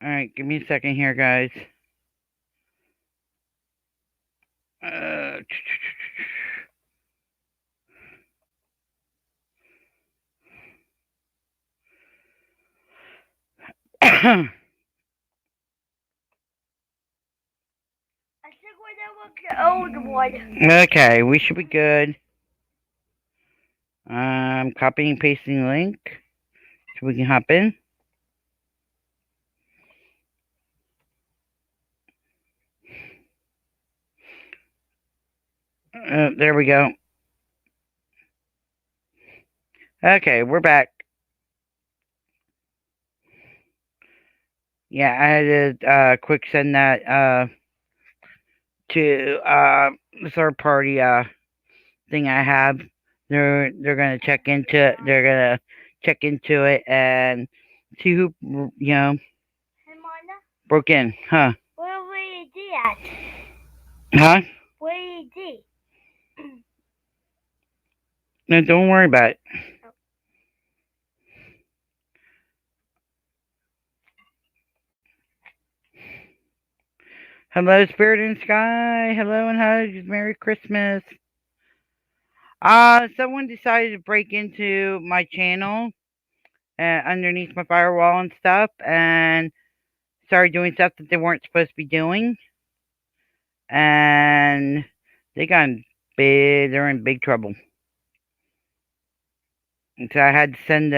Alright, give me a second here, guys. Uh, I think we're done with the old one. okay, we should be good. Copying and pasting the link so we can hop in. There we go. Okay, we're back. Yeah, I had to quick send that to the third party thing I have. They're gonna check into it. They're gonna check into it and see who Hey, Mona, broke in, huh? where were you at? Huh? Where you did? No, don't worry about it. Hello, Spirit in the Sky. Hello and hugs. Merry Christmas. Someone decided to break into my channel underneath my firewall and stuff and started doing stuff that they weren't supposed to be doing. And they're in big trouble. And so I had to send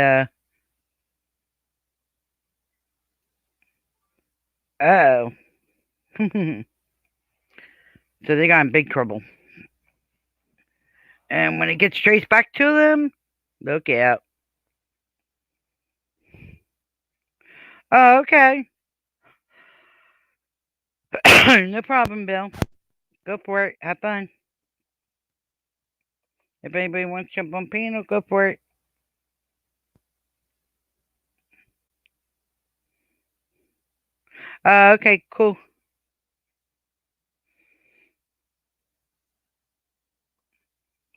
oh. So they got in big trouble. And when it gets traced back to them, look out. Oh, okay. No problem, Bill. Go for it. Have fun. If anybody wants to jump on piano, go for it. Okay, cool.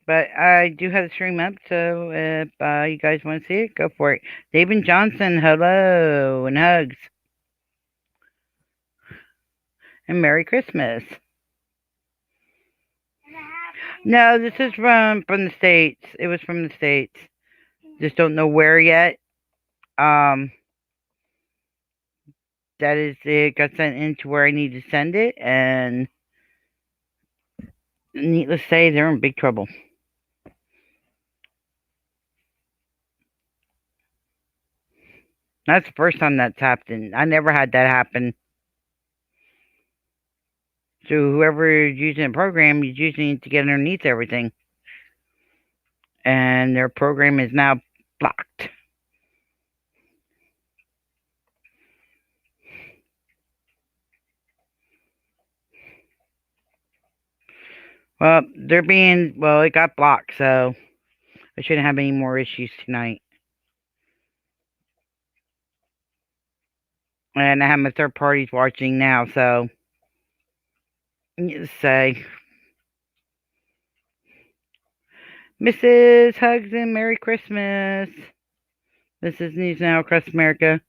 But I do have the stream up, so if you guys want to see it, go for it. David Johnson, hello, and hugs. And Merry Christmas. No, this is from the States. It was from the States. Just don't know where yet. That is, it got sent into where I need to send it, and needless to say, they're in big trouble. That's the first time that's happened. I never had that happen. So whoever is using the program is using it to get underneath everything. And their program is now blocked. Well, it got blocked, so I shouldn't have any more issues tonight. And I have my third parties watching now, so needless to say, Mrs. Hugs and Merry Christmas. This is News Now across America.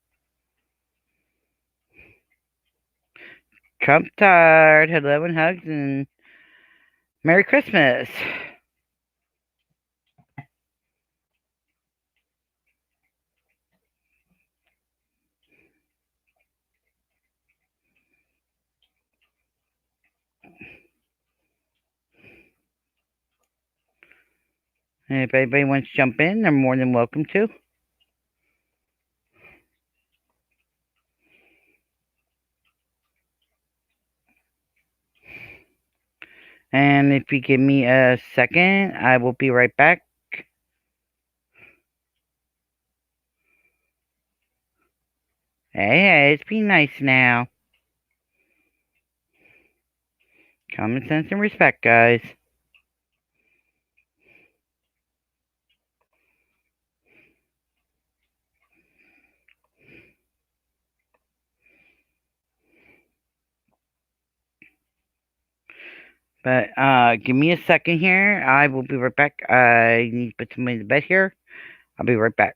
Trump tired. Hello and hugs and Merry Christmas. And if anybody wants to jump in, they're more than welcome to. And if you give me a second, I will be right back. Hey, it's be nice now. Common sense and respect, guys. But give me a second here. I will be right back. I need to put somebody to bed here. I'll be right back.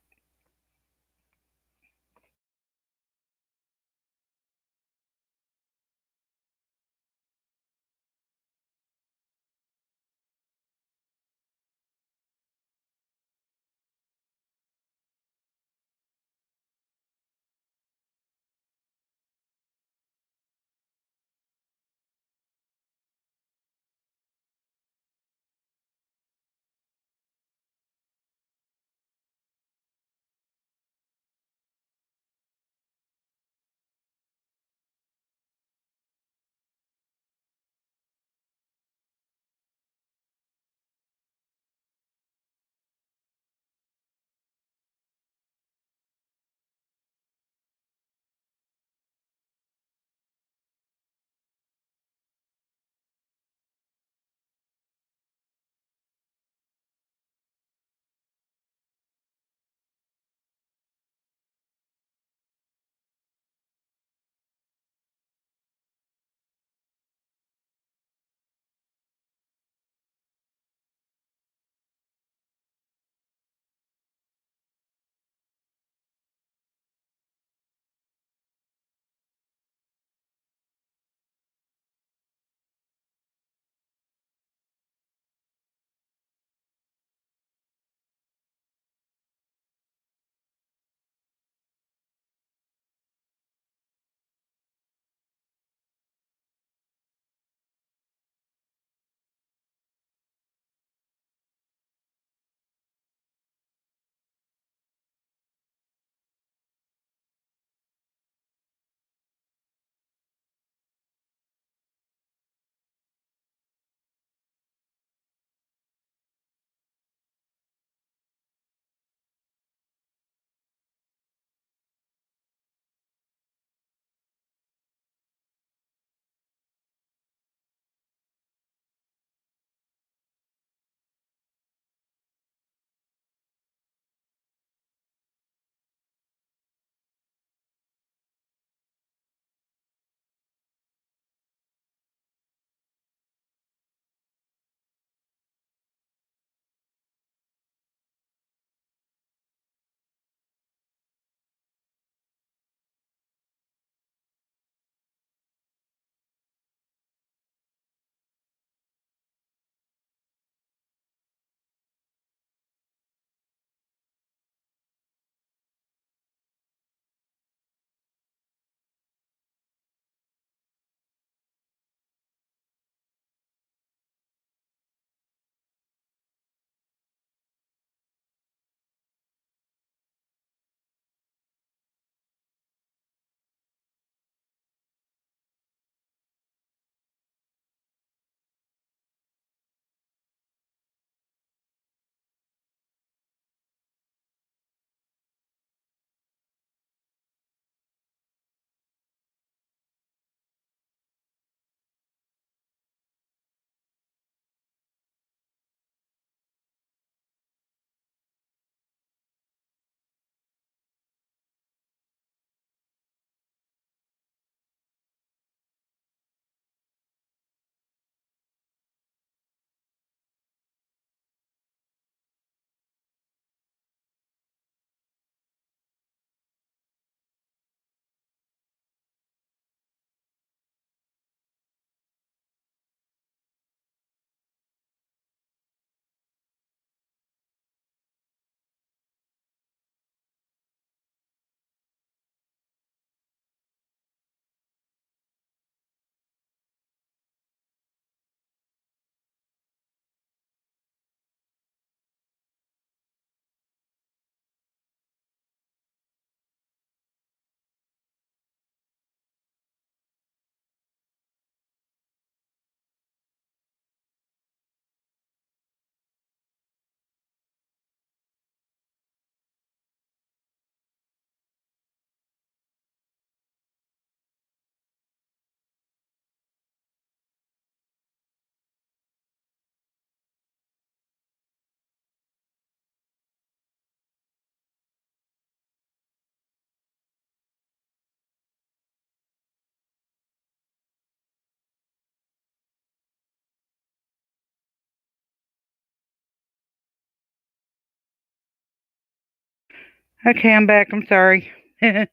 Okay, I'm back. I'm sorry. I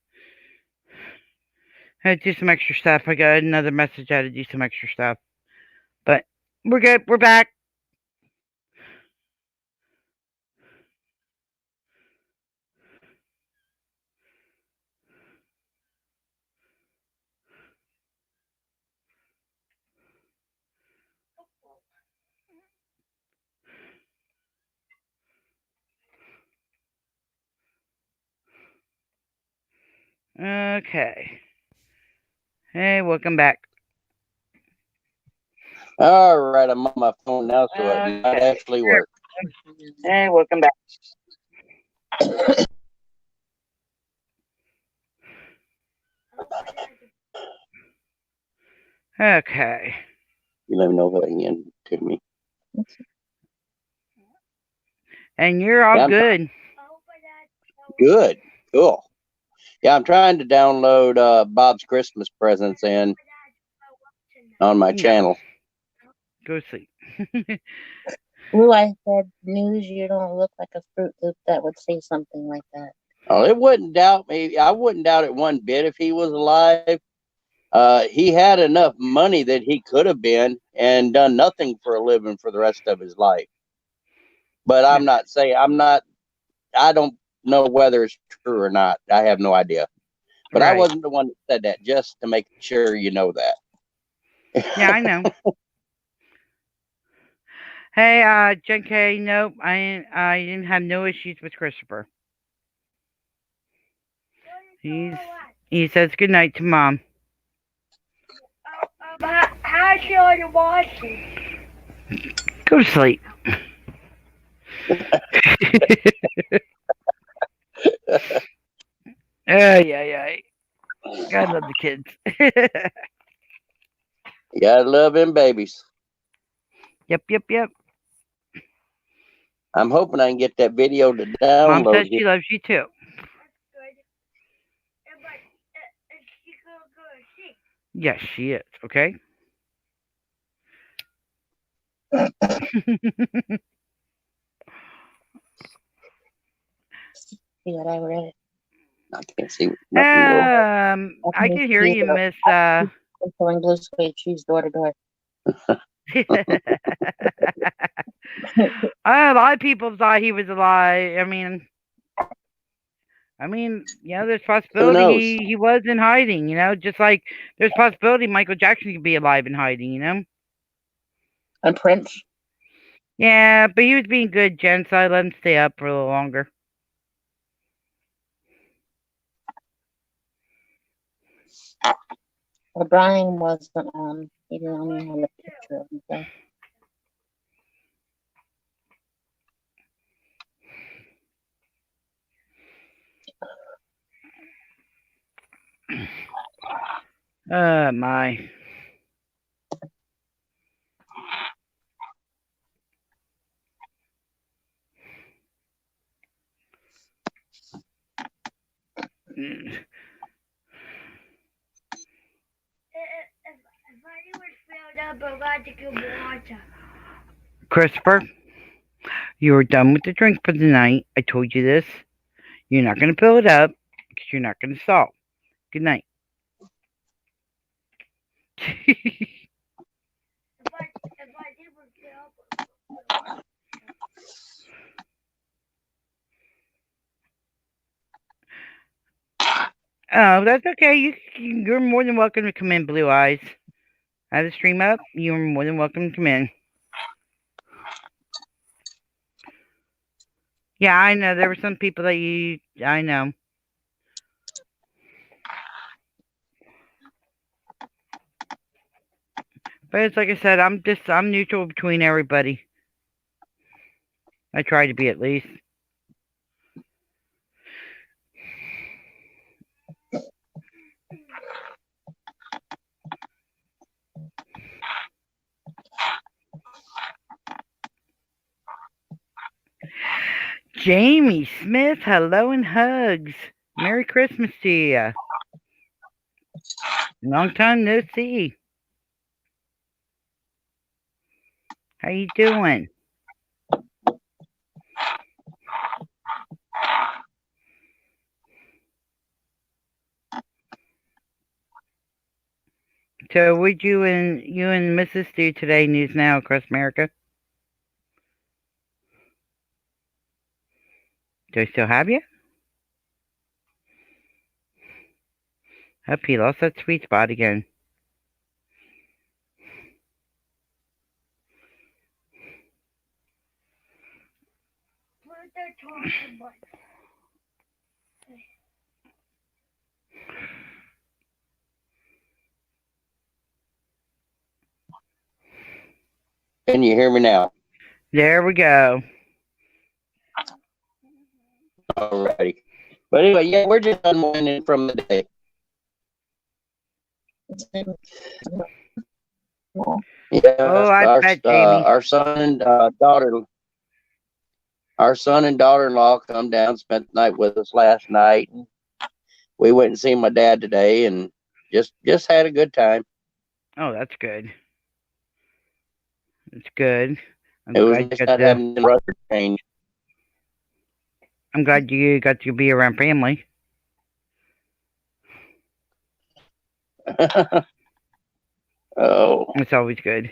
had to do some extra stuff. I got another message. I had to do some extra stuff. But we're good. We're back. Okay. Hey, welcome back. All right, I'm on my phone now, so it might Okay. actually work. Hey, welcome back. Okay. You let me know if I can to me. And you're all Yeah, I'm good. good. Cool. Yeah, I'm trying to download Bob's Christmas presents in on my No. channel. Go sleep. Blue Eye said, "News, you don't look like a Fruit Loop that would say something like that." Oh, it wouldn't doubt me. I wouldn't doubt it one bit if he was alive. He had enough money that he could have been and done nothing for a living for the rest of his life. But I'm not saying I don't know whether it's true or not. I have no idea. But I Right. wasn't the one that said that, just to make sure you know that. Yeah, I know. Hey, Jen K, nope, I didn't have no issues with Christopher. He says good night to Mom. How's she on watching? Go to sleep. Yeah. I love the kids. You gotta love them babies. Yep. I'm hoping I can get that video to Mom download says here. she loves you too. Yes, she is. Okay. See what I read? I can't see nothing. I can hear you, Miss. Pulling blue suede shoes door to door. A lot of people thought he was alive. There's possibility knows? he was in hiding. Just like there's possibility Michael Jackson could be alive in hiding. And Prince. Yeah, but he was being good, Jen, so I let him stay up for a little longer. Well, Brian wasn't on. He didn't only have a picture of himself. My. Christopher, you are done with the drink for the night. I told you this. You're not going to fill it up because you're not going to stall. Good night. Oh, that's okay. You're more than welcome to come in, Blue Eyes. I have the stream up. You're more than welcome to come in. Yeah, I know. There were some people that I know. But it's like I said, I'm neutral between everybody. I try to be at least. Jamie Smith, hello and hugs. Merry Christmas to you. Long time no see. How you doing? So what'd you and Mrs. do today, News Now across America? Do I still have you? Hope he lost that sweet spot again. What are they talking about? Can you hear me now? There we go. Alrighty. But anyway, yeah, we're just unwinding from the day. Yeah, Oh, I bet, Jamie. our son and daughter-in-law come down, spent the night with us last night. We went and seen my dad today, and just had a good time. Oh, that's good. It's good. It was nice not having the rudder change. I'm glad you got to be around family. Oh, It's always good.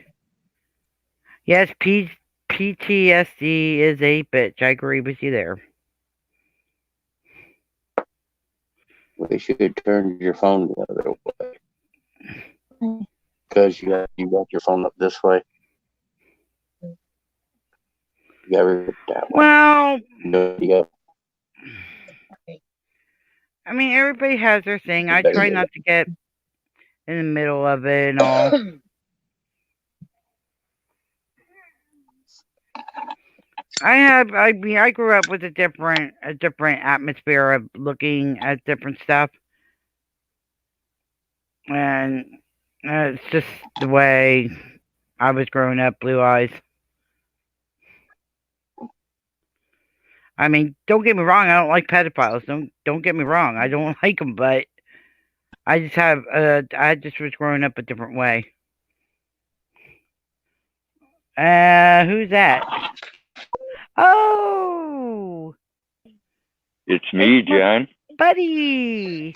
Yes, PTSD is a bitch. I agree with you there. we should turn your phone the other way because you got your phone up this way. You got it that way. Well, There you go. I mean, everybody has their thing. I try not to get in the middle of it and all. I grew up with a different atmosphere of looking at different stuff, and it's just the way I was growing up. Blue eyes. I mean, don't get me wrong. I don't like pedophiles. Don't get me wrong. I don't like them, but I just have I just was growing up a different way. Who's that? Oh, It's me, John. buddy.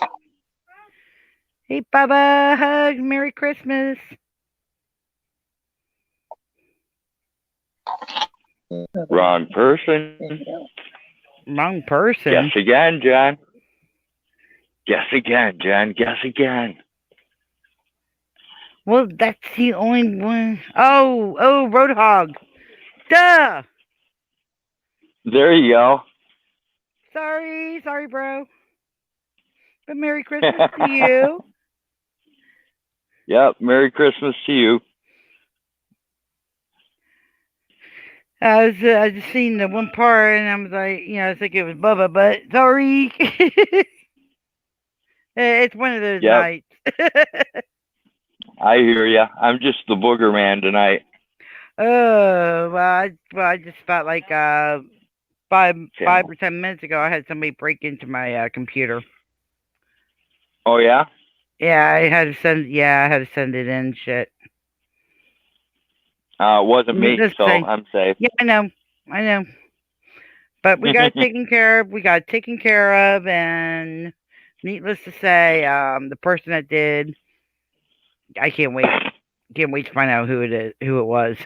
Hey, Bubba. Hug. Merry Christmas. Wrong person. Wrong person. Guess again, John. Guess again, John. Guess again. Well, that's the only one. Oh, Roadhog. Duh. There you go. Sorry, bro. But Merry Christmas to you. Yep. Merry Christmas to you. I just seen the one part, and I was like, I think it was Bubba, but sorry. It's one of those nights. I hear ya. I'm just the booger man tonight. Oh, well, I just felt like 5 or 10 minutes ago, I had somebody break into my computer. Oh yeah. Yeah, I had to send it in. Shit. It wasn't me, so I'm safe. Yeah, I know. But we got it taken care of. And needless to say, the person that did, I can't wait to find out who it was.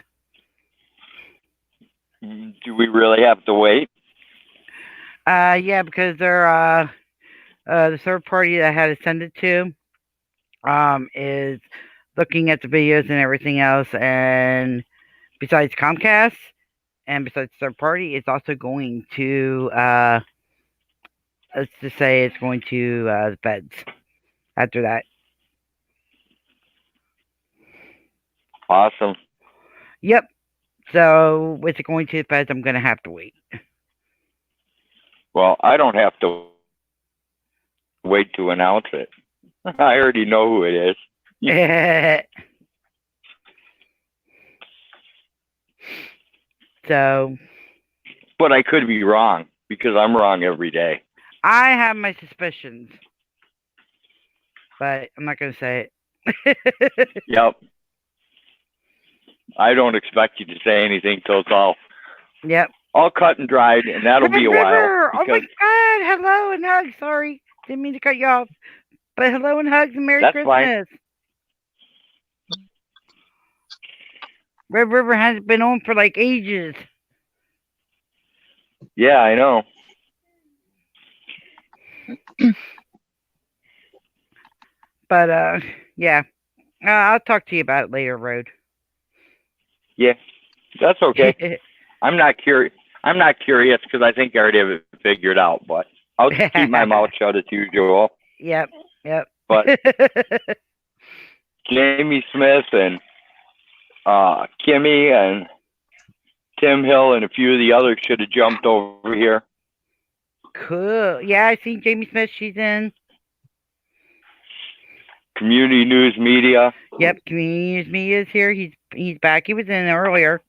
Do we really have to wait? Yeah, because they're the third party that I had to send it to, is looking at the videos and everything else, and besides Comcast and besides third party, it's also going to let's just say it's going to the feds after that. Awesome. Yep. So with it going to the feds, I'm gonna have to wait. Well, I don't have to wait to announce it. I already know who it is. So. But I could be wrong because I'm wrong every day. I have my suspicions, but I'm not gonna say it. Yep. I don't expect you to say anything till it's all cut and dried, and that'll be a while. Oh my God! Hello and hugs. Sorry, didn't mean to cut you off, but hello and hugs and Merry Christmas. Fine. Red River hasn't been on for like ages. Yeah, I know. But yeah. I'll talk to you about it later, Road. Yeah, that's okay. I'm not curious. I'm not curious because I think I already have it figured out. But I'll just keep my mouth shut as usual. Yep. But Jamie Smith and Kimmy and Tim Hill and a few of the others should have jumped over here. Cool. Yeah, I seen Jamie Smith. She's in. Community News Media. Yep, Community News Media is here. He's back. He was in earlier.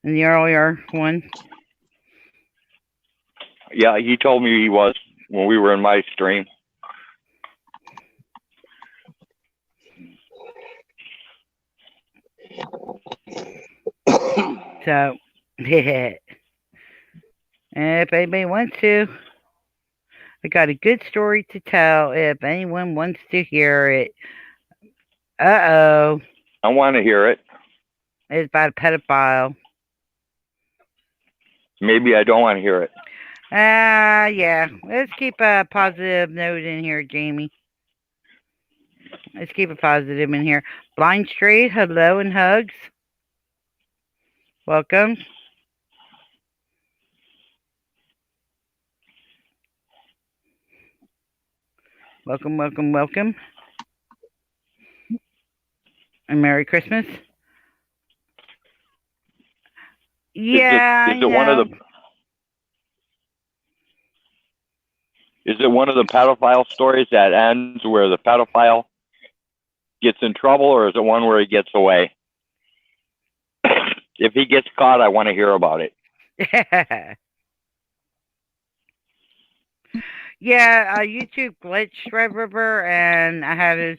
In the earlier one. Yeah, he told me he was when we were in my stream. So, if anybody wants to, I got a good story to tell. If anyone wants to hear it, I want to hear it. It's about a pedophile. Maybe I don't want to hear it. Yeah. Let's keep a positive note in here, Jamie. Let's keep it positive in here. Blind Straight, hello and hugs. Welcome. Welcome. And Merry Christmas. Yeah. Is it one of the? Is it one of the pedophile stories that ends where the pedophile gets in trouble, or is it one where he gets away? If he gets caught, I want to hear about it. Yeah, YouTube glitched Red River, and I had to,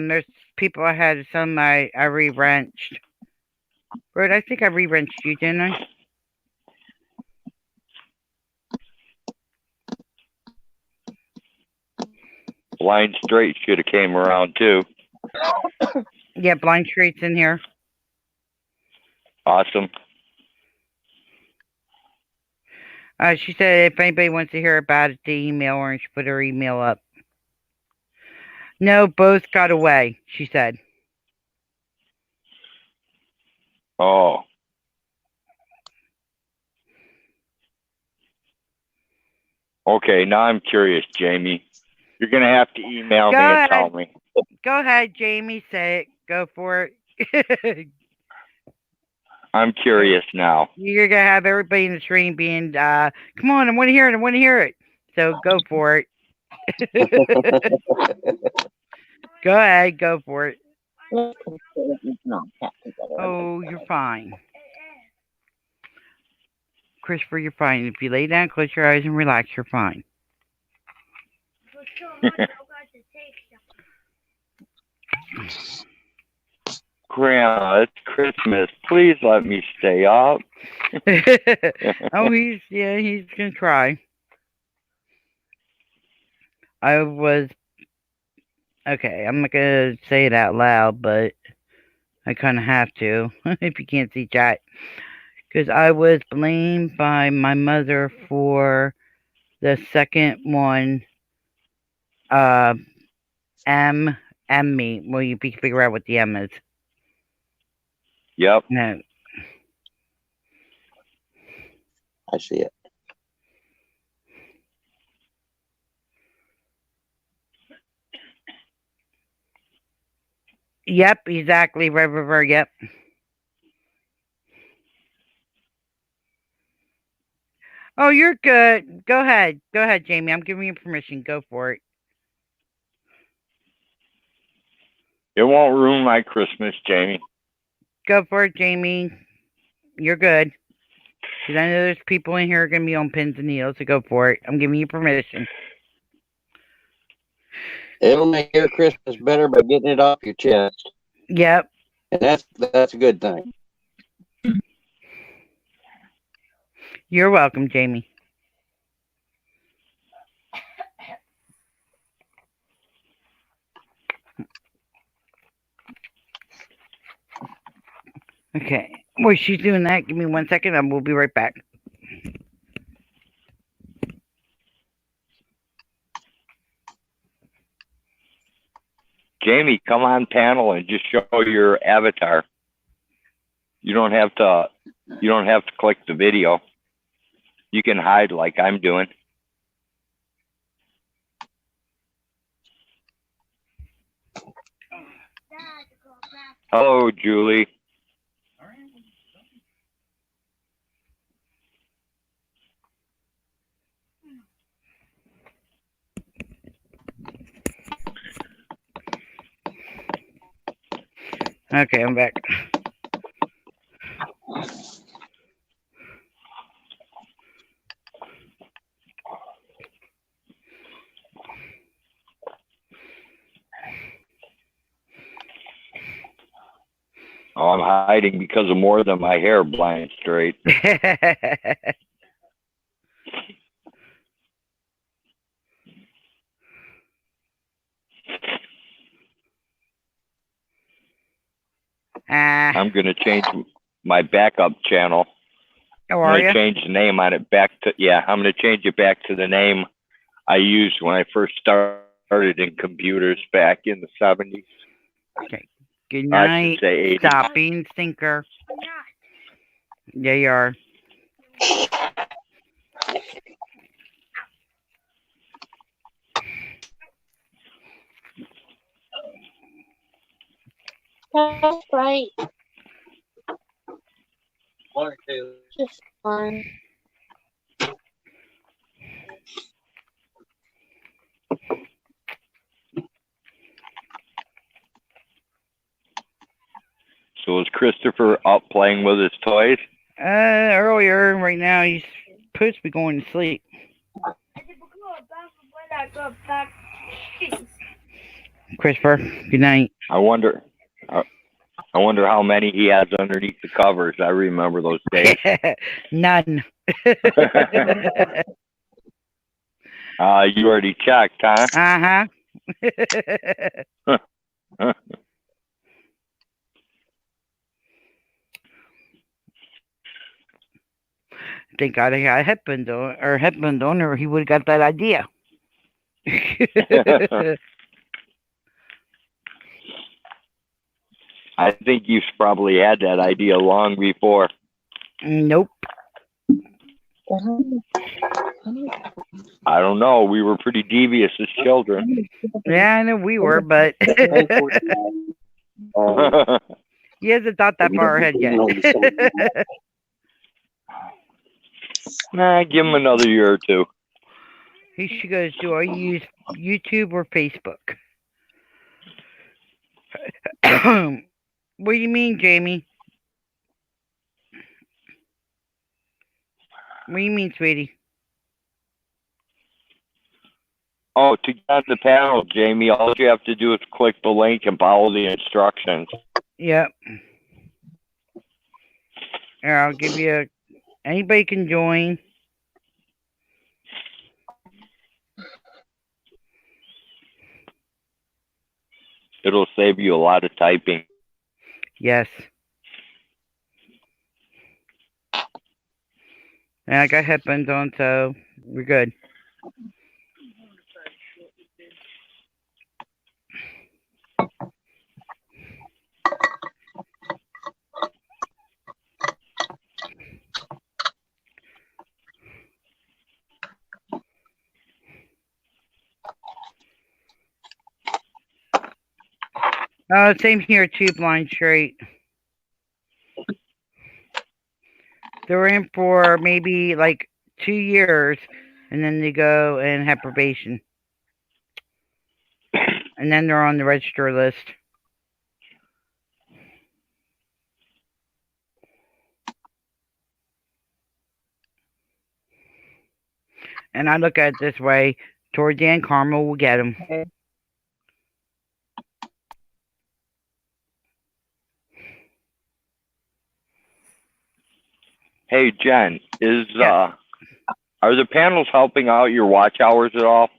there's people I had some I re-wrenched. Bro, I think I re-wrenched you, didn't I? Blind Straight should have came around too. Yeah, Blind Straight's in here. Awesome. She said if anybody wants to hear about it, to email her, and she put her email up. No, both got away, she said. Oh. Okay, now I'm curious, Jamie. You're going to have to email me and tell me. Go ahead, Jamie. Say it. Go for it. I'm curious now. You're going to have everybody in the stream being, come on, I want to hear it. So go for it. Go ahead, go for it. Oh, you're fine. Christopher, you're fine. If you lay down, close your eyes, and relax, you're fine. Grandma, it's Christmas. Please let me stay up. Oh, he's gonna try. Okay, I'm not gonna say it out loud, but I kind of have to if you can't see chat. Because I was blamed by my mother for the second one, M me. Well, you figure out what the M is. Yep. No. I see it. Yep, exactly. Red River, yep. Oh, you're good. Go ahead, Jamie. I'm giving you permission. Go for it. It won't ruin my Christmas, Jamie. Go for it, Jamie. You're good. Because I know there's people in here going to be on pins and needles, so go for it. I'm giving you permission. It'll make your Christmas better by getting it off your chest. Yep. And that's a good thing. You're welcome, Jamie. While she's doing that, give me 1 second and we'll be right back. Jamie, come on panel and just show your avatar. You don't have to click the video. You can hide like I'm doing. Hello, Julie. Okay, I'm back. Oh, I'm hiding because of more than my hair blind straight. I'm going to change my backup channel. How I'm are going to you? change the name on it back to, I'm going to change it back to the name I used when I first started in computers back in the 70s. Okay. Good I night. should say 80s. Stop being stinker. Yeah, you are. That's right. One or two. Just fun. So is Christopher up playing with his toys? Earlier, right now, he's supposed to be going to sleep. Christopher, good night. I wonder how many he has underneath the covers. I remember those days. None. You already checked, huh? Uh-huh. Thank God I got a headband on, or he would have got that idea. I think you've probably had that idea long before. Nope. I don't know. We were pretty devious as children. Yeah, I know we were, but he hasn't thought that far ahead yet. Nah, give him another year or two. She goes, do I use YouTube or Facebook? What do you mean, Jamie? What do you mean, sweetie? Oh, to get on the panel, Jamie, all you have to do is click the link and follow the instructions. Yep. Here, I'll give you anybody can join. It'll save you a lot of typing. Yes. And I got headphones on, so we're good. Same here, too, blind straight. They're in for maybe like 2 years, and then they go and have probation. And then they're on the register list. And I look at it this way, towards the end, karma will get them. Hey, Jen, Yeah. are the panels helping out your watch hours at all?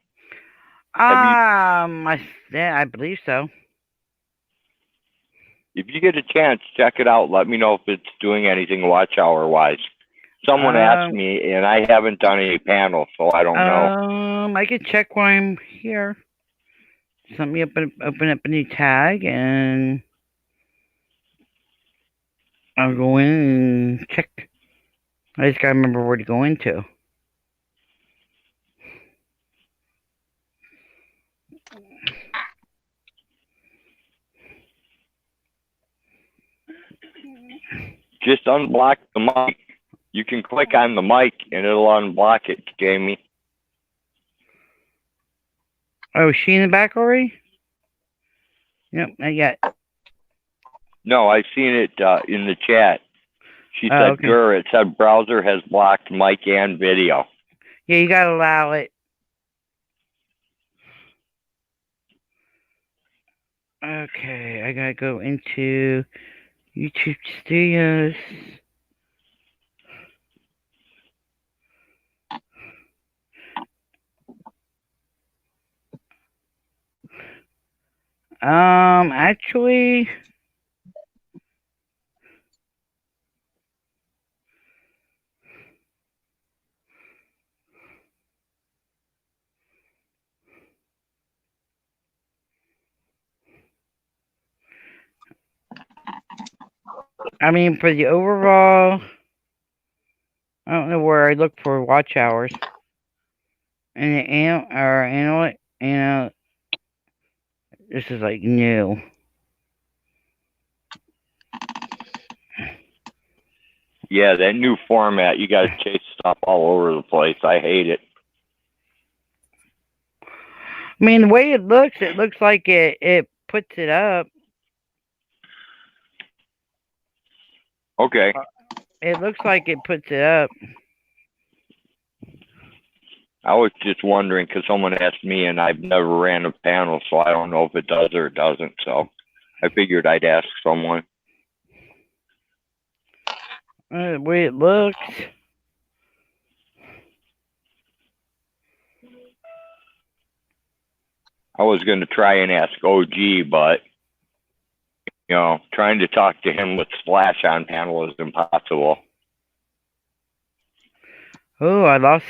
I believe so. If you get a chance, check it out. Let me know if it's doing anything watch hour wise. Someone asked me, and I haven't done any panels, so I don't know. I can check while I'm here. Just let me open up a new tag, and I'll go in and check. I just gotta remember where to go into. Just unblock the mic. You can click on the mic, and it'll unblock it, Jamie. Oh, is she in the back already? Nope, not yet. No, I've seen it in the chat. She said, okay. Gur, it said browser has blocked mic and video. Yeah, you gotta allow it. Okay, I gotta go into YouTube Studios. Actually, I mean, for the overall, I don't know where I look for watch hours. And the this is like new. Yeah, that new format, you gotta chase stuff all over the place. I hate it. I mean, the way it looks like it puts it up. Okay. It looks like it puts it up. I was just wondering because someone asked me and I've never ran a panel, so I don't know if it does or it doesn't. So I figured I'd ask someone. The way it looks. I was going to try and ask OG, but, you know, trying to talk to him with Splash on panel is impossible. Oh, I lost.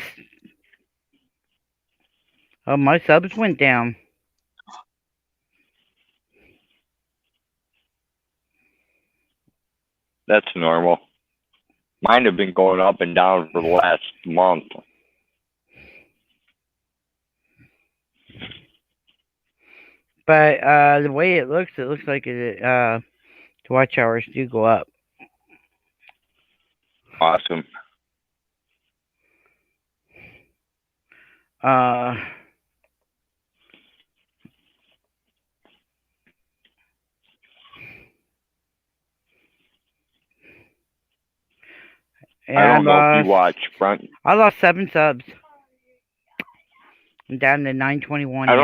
Oh, my subs went down. That's normal. Mine have been going up and down for the last month. But the way it looks like the watch hours do go up. Awesome. Yeah, I don't know if you watch front. I lost 7 subs. I'm down to 921. I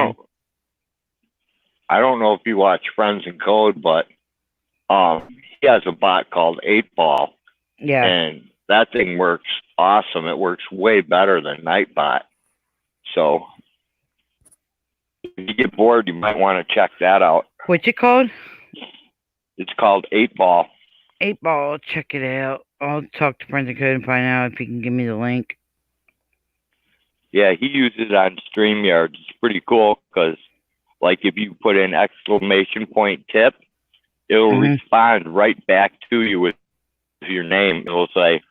don't know if you watch Friends in Code, but he has a bot called 8Ball. Yeah. And that thing works awesome. It works way better than Nightbot. So if you get bored, you might want to check that out. What's it called? It's called 8Ball. 8Ball. Check it out. I'll talk to Friends in Code and find out if he can give me the link. Yeah, he uses it on StreamYard. It's pretty cool because, like, if you put in exclamation point tip, it'll respond right back to you with your name. It'll say,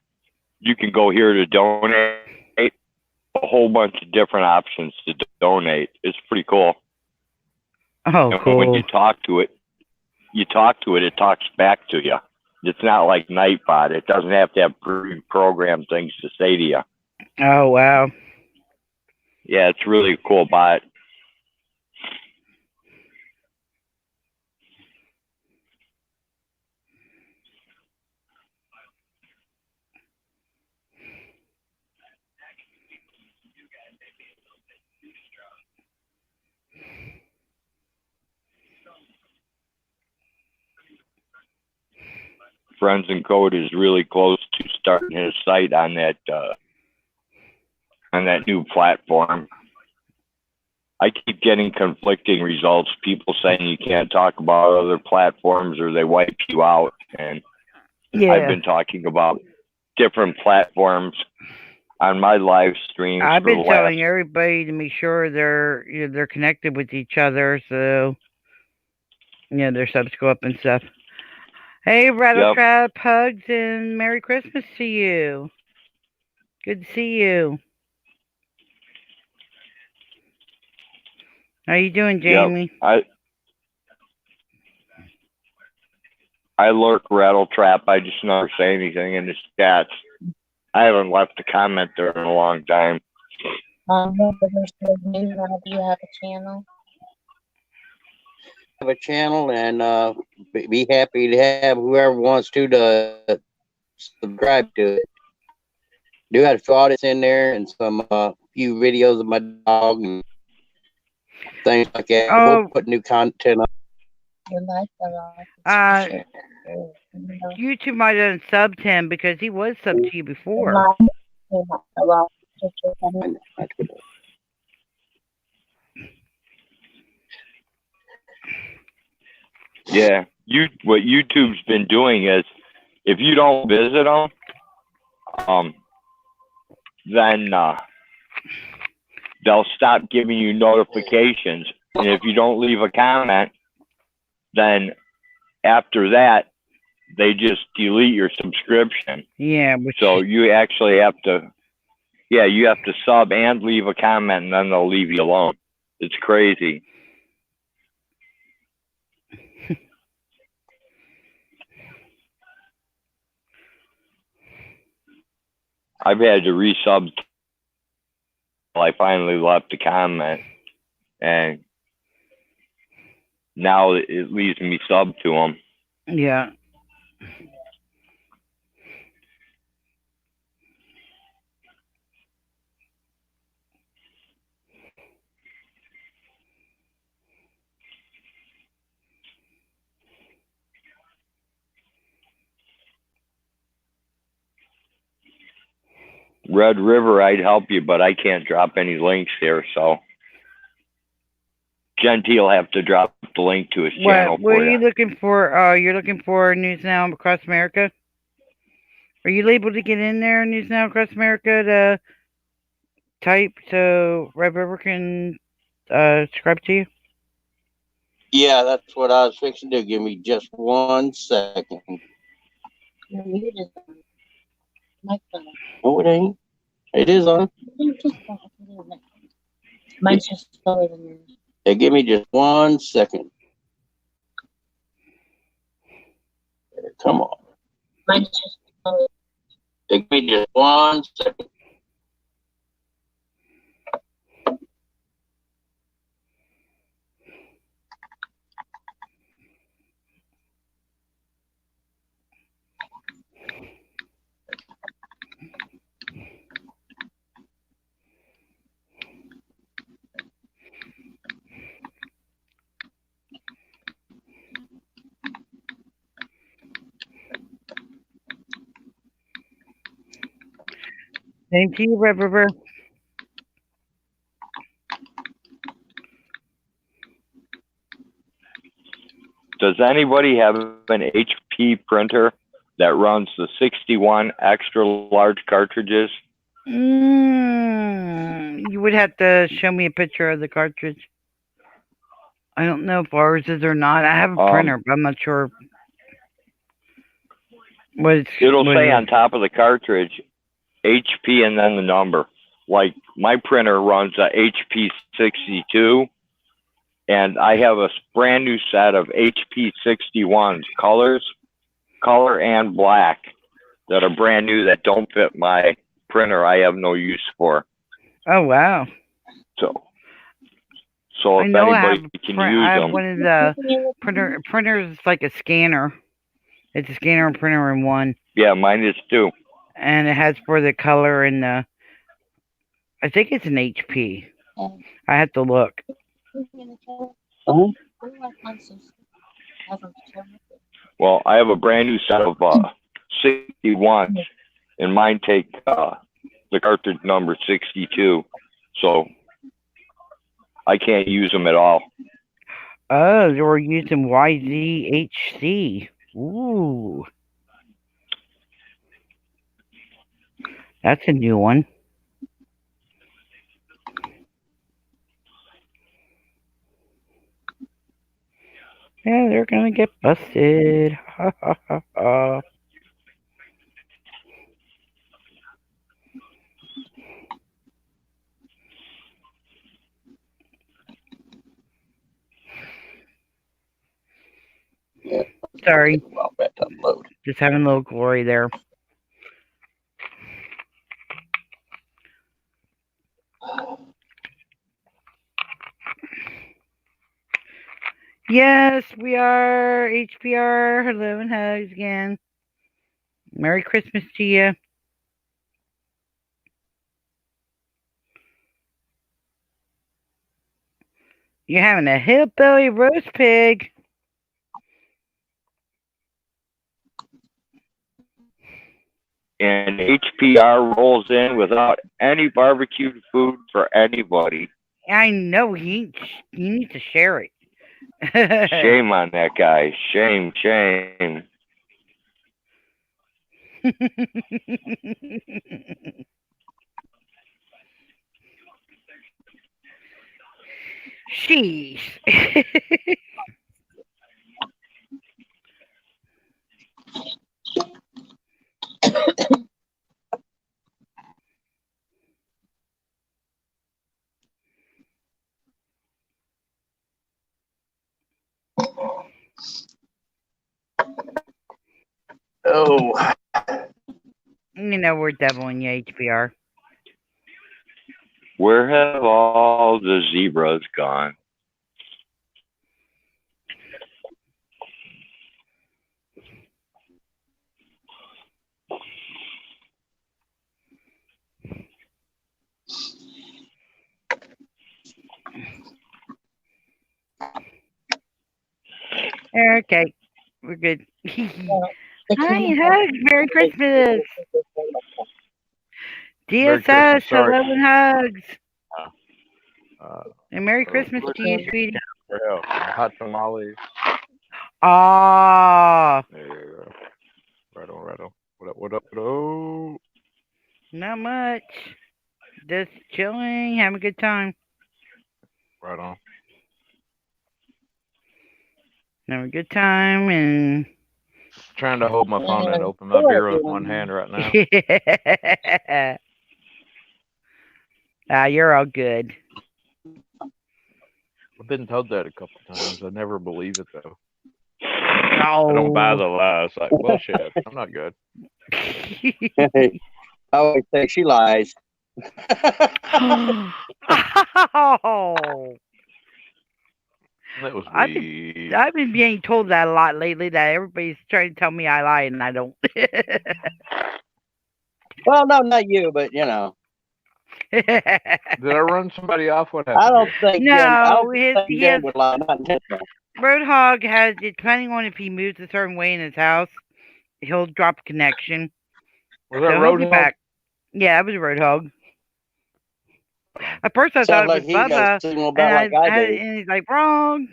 you can go here to donate. A whole bunch of different options to donate. It's pretty cool. Oh, and cool. When you talk to it, it talks back to you. It's not like Nightbot. It doesn't have to have pre-programmed things to say to you. Oh, wow. Yeah, it's really a cool bot. Friends in Code is really close to starting his site on that new platform. I keep getting conflicting results. People saying you can't talk about other platforms or they wipe you out. And I've Yeah. been talking about different platforms on my live streams I've for the been last. telling everybody to make sure they're connected with each other, so their subs go up and stuff. Hey, Rattletrap, hugs and Merry Christmas to you. Good to see you. How you doing, Jamie? I lurk Rattletrap. I just never say anything in the chats. I haven't left a comment there in a long time. Do you have a channel? Have a channel and be happy to have whoever wants to subscribe to it. Do have a few audits in there and some few videos of my dog and things like that. Oh. We'll put new content up. You like a lot. YouTube might have subbed him because he was subbed to you before. Yeah, what YouTube's been doing is, if you don't visit them, then they'll stop giving you notifications. And if you don't leave a comment, then after that, they just delete your subscription. Yeah. So you actually have to, you have to sub and leave a comment, and then they'll leave you alone. It's crazy. I've had to resub till I finally left a comment, and now it leaves me sub to them. Yeah. Red River, I'd help you, but I can't drop any links here, so Gentile have to drop the link to his channel What for are you looking for? You're looking for News Now Across America? Are you able to get in there, News Now Across America, to type so Red River can subscribe to you? Yeah, that's what I was fixing to do. Give me just 1 second. Oh, it ain't. It is on. Mine's just slower than yours. Hey, give me just 1 second. Come on. Mine's just slower. Give me just 1 second. Same to you, Red River. Does anybody have an HP printer that runs the 61 extra large cartridges? You would have to show me a picture of the cartridge. I don't know if ours is or not. I have a printer, but I'm not sure. It'll say on top of the cartridge HP and then the number. Like my printer runs a HP 62, and I have a brand new set of HP 61s, color and black, that are brand new that don't fit my printer. I have no use for. Oh wow! So if anybody can use them. One of the printers is like a scanner. It's a scanner and printer in one. Yeah, mine is too. And it has for the color and the. I think it's an HP. I have to look. Well, I have a brand new set of 61s, and mine take the cartridge number 62. So I can't use them at all. Oh, they were using YZHC. Ooh. That's a new one. Yeah, they're gonna get busted. Ha ha ha ha. Yeah. Sorry, Well, back to upload. just having a little glory there. Yes, we are HPR. Hello and hugs again. Merry Christmas to you. You're having a hillbilly roast pig. And HPR rolls in without any barbecued food for anybody. I know he needs to share it. Shame on that guy. Shame, shame. Sheesh. Oh, You know we're deviling you, HPR. Where have all the zebras gone? Okay, we're good. Well, the Hi, king hugs. Merry Christmas. Merry DSS, Christmas, sorry. hello and hugs. Uh, And Merry uh, Christmas to you, sweetie. for help. Hot tamales. Ah, There you go. Right on, right on. What up, what up, what up? not much. Just chilling, having a good time. Right on. Having a good time and Trying to hold my phone and open my beer with one hand right now. you're all good. I've been told that a couple times. I never believe it though. Oh. I don't buy the lies. Like bullshit. I'm not good. I always say she lies. Oh. That was I've weird. I've been being told that a lot lately. That everybody's trying to tell me I lie and I don't. Well, no, not you, but you know. Did I run somebody off? What happened? I don't here? think Jen, I No, don't think he Jen has would lie. Not intentional. Roadhog has, depending on if he moves a certain way in his house, he'll drop connection. Was that So he'll be Roadhog? back. Yeah, it was Roadhog. At first I thought Sounds like it he was got Bubba, a signal about like I do. and he's like, wrong.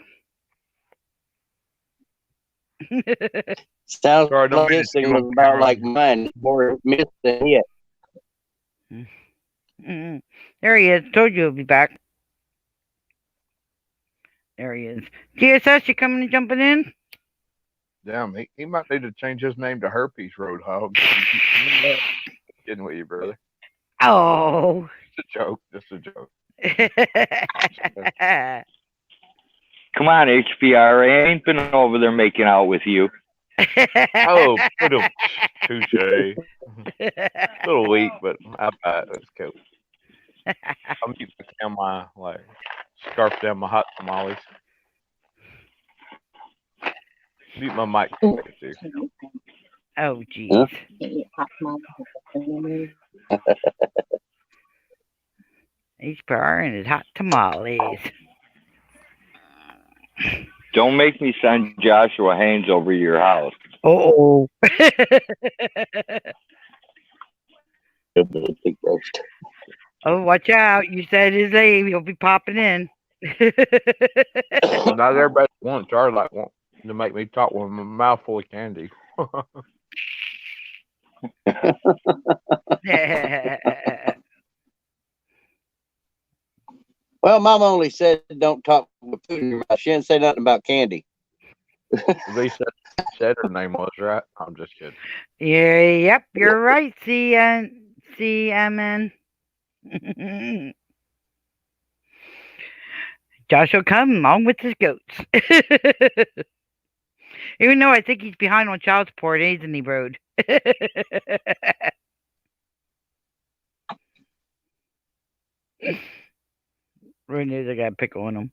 Sounds Sorry, I don't like mean his to signal do was about it. like mine. More missed than hit. There he is. Told you he'll be back. There he is. GSS, you coming and jumping in? Damn, he might need to change his name to Herpes Roadhog. Kidding with you, brother. Oh. Just a joke. Just a joke. Come on, HPR. I ain't been over there making out with you. Oh, put him. Touche. A little weak, but I buy it. That's cool. I'm keeping down my scarf down my hot tamales. Mute my mic. Oh, Huh? jeez. HPR and his hot tamales. Don't make me send Joshua Haynes over to your house. Oh. Oh, watch out. You said his name. He'll be popping in. Not everybody wants Charlie like want to make me talk with my mouth full of candy. Well, Mama only said don't talk with food in your mouth. She didn't say nothing about candy. At least that said her name was right. I'm just kidding. Yeah, yep, you're right, CMN. Josh will come along with his goats. Even though I think he's behind on child support, isn't he, Road? Road knows I gotta pick on him.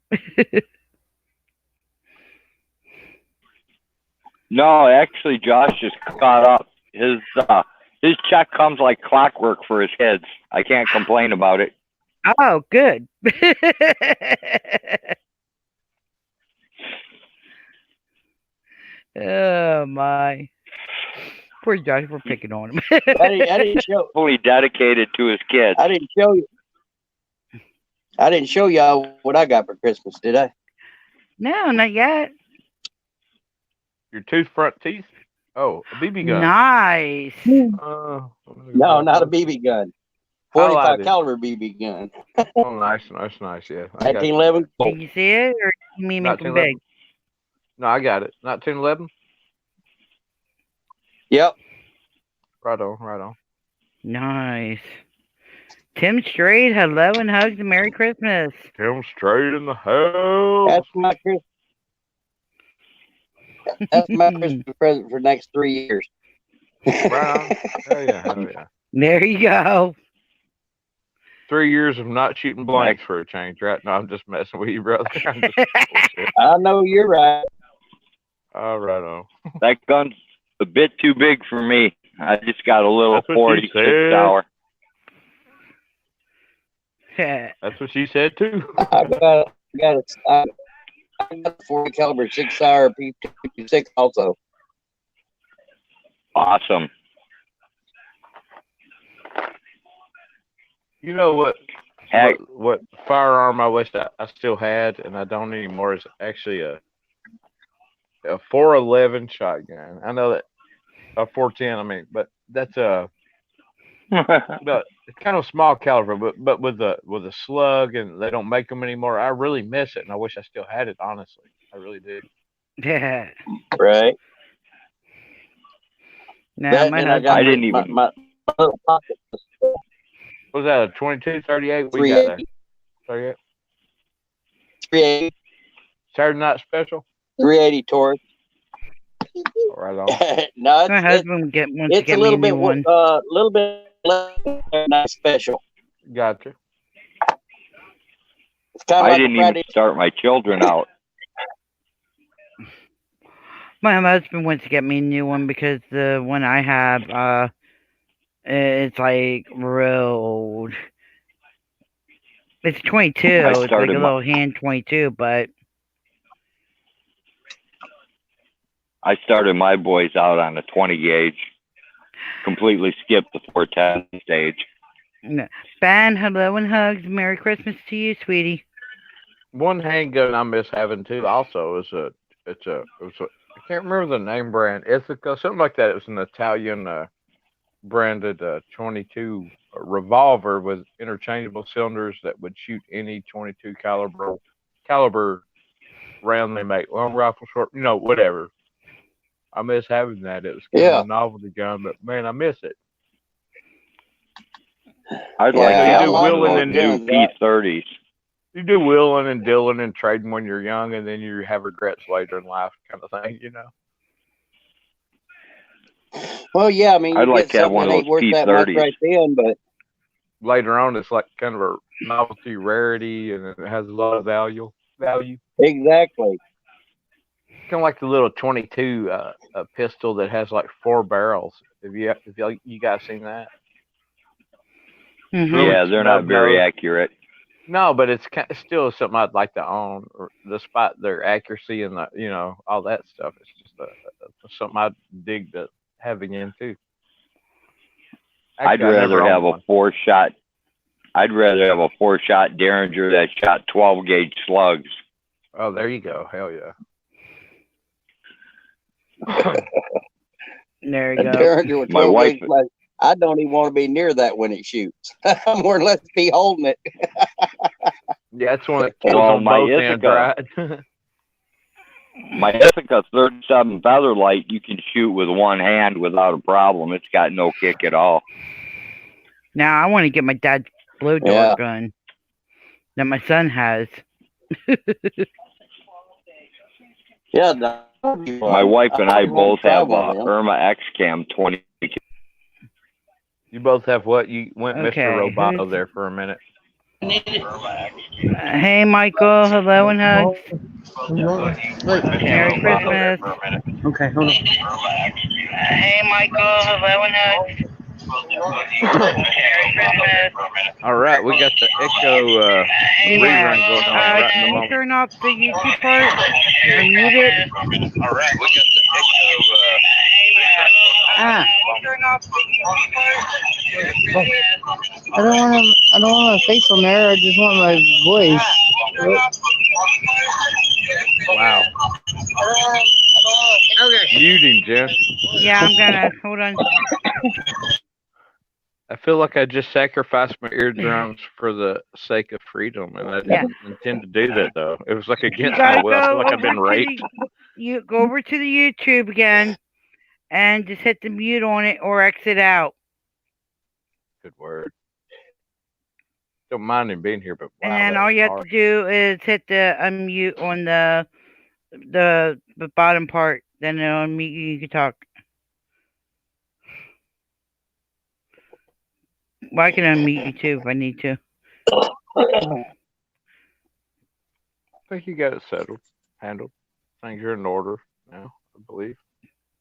No, actually, Josh just caught up. His check comes like clockwork for his kids. I can't complain about it. Oh, good. Oh my. Poor Josh, we're picking on him. I didn't show. Fully dedicated to his kids. I didn't show you. I didn't show y'all what I got for Christmas, did I? No, not yet. Your two front teeth? Oh, a BB gun. Nice. No, not a BB gun. 45 caliber BB gun. Oh, nice. Yeah. I got it. 1911. Can you see it, or you mean make them 1911. big? No, I got it. 1911. Yep. Right on. Nice. Tim Straight, hello and hugs and Merry Christmas. Tim Straight in the house. That's my Christmas. That's my Christmas present for the next 3 years. Right on. Hell yeah. There you go. 3 years of not shooting blanks for a change, right? No, I'm just messing with you, brother. I'm just bullshit. I know you're right. Oh, right on. That gun's a bit too big for me. I just got a little That's what she 46 said. hour. That's what she said too. I got a 40 caliber 6 hour P56 also. Awesome. You know what? Heck, What firearm I wish I still had, and I don't anymore, is actually a 411 shotgun. I know that a 410. I mean, but that's but it's kind of small caliber, but with a slug, and they don't make them anymore. I really miss it, and I wish I still had it. Honestly, I really did. Yeah. Right. No, That, my and I husband. got I didn't even- my little pocket What was that, a 22, 38? We got there. 380, 38. 380, Saturday night special. 380 Taurus. Right on. No, My husband wants to it's get a me a little new bit one. little bit less than a special. Gotcha. It's kind of I like didn't a Friday. even start my children out. My husband wants to get me a new one because the one I have, it's like real old. It's 22. I It's like a started my- little hand 22, but I started my boys out on a 20 gauge. Completely skipped the 410 stage. Ben, hello and hugs. Merry Christmas to you, sweetie. One handgun I miss having too. Also, is a I can't remember the name brand. Ithaca, something like that. It was an Italian branded 22 revolver with interchangeable cylinders that would shoot any 22 caliber round they make. Long rifle, short, whatever. I miss having that. It was kind of a novelty gun, but man, I miss it. I'd Yeah, like to have you do one of willing those and new dealing, P30s. You do willing and dealing and trading when you're young, and then you have regrets later in life, kind of thing, Well, yeah, I mean, you I'd like get to have something one that of ain't those worth that much P30s. right then, but Later on, it's like kind of a novelty rarity, and it has a lot of value. exactly. Kind of like the little 22 a pistol that has like 4 barrels. Have you guys seen that? Mhm. Really Yeah, they're not very snub-nosed. accurate. No, but it's still something I'd like to own, despite their accuracy and all that stuff. It's just something I dig to having into. I'd rather have a 4-shot I'd rather have a 4-shot Derringer that shot 12 gauge slugs. Oh, there you go. Hell yeah. There you A go. Derringer with My 12 wife- gauge flash. I don't even want to be near that when it shoots. More or less be holding it. Yeah, it's one that kills Well, on my both ends, Ithaca- right? My Ithaca 37 Featherlight, you can shoot with one hand without a problem. It's got no kick at all. Now I want to get my dad's blow dart Yeah. gun that my son has. Yeah. that would be fun. My wife and I would want both to try have one of them. Irma X Cam 20. You both have what? You went Okay, Mr. Roboto who's- there for a minute. Hey, Michael. Hello and hugs. Merry Christmas. Okay, hold on. Hey, Michael. Hello and hugs. Merry Christmas. All right, we got the Echo Yeah. rerun going on right in the Can you moment. turn off the YouTube part? Or mute it? All right, we got the Echo. Ah, Turn off the YouTube part. I don't want my face on there. I just want my voice. Wow. Okay. Muting, Jen. Yeah, I'm gonna. Hold on. I feel like I just sacrificed my eardrums for the sake of freedom, and I didn't intend to do that, though. It was like You against gotta my will. I feel go like I've been over to raped. you go over to the YouTube again and just hit the mute on it or exit out. Good word. Don't mind him being here, but wow, And then that all was you have hard. to do is hit the unmute on the bottom part. Then it'll unmute you. You can talk. Well, I can unmute you too if I need to. I think you got it settled, handled. Things are in order now, I believe.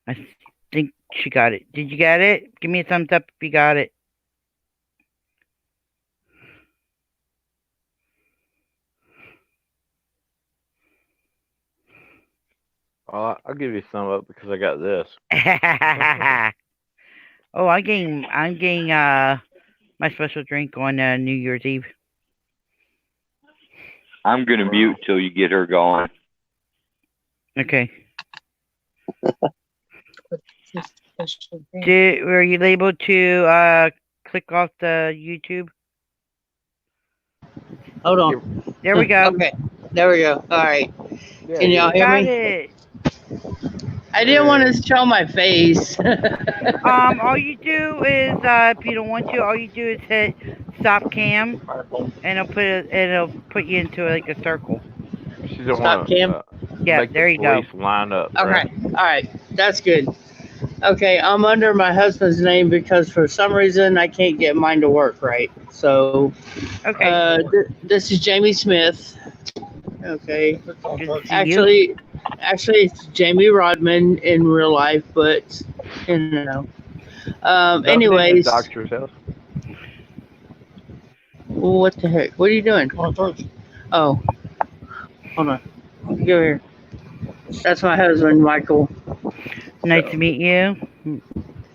I think she got it. Did you get it? Give me a thumbs up if you got it. I'll give you a thumb up because I got this. Oh, I'm getting my special drink on New Year's Eve. I'm going to mute till you get her going. Okay. Special thing. Were you able to click off the YouTube? Hold on. There we go. Okay, there we go. All right. Can y'all hear Got me? it. I didn't want to show my face. All you do is if you don't want to, all you do is hit stop cam, and it'll put you into like a circle. She don't Stop want cam? to Yeah, make there the you go. police line up. Okay, Right? all right, that's good. Okay, I'm under my husband's name because for some reason I can't get mine to work right. So, Okay. this is Jamie Smith. Okay, Good to see you. actually, it's Jamie Rodman in real life, but you know. Anyways, Doctor's house. what the heck? What are you doing? Oh, hold on. Go here. That's my husband, Michael. Nice to meet you.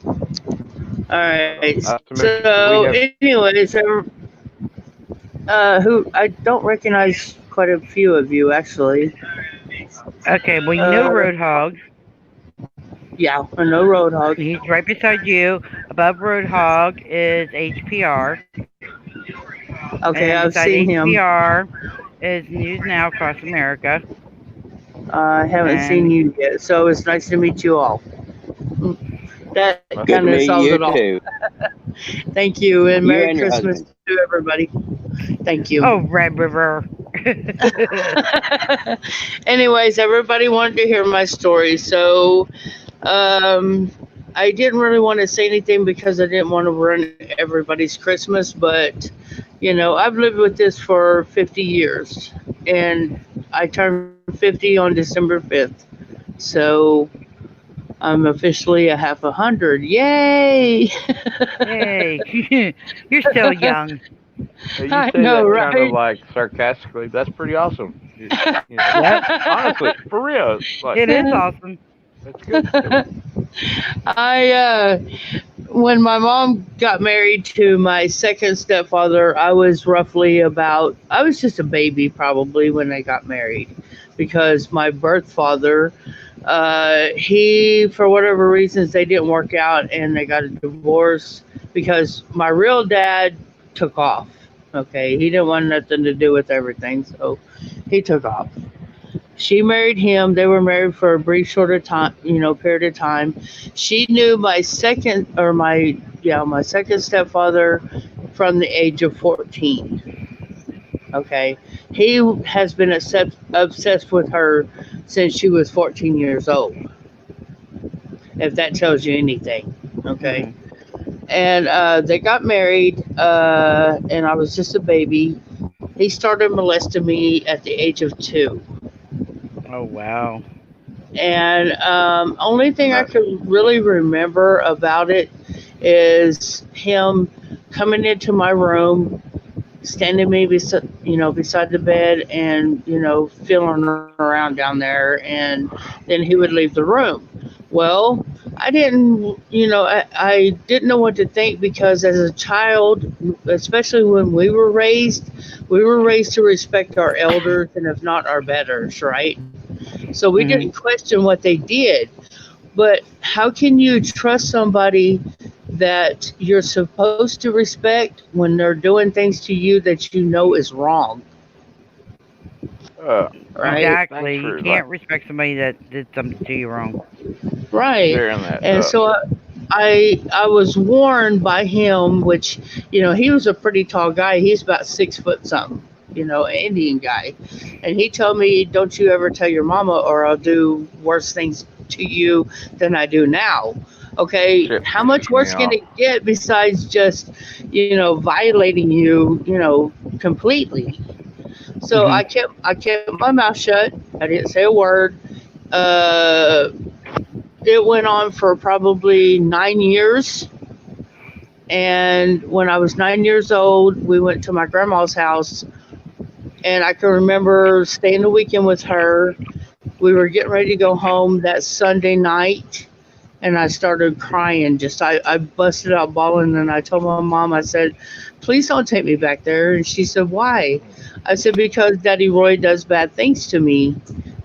All right. Nice to meet you. So, We have- anyways, who I don't recognize quite a few of you actually. Okay, well, you know Roadhog. Yeah, I know Roadhog. He's right beside you. Above Roadhog is HPR. Okay, and I've beside seen him. HPR is News Now Across America. I haven't And- seen you yet, so it's nice to meet you all. That Good Good to kind of meet solves you it all. too. Thank you, and You Merry and your Christmas husband. to everybody. Thank you. Oh, Red River. Anyways, everybody wanted to hear my story, so I didn't really want to say anything because I didn't want to ruin everybody's Christmas, but you know, I've lived with this for 50 years, and I turned 50 on December 5th, so I'm officially a half 100. Yay! Hey, you're still young. Hey, you I say know, that kind right? of like sarcastically. That's pretty awesome. You know, honestly, for real, it's like It is awesome. that's good. when my mom got married to my second stepfather, I was I was just a baby probably when they got married, because my birth father, he, for whatever reasons, they didn't work out and they got a divorce because my real dad took off. Okay, he didn't want nothing to do with everything, so he took off. She married him. They were married for a brief, shorter time, period of time. She knew my second stepfather from the age of 14. Okay, he has been obsessed with her since she was 14 years old. If that tells you anything, okay. And they got married, and I was just a baby. He started molesting me at the age of 2. Oh wow. And only thing I can really remember about it is him coming into my room, standing me beside the bed, and feeling around down there, and then he would leave the room. Well, I didn't, I didn't know what to think, because as a child, especially when we were raised to respect our elders, and if not, our betters, right? So we didn't question what they did. But how can you trust somebody that you're supposed to respect when they're doing things to you that you know is wrong? Right? Exactly. You can't respect somebody that did something to you wrong. Right. And so I was warned by him, which, he was a pretty tall guy. He's about 6 foot something, Indian guy. And he told me, don't you ever tell your mama, or I'll do worse things to you than I do now. Okay, how much worse can it get besides just, violating you, completely? So I kept my mouth shut. I didn't say a word. It went on for probably 9 years. And when I was 9 years old, we went to my grandma's house, and I can remember staying the weekend with her. We were getting ready to go home that Sunday night, and I started crying. I busted out bawling, and I told my mom, I said, please don't take me back there. And she said, why? I said, because Daddy Roy does bad things to me.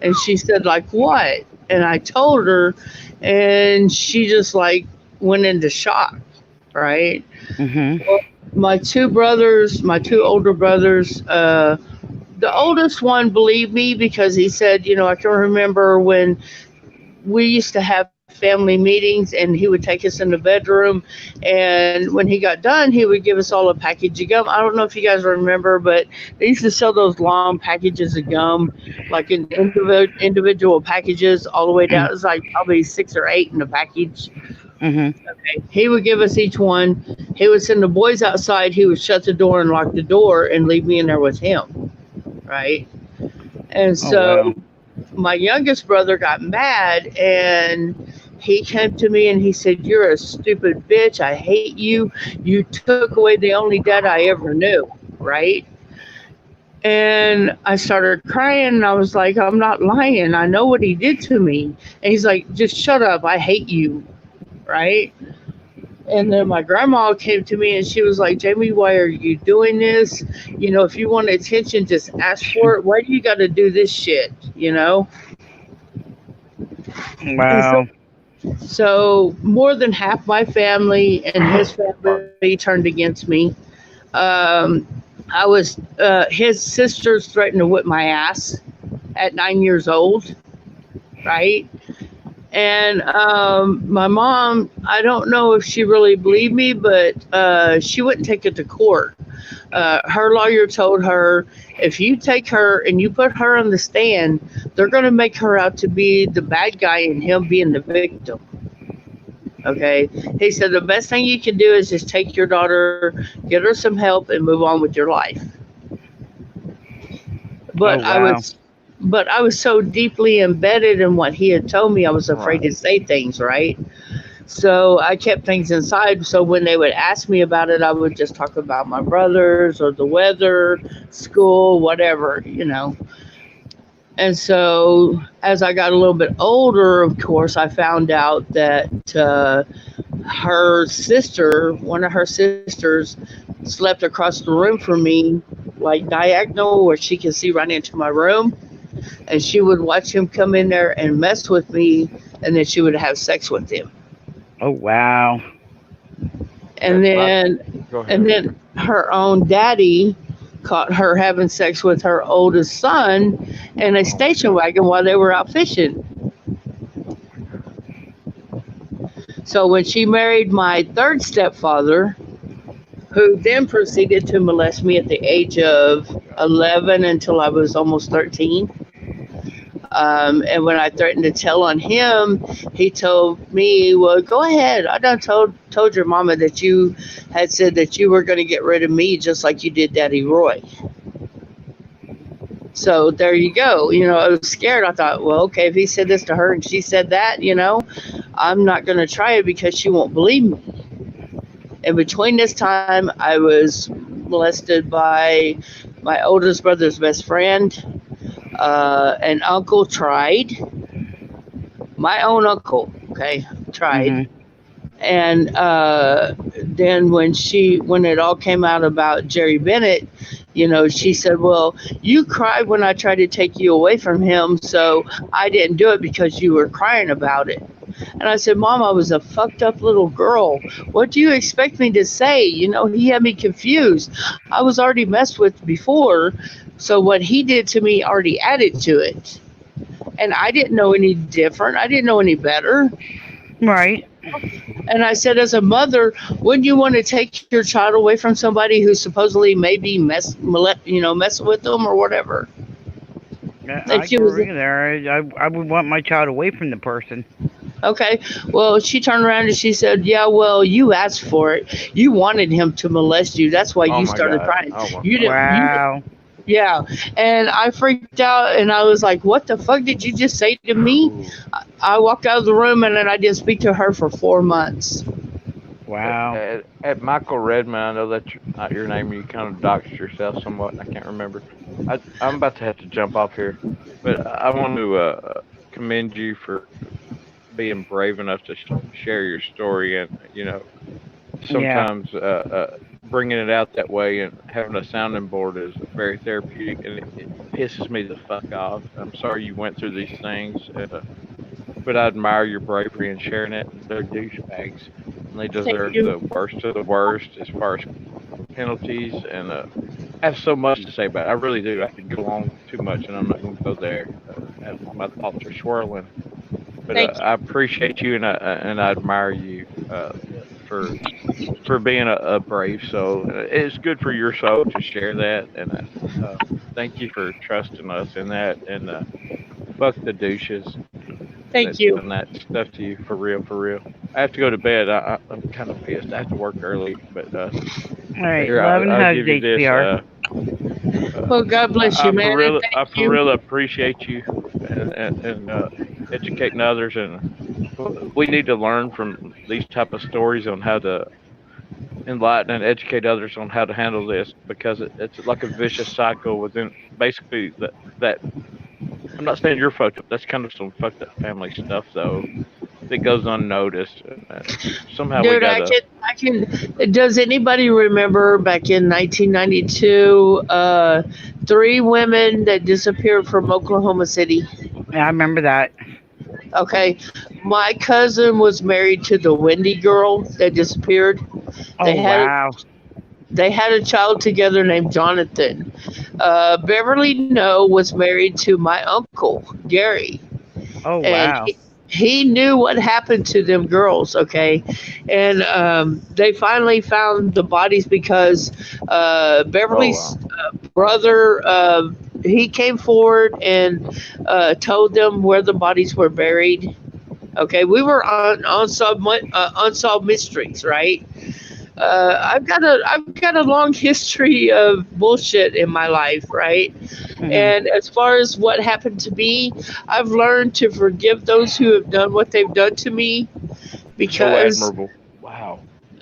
And she said, like what? And I told her, and she just went into shock, right? Well, my two older brothers, the oldest one believed me, because he said, I can remember when we used to have family meetings, and he would take us in the bedroom, and when he got done, he would give us all a package of gum. I don't know if you guys remember, but they used to sell those long packages of gum, like in individual packages all the way down. It was like probably 6 or 8 in a package. Okay. He would give us each one. He would send the boys outside. He would shut the door and lock the door and leave me in there with him, right? And so my youngest brother got mad, and he came to me and he said, you're a stupid bitch. I hate you. You took away the only dad I ever knew, right? And I started crying, and I was like, I'm not lying. I know what he did to me. And he's like, just shut up. I hate you, right? And then my grandma came to me, and she was like, Jamie, why are you doing this? If you want attention, just ask for it. Why do you got to do this shit, Wow. So more than half my family and his family turned against me. His sisters threatened to whip my ass at 9 years old, right? And my mom, I don't know if she really believed me, but she wouldn't take it to court. Her lawyer told her, if you take her and you put her on the stand, they're going to make her out to be the bad guy and him being the victim. Okay. He said, the best thing you can do is just take your daughter, get her some help, and move on with your life. But I was so deeply embedded in what he had told me, I was afraid to say things, right? So I kept things inside. So when they would ask me about it, I would just talk about my brothers or the weather, school, whatever, And so as I got a little bit older, of course, I found out that one of her sisters, slept across the room from me, like diagonal, where she could see right into my room. And she would watch him come in there and mess with me, and then she would have sex with him. Oh wow. And then, Go ahead. and then her own daddy caught her having sex with her oldest son in a station wagon while they were out fishing. So when she married my third stepfather, who then proceeded to molest me at the age of 11 until I was almost 13. And when I threatened to tell on him, he told me, well, go ahead. I done told your mama that you had said that you were going to get rid of me just like you did Daddy Roy. So there you go. You know, I was scared. I thought, well, okay, if he said this to her and she said that, you know, I'm not going to try it because she won't believe me. And between this time, I was molested by my oldest brother's best friend. An uncle tried. My own uncle, okay, tried. Mhm. And then when it all came out about Jerry Bennett, you know, she said, well, you cried when I tried to take you away from him, so I didn't do it because you were crying about it. And I said, Mom, I was a fucked up little girl. What do you expect me to say? You know, he had me confused. I was already messed with before, so what he did to me already added to it. And I didn't know any different. I didn't know any better. Right. And I said, as a mother, wouldn't you want to take your child away from somebody who supposedly may be messing with them or whatever? Yeah, Like I she was- agree there. I would want my child away from the person. Okay. Well, she turned around and she said, yeah, well, you asked for it. You wanted him to molest you. That's why Oh you my started God. crying. Oh my You didn't. Wow. Yeah. And I freaked out and I was like, what the fuck did you just say to me? I walked out of the room and then I didn't speak to her for 4 months. Wow. At Michael Redman, I know that's not your name. You kind of doxed yourself somewhat. And I can't remember. I'm about to have to jump off here, but I want to commend you for being brave enough to share your story. And you know, sometimes bringing it out that way and having a sounding board is very therapeutic, and it pisses me the fuck off. I'm sorry you went through these things. But I admire your bravery in sharing it. They're douchebags, and they deserve you. the worst of the worst as far as penalties. And I have so much to say about it. I really do. I could go on too much, and I'm not going to go there. My thoughts are swirling. But Thank you. I appreciate you, and I admire you for being a brave soul. It's good for your soul to share that, and thank you for trusting us in that. And fuck the douches. Thank That's you. done that stuff to you, for real, for real. I have to go to bed. I'm kind of pissed. I have to work early, but All right. here, Love and I'll hugs, give you this. HBR. Well, God bless you, man. and I Thank for you. real appreciate you and educating others, and we need to learn from these type of stories on how to enlighten and educate others on how to handle this, because it's like a vicious cycle within basically that. I'm not saying you're fucked up. That's kind of some fucked up family stuff, though, that goes unnoticed. Somehow we Dude, gotta. I can. Does anybody remember back in 1992, 3 women that disappeared from Oklahoma City? Yeah, I remember that. Okay, my cousin was married to the Wendy girl that disappeared. Oh They had- wow. They had a child together named Jonathan. Beverly No was married to my uncle Gary. Oh And wow. he knew what happened to them girls, okay? And they finally found the bodies because Beverly's brother, he came forward and told them where the bodies were buried. Okay, we were on unsolved mysteries, right? I've got a long history of bullshit in my life, right? Mhm. And as far as what happened to me, I've learned to forgive those who have done what they've done to me, So because admirable. Wow.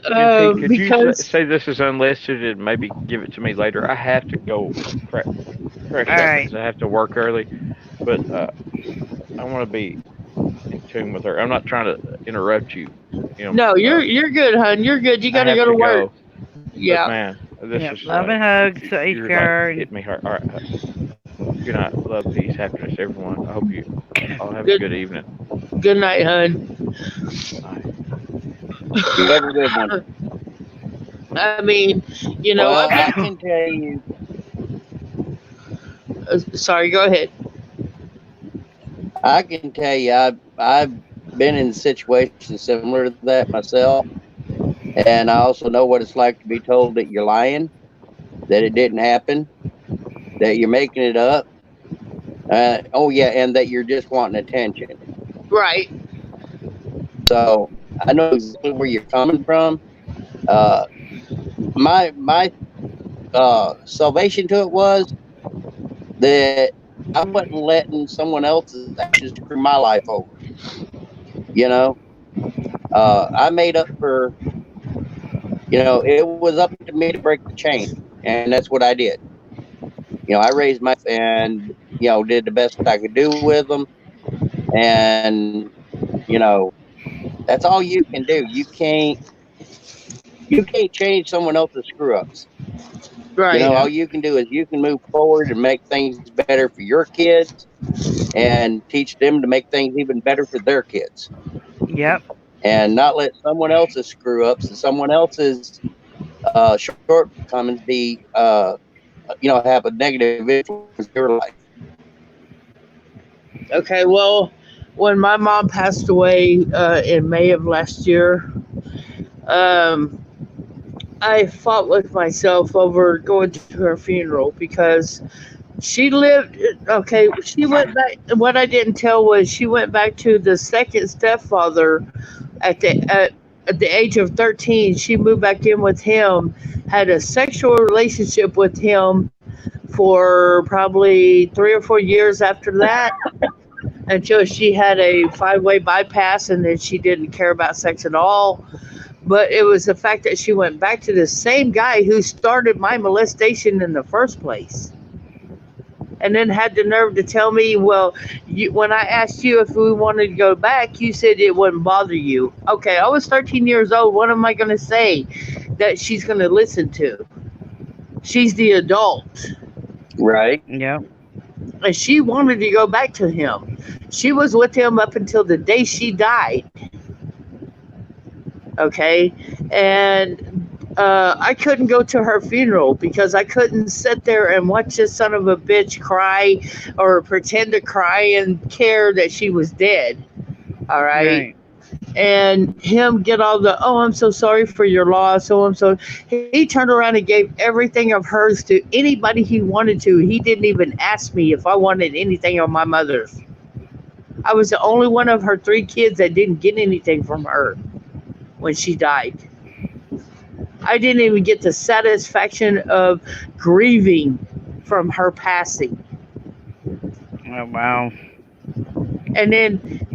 Could you because say this is unlisted and maybe give it to me later? I have to go crash All up right. because I have to work early, but I want to be in tune with her. I'm not trying to interrupt you, You know, No, you're good, hon. You're good. You I gotta have go to work. But Yeah. man, this Yep. is Love like, and hugs to you're HR. like hit me hard. All right. Good night. Love, peace, happiness, everyone. I hope you all have a Good. good evening. Good night, hon. Bye. You have a good one. I mean, you know, Well, I I've can tell you, been. Sorry. Go ahead. I've been in situations similar to that myself, and I also know what it's like to be told that you're lying, that it didn't happen, that you're making it up. Oh yeah, and that you're just wanting attention. Right. So I know exactly where you're coming from. Uh, my salvation to it was that I wasn't letting someone else's actions screw my life over. You know, I made up for. It was up to me to break the chain, and that's what I did. I raised my and did the best I could do with them, and you know that's all you can do. You can't change someone else's screw ups. Right. All you can do is you can move forward and make things better for your kids and teach them to make things even better for their kids Yep. and not let someone else's screw ups and someone else's shortcomings have a negative influence in your life. Okay. Well, when my mom passed away in May of last year, um, I fought with myself over going to her funeral because she lived. Okay, she went back. What I didn't tell was she went back to the second stepfather at the age of 13. She moved back in with him, had a sexual relationship with him for probably 3 or 4 years after that, until she had a 5-way bypass, and then she didn't care about sex at all. But it was the fact that she went back to the same guy who started my molestation in the first place. And then had the nerve to tell me, well, when I asked you if we wanted to go back, you said it wouldn't bother you. Okay, I was 13 years old. What am I going to say that she's going to listen to? She's the adult. Right. Yep. And she wanted to go back to him. She was with him up until the day she died. Okay, and I couldn't go to her funeral because I couldn't sit there and watch this son of a bitch cry or pretend to cry and care that she was dead. All right. And him get all the, oh, I'm so sorry for your loss. Oh, I'm so. He turned around and gave everything of hers to anybody he wanted to. He didn't even ask me if I wanted anything of my mother's. I was the only one of her 3 kids that didn't get anything from her when she died. I didn't even get the satisfaction of grieving from her passing. Oh, wow. And then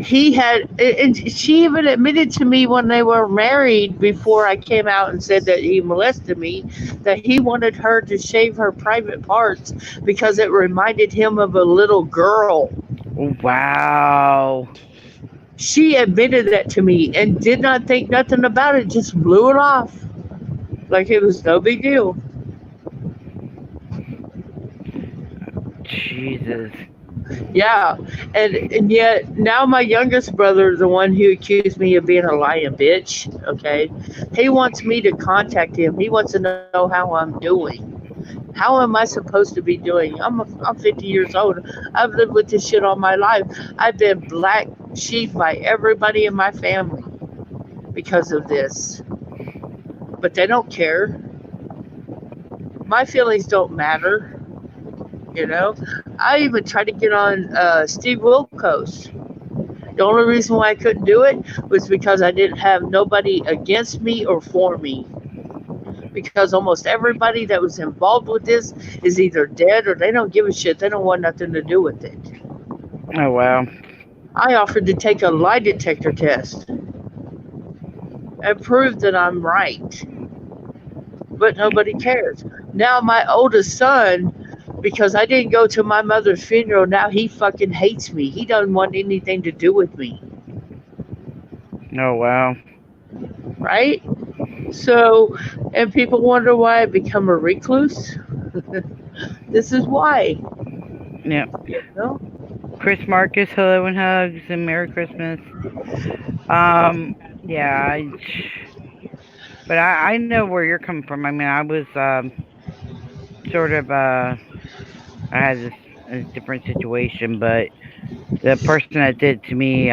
and she even admitted to me when they were married, before I came out and said that he molested me, that he wanted her to shave her private parts because it reminded him of a little girl. Wow. She admitted that to me and did not think nothing about it, just blew it off like it was no big deal. Jesus. Yeah, and yet now my youngest brother, the one who accused me of being a lying bitch, okay, he wants me to contact him. He wants to know how I'm doing. How am I supposed to be doing? I'm 50 years old. I've lived with this shit all my life. I've been black sheep by everybody in my family because of this. But they don't care. My feelings don't matter. I even tried to get on Steve Wilkos. The only reason why I couldn't do it was because I didn't have nobody against me or for me. Because almost everybody that was involved with this is either dead or they don't give a shit. They don't want nothing to do with it. Oh, wow. I offered to take a lie detector test and prove that I'm right. But nobody cares. Now my oldest son, because I didn't go to my mother's funeral, now he fucking hates me. He doesn't want anything to do with me. Oh, wow. right? So, and people wonder why I become a recluse. This is why. Yeah. You know? Chris Marcus, hello and hugs and Merry Christmas. Yeah, but I know where you're coming from. I mean, I was sort of I had a different situation, but the person that did to me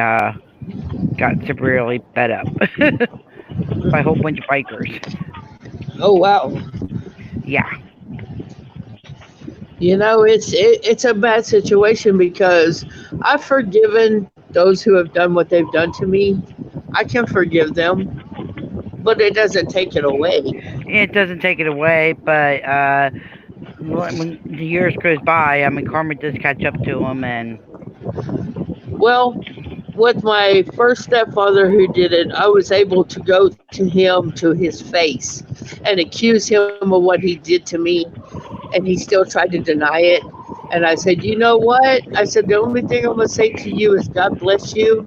got severely fed up by a whole bunch of bikers. Oh wow. Yeah. You know, it's a bad situation because I've forgiven those who have done what they've done to me. I can forgive them, but it doesn't take it away. It doesn't take it away, but when the years goes by, I mean, karma does catch up to them, and Well, with my first stepfather who did it, I was able to go to him to his face and accuse him of what he did to me, and he still tried to deny it. And I said, you know what? I said, the only thing I'm going to say to you is God bless you.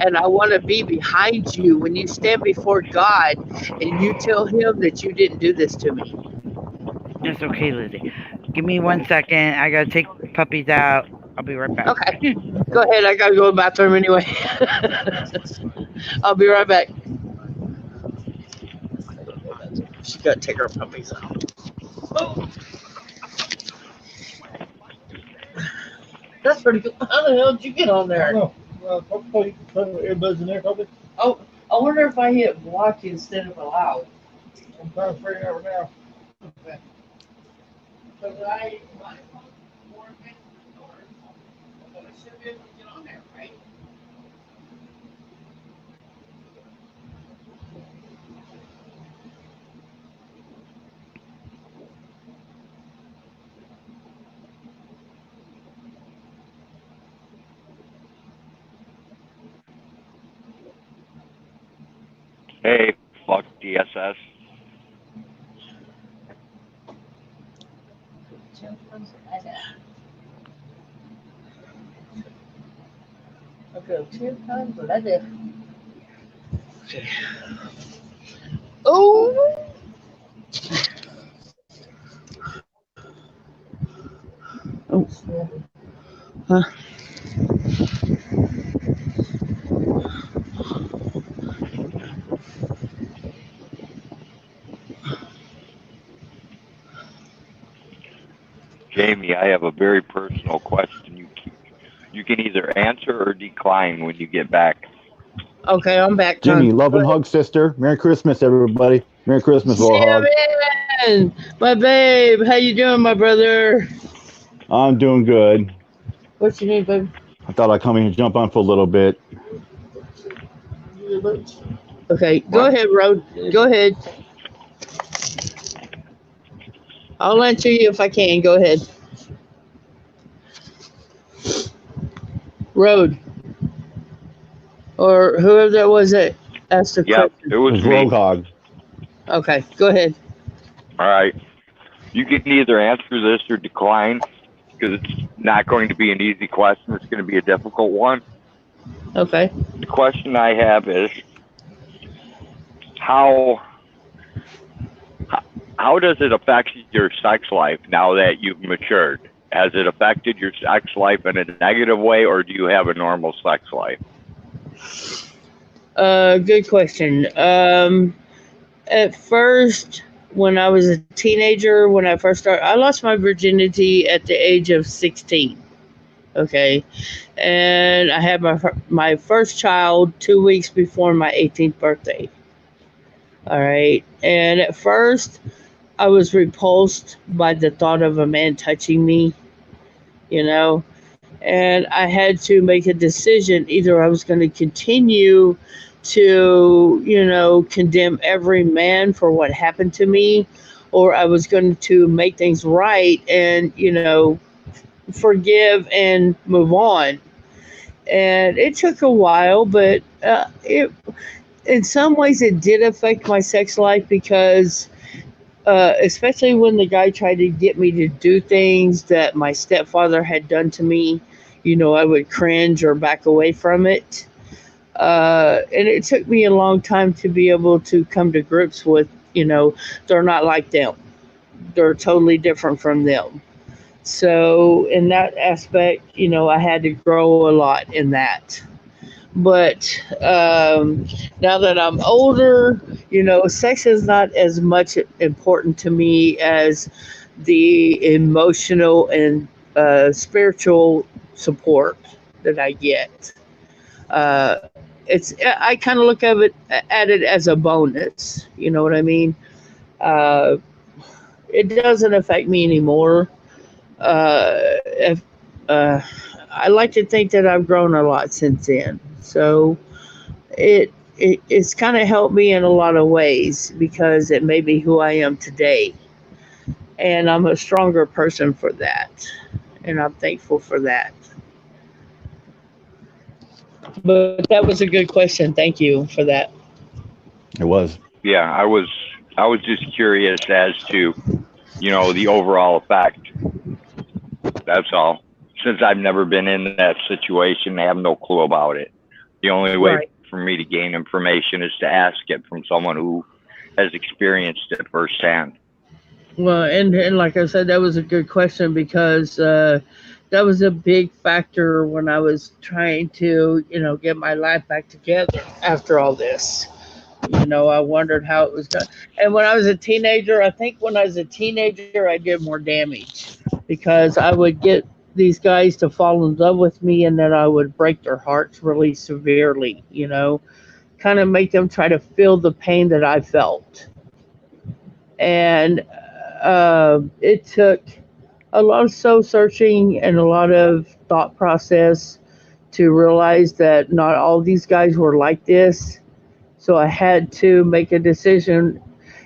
And I want to be behind you when you stand before God and you tell him that you didn't do this to me. it's okay, Lizzie. Give me 1 second. I gotta take the puppies out. I'll be right back. Okay. Go ahead. I got to go to the bathroom anyway. I'll be right back. She's got to take her puppies out. Oh. That's pretty cool. How the hell did you get on there? I don't know. Probably put earbuds in there, probably. Oh, I wonder if I hit block instead of allow. I'm trying to figure it out now. Because my phone's more advanced than yours. So I should be able to get on there, right? Hey, fuck DSS. I'll go 10 times what I did. Okay. Oh! Oh. Huh? Jamie, I have a very personal question. You can either answer or decline when you get back. Okay, I'm back. Jimmy, love and hug, sister. Merry Christmas, everybody. Merry Christmas, little hug. Jimmy, my babe, how you doing, my brother? I'm doing good. What you need, babe? I thought I'd come in and jump on for a little bit. Okay, go ahead, Rod. Go ahead. I'll answer you if I can. Go ahead. Road. Or whoever that was that asked the Yep, question. it was me. Roadhog. Okay, go ahead. All right. You can either answer this or decline because it's not going to be an easy question. It's going to be a difficult one. Okay. The question I have is how does it affect your sex life now that you've matured? Has it affected your sex life in a negative way, or do you have a normal sex life? Good question. At first, when I was a teenager, when I first started, I lost my virginity at the age of 16. Okay. And I had my first child 2 weeks before my 18th birthday. All right. And at first, I was repulsed by the thought of a man touching me, you know, and I had to make a decision. Either I was going to continue to, you know, condemn every man for what happened to me, or I was going to make things right and, you know, forgive and move on. And it took a while, but in some ways it did affect my sex life because especially when the guy tried to get me to do things that my stepfather had done to me, you know, I would cringe or back away from it. And it took me a long time to be able to come to grips with, they're not like them. They're totally different from them. So in that aspect, I had to grow a lot in that. But now that I'm older, sex is not as much important to me as the emotional and spiritual support that I get. Uh, I kind of look at it as a bonus. You know what I mean? Uh, it doesn't affect me anymore. If, uh, I like to think that I've grown a lot since then. So it's kind of helped me in a lot of ways because it made me who I am today, and I'm a stronger person for that, and I'm thankful for that. But that was a good question. Thank you for that. It was. Yeah, I was just curious as to, the overall effect. That's all. Since I've never been in that situation, I have no clue about it. The only way Right. for me to gain information is to ask it from someone who has experienced it firsthand. Well, and like I said, that was a good question because that was a big factor when I was trying to, get my life back together after all this. I wondered how it was done. And when I was a teenager, I think when I was a teenager, I did more damage because I would get these guys to fall in love with me and then I would break their hearts really severely, kind of make them try to feel the pain that I felt. And it took a lot of soul searching and a lot of thought process to realize that not all these guys were like this. So I had to make a decision.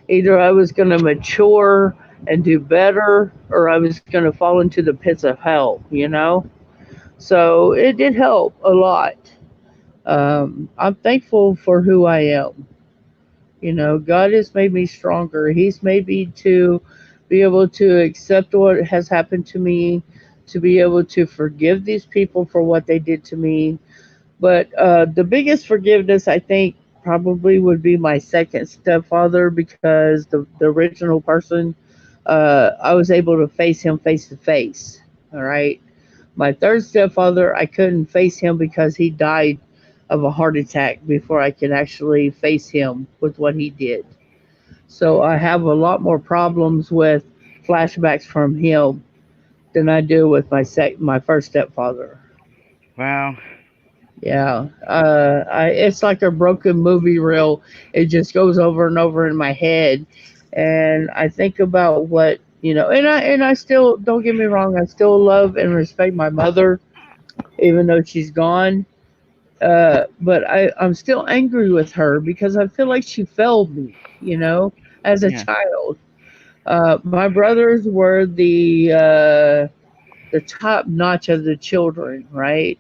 Either I was going to mature and do better, or I was going to fall into the pits of hell. So it did help a lot. I'm thankful for who I am. God has made me stronger. He's made me to be able to accept what has happened to me, to be able to forgive these people for what they did to me. But the biggest forgiveness, I think, probably would be my second stepfather because the original person, I was able to face him face to face. All right. My third stepfather, I couldn't face him because he died of a heart attack before I could actually face him with what he did. So I have a lot more problems with flashbacks from him than I do with my first stepfather. Wow. Yeah, it's like a broken movie reel. It just goes over and over in my head, and I think about what and I still don't get me wrong. I still love and respect my mother, even though she's gone. But I'm still angry with her because I feel like she failed me. As a Yeah. child. My brothers were the top notch of the children, right?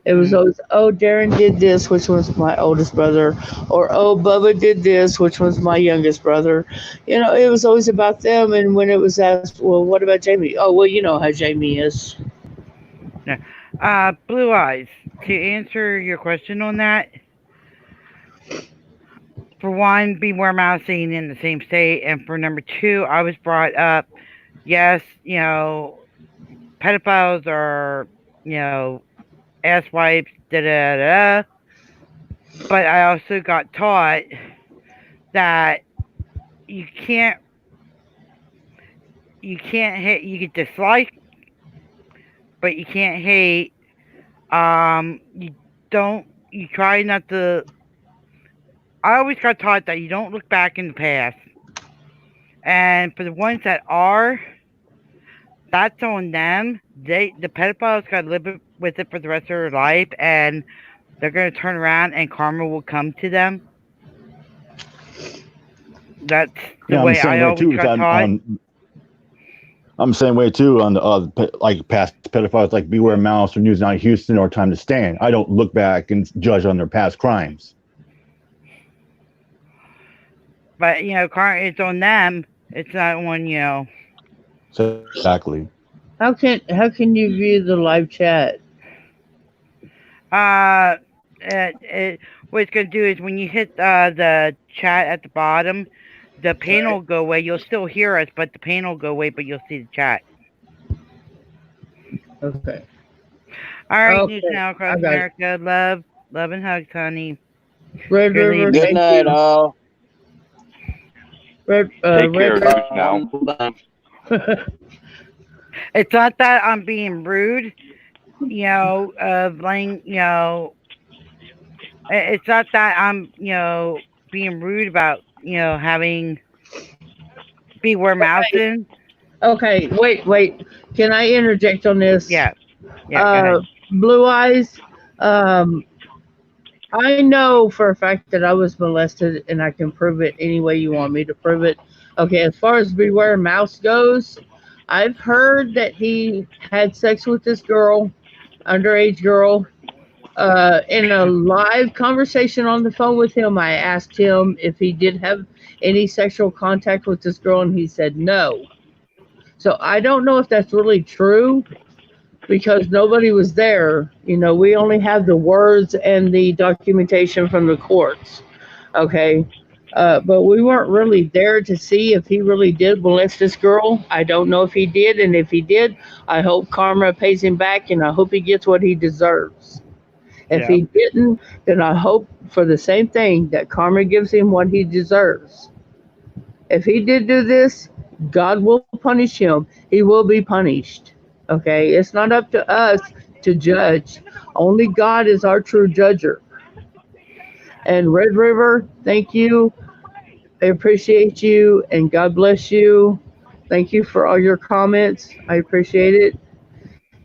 It was Mhm. always, oh, Darren did this, which was my oldest brother, or oh, Bubba did this, which was my youngest brother. It was always about them. And when it was asked, well, what about Jamie? Oh, well, you know how Jamie is. Yeah. Blue Eyes. To answer your question on that, for one, beware mousing in the same state, and for number two, I was brought up. Yes, pedophiles are, you know, ass wipes, da da da. But I also got taught that you can't, you can't hate. You can dislike, but you can't hate. You don't. You try not to. I always got taught that you don't look back in the past. And for the ones that are, that's on them. The pedophiles got to live with it for the rest of their life, and they're gonna turn around, and karma will come to them. That's the Yeah, I'm the way same I way always too. got taught. I'm the same way too on the like past pedophiles like Beware Mouse or News Night Houston or Time to Stand. I don't look back and judge on their past crimes. But karma it's on them. It's not on So exactly. How can you view the live chat? Uh, what it's going to do is when you hit the chat at the bottom, the panel will go away. You'll still hear us, but the panel will go away, but you'll see the chat. Okay. All right, Okay, News Now Across I got it. America. Love and hugs, honey. Red Good River, evening. Good thank night, you. all. Red, Take care, Red News Now. It's not that I'm being rude, Blaine, it's not that I'm, being rude about, having Beware Mountain. Okay, wait. Can I interject on this? Yeah, go ahead. Blue Eyes, I know for a fact that I was molested, and I can prove it any way you want me to prove it. Okay, as far as Beware Mouse goes, I've heard that he had sex with this girl, underage girl. In a live conversation on the phone with him, I asked him if he did have any sexual contact with this girl, and he said no. So I don't know if that's really true because nobody was there. We only have the words and the documentation from the courts. Okay. But we weren't really there to see if he really did molest this girl. I don't know if he did. And if he did, I hope karma pays him back, and I hope he gets what he deserves. If he didn't, then I hope for the same thing, that karma gives him what he deserves. If he did do this, God will punish him. He will be punished. Okay? It's not up to us to judge. Only God is our true judger. And Red River, thank you. I appreciate you, and God bless you. Thank you for all your comments. I appreciate it.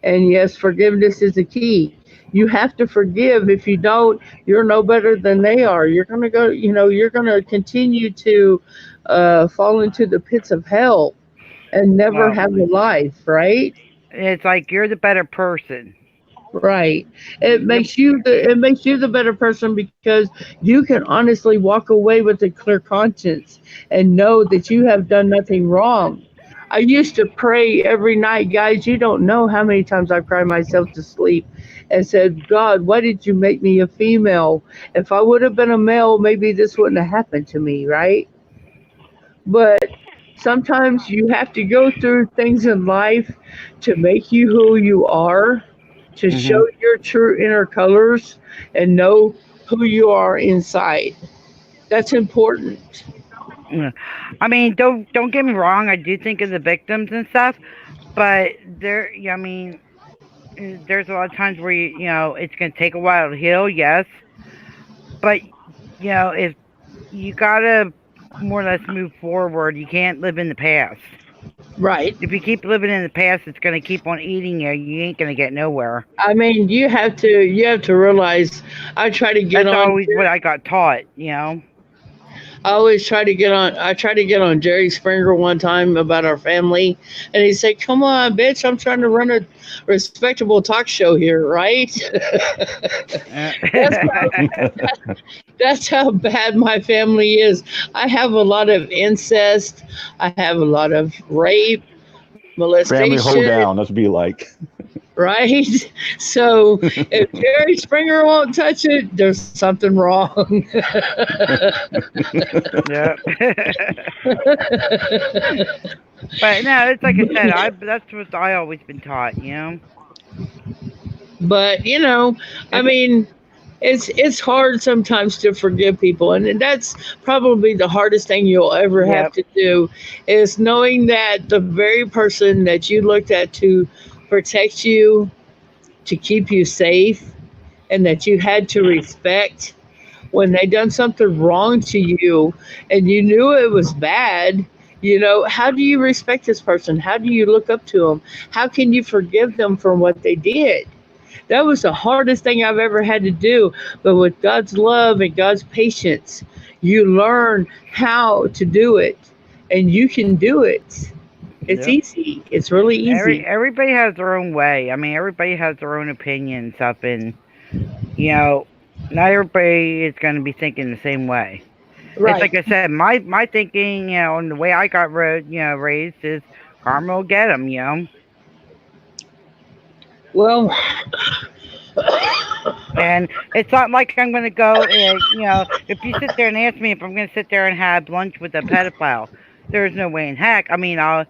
And yes, forgiveness is the key. You have to forgive. If you don't, you're no better than they are. You're going to go, you're going to continue to fall into the pits of hell and never Well, have a life, right? It's like you're the better person. Right. It makes you the better person because you can honestly walk away with a clear conscience and know that you have done nothing wrong. I used to pray every night, guys. You don't know how many times I cried myself to sleep and said, God, why did you make me a female? If I would have been a male, maybe this wouldn't have happened to me, right? But sometimes you have to go through things in life to make you who you are, to show your true inner colors and know who you are inside. That's important. Yeah. I mean, don't get me wrong. I do think of the victims and stuff, but there's a lot of times where it's going to take a while to heal. Yes, but if you gotta more or less move forward, you can't live in the past. Right. If you keep living in the past, it's going to keep on eating you. You ain't going to get nowhere. I mean, you have to realize. I try to get That's on. always what I got taught. I always try to get on. I tried to get on Jerry Springer one time about our family, and he said, "Come on, bitch! I'm trying to run a respectable talk show here, right?" That's how bad my family is. I have a lot of incest. I have a lot of rape, molestation. Family hold down. That's what be like. Right? So if Jerry Springer won't touch it, there's something wrong. Yeah. But no, it's like I said, that's what I always been taught, But I mean, it's hard sometimes to forgive people, and that's probably the hardest thing you'll ever have to do, is knowing that the very person that you looked at to protect you, to keep you safe, and that you had to respect, when they done something wrong to you and you knew it was bad, how do you respect this person? How do you look up to them? How can you forgive them for what they did? That was the hardest thing I've ever had to do. But with God's love and God's patience, you learn how to do it, and you can do it. It's easy. It's really easy. Everybody has their own way. I mean, everybody has their own opinion and stuff, and not everybody is going to be thinking the same way. Right. It's like I said, my thinking, and the way I got raised is karma will get them, Well, And it's not like I'm going to go and, if you sit there and ask me if I'm going to sit there and have lunch with a pedophile, there's no way in heck. I mean, I'll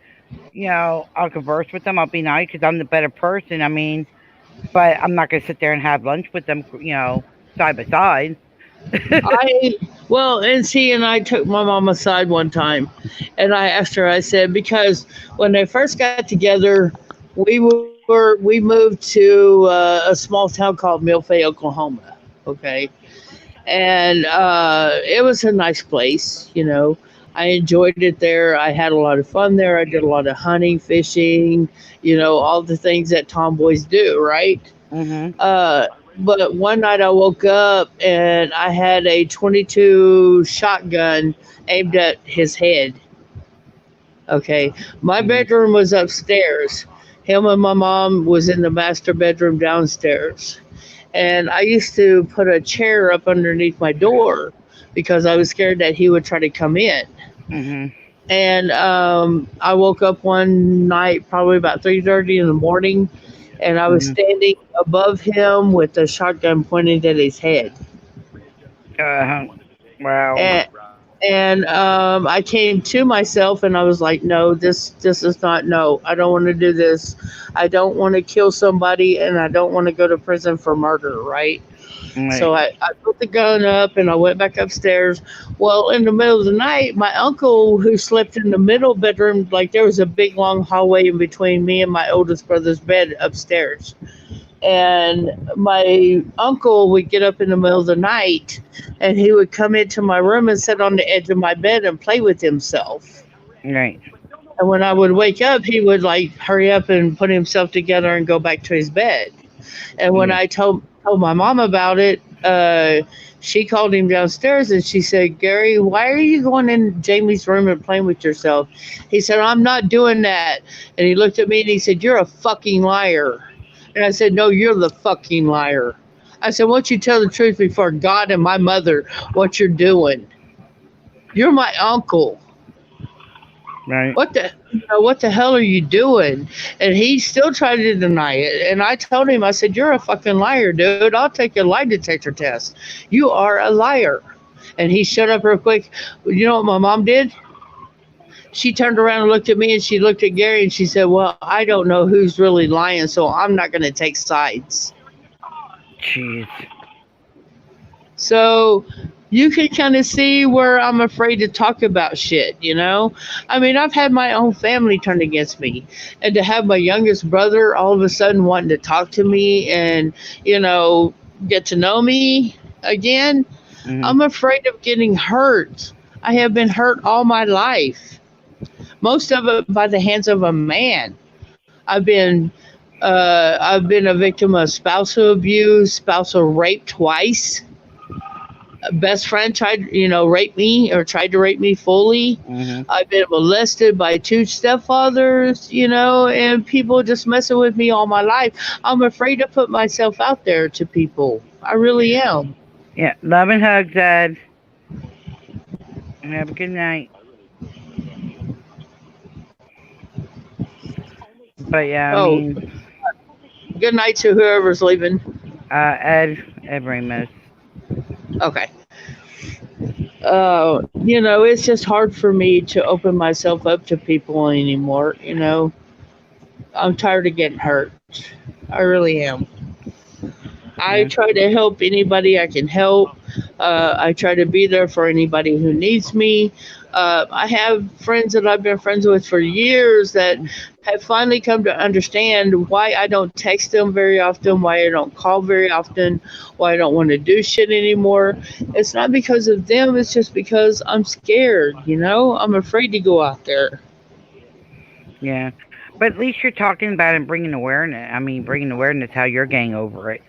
converse with them. I'll be nice because I'm the better person. I mean, but I'm not going to sit there and have lunch with them, side by side. I took my mom aside one time, and I asked her. I said, because when they first got together, we moved to a small town called Milfay, Oklahoma. Okay, and it was a nice place. I enjoyed it there. I had a lot of fun there. I did a lot of hunting, fishing, all the things that tomboys do, right? Mm-hmm. But one night I woke up and I had a .22 shotgun aimed at his head. Okay. My bedroom was upstairs. Him and my mom was in the master bedroom downstairs. And I used to put a chair up underneath my door because I was scared that he would try to come in. Mm-hmm. And I woke up one night, probably about 3:30 in the morning, and I was standing above him with the shotgun pointed at his head. Wow. And I came to myself, and I was like, no, this is not, no, I don't want to do this. I don't want to kill somebody, and I don't want to go to prison for murder, right? Right. So I put the gun up and I went back upstairs. Well, in the middle of the night, my uncle, who slept in the middle bedroom, like there was a big long hallway in between me and my oldest brother's bed upstairs. And my uncle would get up in the middle of the night and he would come into my room and sit on the edge of my bed and play with himself. Right. And when I would wake up, he would like hurry up and put himself together and go back to his bed. And when I told my mom about it, she called him downstairs and she said, Gary, why are you going in Jamie's room and playing with yourself? He said, I'm not doing that. And he looked at me and he said, you're a fucking liar. And I said, no, you're the fucking liar. I said, why don't you tell the truth before God and my mother what you're doing? You're my uncle. Right. What the hell are you doing? And he still tried to deny it. And I told him, I said, you're a fucking liar, dude. I'll take your lie detector test. You are a liar. And he shut up real quick. You know what my mom did? She turned around and looked at me and she looked at Gary and she said, well, I don't know who's really lying, so I'm not going to take sides. Jeez. So you can kind of see where I'm afraid to talk about shit, I mean, I've had my own family turn against me. And to have my youngest brother all of a sudden wanting to talk to me and, get to know me again, I'm afraid of getting hurt. I have been hurt all my life. Most of it by the hands of a man. I've been a victim of spousal abuse, spousal rape twice. Best friend tried to rape me fully. I've been molested by 2 stepfathers, and people just messing with me all my life. I'm afraid to put myself out there to people. I really am. Yeah. Love and hugs, Ed. Have a good night. But yeah, I mean, good night to whoever's leaving. Ed Ramos. Okay. It's just hard for me to open myself up to people anymore. I'm tired of getting hurt. I really am. I try to help anybody I can help. I try to be there for anybody who needs me. I have friends that I've been friends with for years that have finally come to understand why I don't text them very often, why I don't call very often, why I don't want to do shit anymore. It's not because of them. It's just because I'm scared, I'm afraid to go out there. Yeah. But at least you're talking about it and bringing awareness. I mean, bringing awareness how you're getting over it.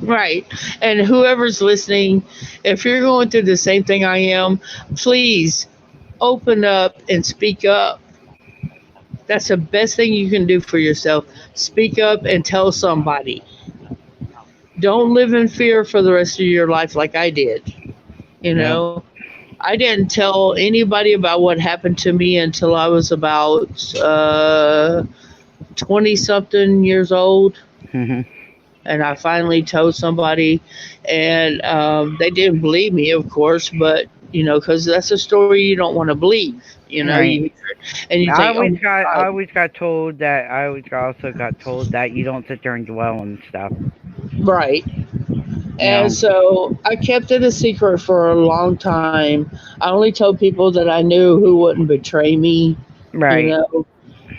Right. And whoever's listening, if you're going through the same thing I am, please open up and speak up. That's the best thing you can do for yourself. Speak up and tell somebody. Don't live in fear for the rest of your life like I did. I didn't tell anybody about what happened to me until I was about 20-something years old. and I finally told somebody, and they didn't believe me, of course, but because that's a story you don't want to believe, Right. and you think, oh my I God. always got told that. I always also got told that you don't sit there and dwell on stuff. Right. You know. And so I kept it a secret for a long time. I only told people that I knew who wouldn't betray me, Right.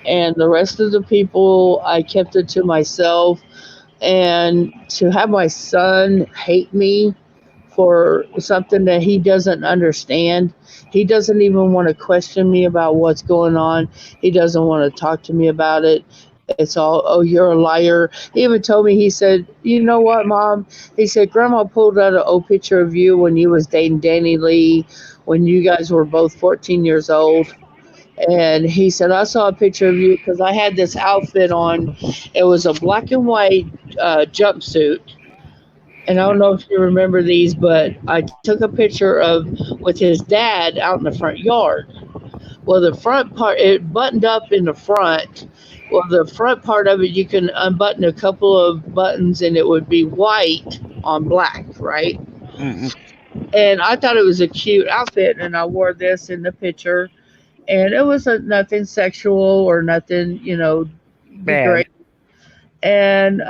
and the rest of the people, I kept it to myself. And to have my son hate me for something that he doesn't understand, he doesn't even want to question me about what's going on. He doesn't want to talk to me about it. It's all, oh, you're a liar. He even told me, he said, you know what, Mom? He said, Grandma pulled out an old picture of you when you was dating Danny Lee, when you guys were both 14 years old. And he said, I saw a picture of you because I had this outfit on. It was a black and white jumpsuit. And I don't know if you remember these, but I took a picture of with his dad out in the front yard. Well, the front part, it buttoned up in the front. Well, the front part of it, you can unbutton a couple of buttons and it would be white on black, right? Mm-mm. And I thought it was a cute outfit, and I wore this in the picture. And it was nothing sexual or nothing, Bad. degrading. And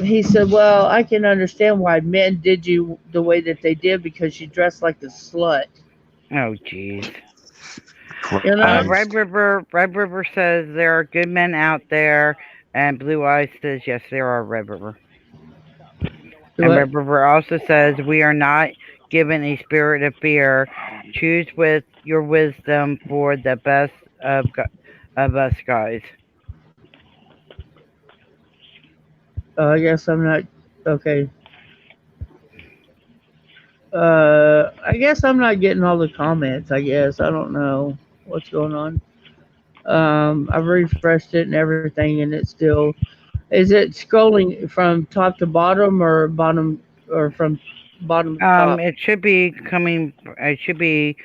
he said, well, I can understand why men did you the way that they did because you dressed like a slut. Oh, jeez. Christ. Red River says there are good men out there, and Blue Eyes says yes, there are. Red River. And What? Red River also says we are not given a spirit of fear. Choose with your wisdom for the best of us, guys. I guess I'm not okay. I guess I'm not getting all the comments. I guess I don't know what's going on. I've refreshed it and everything, and it's still. Is it scrolling from top to bottom or bottom or from bottom to top? It should be coming. It should be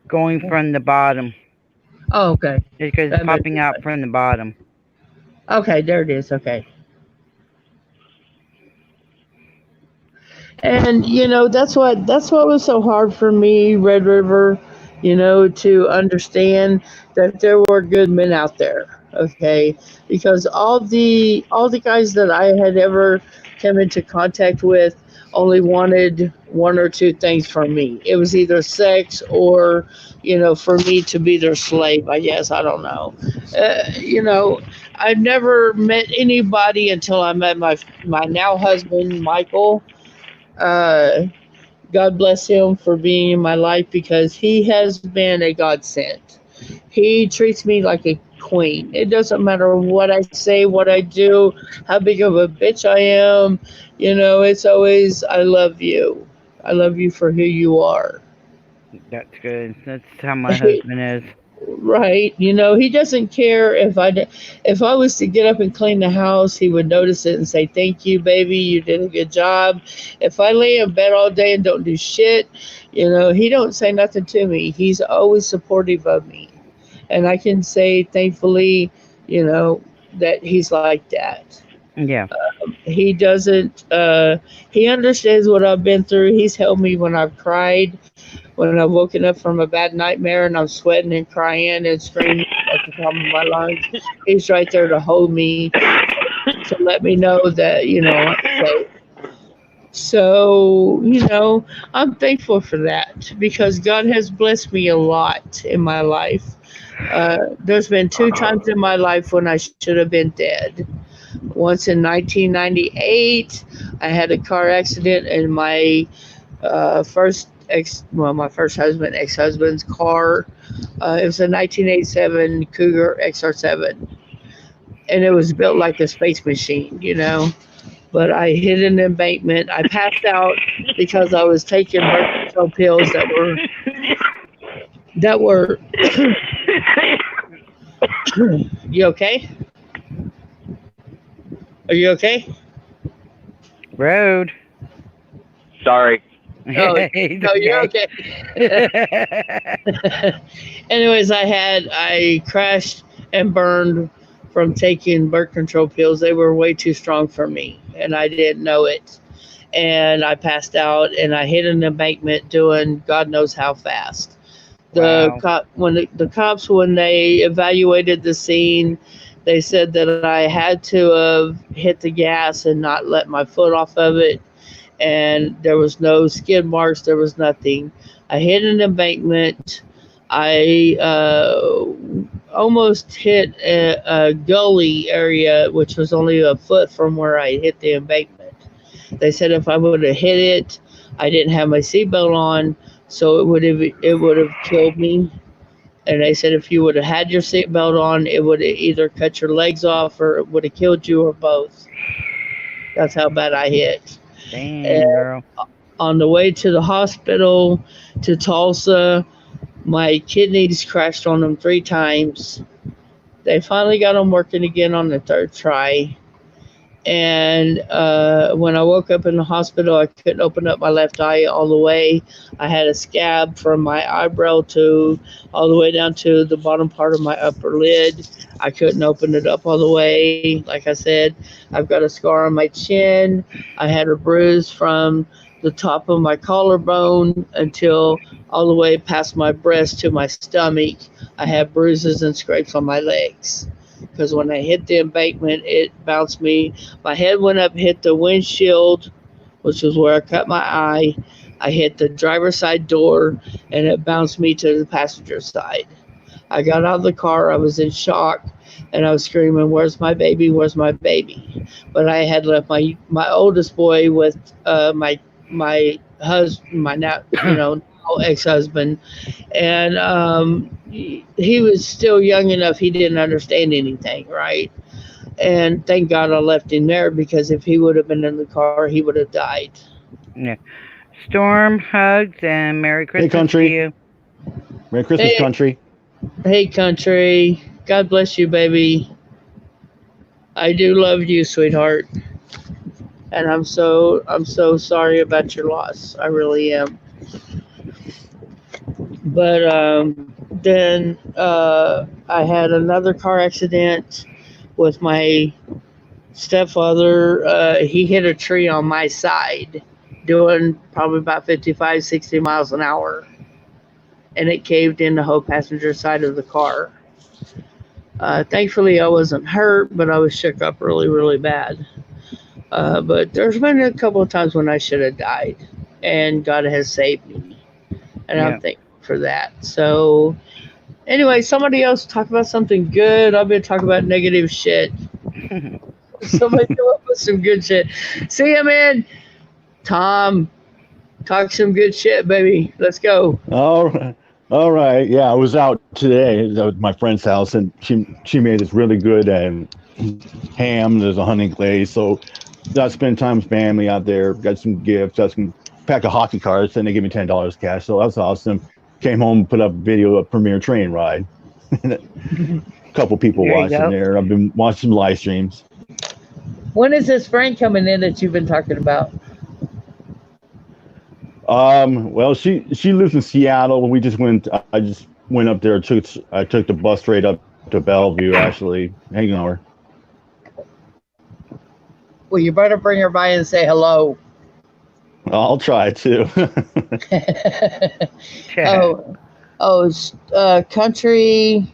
going from the bottom. Oh, okay. Because it's popping out from the bottom. Okay, there it is. Okay. And that's what was so hard for me, Red River, to understand that there were good men out there. Okay, because all the guys that I had ever come into contact with only wanted one or two things from me. It was either sex or, for me to be their slave. I guess I don't know. I never met anybody until I met my now husband, Michael. God bless him for being in my life because he has been a godsend. He treats me like a queen. It doesn't matter what I say, what I do, how big of a bitch I am. It's always, I love you. I love you for who you are. That's good. That's how my husband is. Right. He doesn't care if I was to get up and clean the house, he would notice it and say, thank you, baby. You did a good job. If I lay in bed all day and don't do shit, he don't say nothing to me. He's always supportive of me. And I can say, thankfully, that he's like that. Yeah. He doesn't, he understands what I've been through. He's held me when I've cried. When I've woken up from a bad nightmare and I'm sweating and crying and screaming at the top of my lungs, he's right there to hold me, to let me know that, I'm safe. So, I'm thankful for that because God has blessed me a lot in my life. There's been 2 times in my life when I should have been dead. Once in 1998, I had a car accident in my first ex-husband's car. It was a 1987 Cougar XR7, and it was built like a space machine, But I hit an embankment. I passed out because I was taking birth control pills that were. You okay? Are you okay? Road. Sorry. No, you're okay. Anyways, I crashed and burned from taking birth control pills. They were way too strong for me, and I didn't know it. And I passed out, and I hit an embankment doing God knows how fast. Wow. The cops, when they evaluated the scene, they said that I had to have hit the gas and not let my foot off of it, and there was no skid marks. There was nothing. I hit an embankment. I almost hit a gully area, which was only a foot from where I hit the embankment. They said if I would have hit it, I didn't have my seatbelt on, so it would have killed me. And they said if you would have had your seatbelt on, it would have either cut your legs off or it would have killed you or both. That's how bad I hit. Damn, And girl. on the way to the hospital to Tulsa, my kidneys crashed on them 3 times. They finally got them working again on the 3rd try. And when I woke up in the hospital, I couldn't open up my left eye all the way. I had a scab from my eyebrow to all the way down to the bottom part of my upper lid. I couldn't open it up all the way. Like I said, I've got a scar on my chin. I had a bruise from the top of my collarbone until all the way past my breast to my stomach. I had bruises and scrapes on my legs. Because when I hit the embankment, it bounced me. My head went up, hit the windshield, which was where I cut my eye. I hit the driver's side door, and it bounced me to the passenger side. I got out of the car. I was in shock, and I was screaming, "Where's my baby? Where's my baby?" But I had left my oldest boy with my husband, my now ex-husband, and he was still young enough. He didn't understand anything, right? And thank God I left him there, because if he would have been in the car, he would have died. Yeah. Storm, hugs, and Merry Christmas country. to you. Merry Christmas, Hey. country. Hey, country. God bless you, baby. I do love you, sweetheart. And I'm so sorry about your loss. I really am. But then I had another car accident with my stepfather. He hit a tree on my side doing probably about 55, 60 miles an hour. And it caved in the whole passenger side of the car. Thankfully, I wasn't hurt, but I was shook up really, really bad. But there's been a couple of times when I should have died, and God has saved me. And I'm thankful for that. So, anyway, somebody else talk about something good. I've been talking about negative shit. Somebody come up with some good shit. See you, man. Tom, talk some good shit, baby. Let's go. All right. Yeah, I was out today at my friend's house, and she made this really good ham. There's a honey glaze. So I spent time with family out there. Got some gifts. Got some pack of hockey cards, and they gave me $10 cash. So that was awesome. Came home, put up a video of Premiere Train Ride. A couple people watching there. I've been watching some live streams. When is this friend coming in that you've been talking about? Well, she lives in Seattle. I just went up there. I took the bus straight up to Bellevue, actually. Hanging on her. Well, you better bring her by and say hello. I'll try to. Country,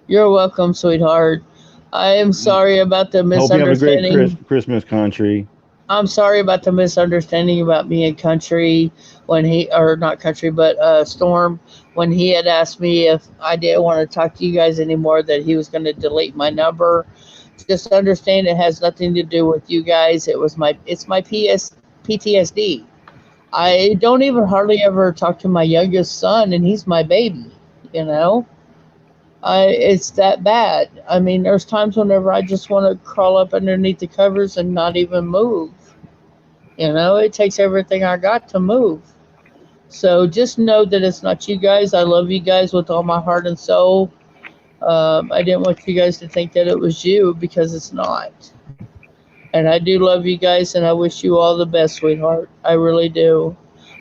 you're welcome, sweetheart. I am sorry about the misunderstanding. Hope you have a great Christmas, country. I'm sorry about the misunderstanding about me and Country Storm, when he had asked me if I didn't want to talk to you guys anymore, that he was going to delete my number. Just understand it has nothing to do with you guys. It's my PTSD. I don't even hardly ever talk to my youngest son, and he's my baby, It's that bad. I mean, there's times whenever I just want to crawl up underneath the covers and not even move. It takes everything I got to move. So just know that it's not you guys. I love you guys with all my heart and soul. I didn't want you guys to think that it was you, because it's not. And I do love you guys, and I wish you all the best, sweetheart. I really do.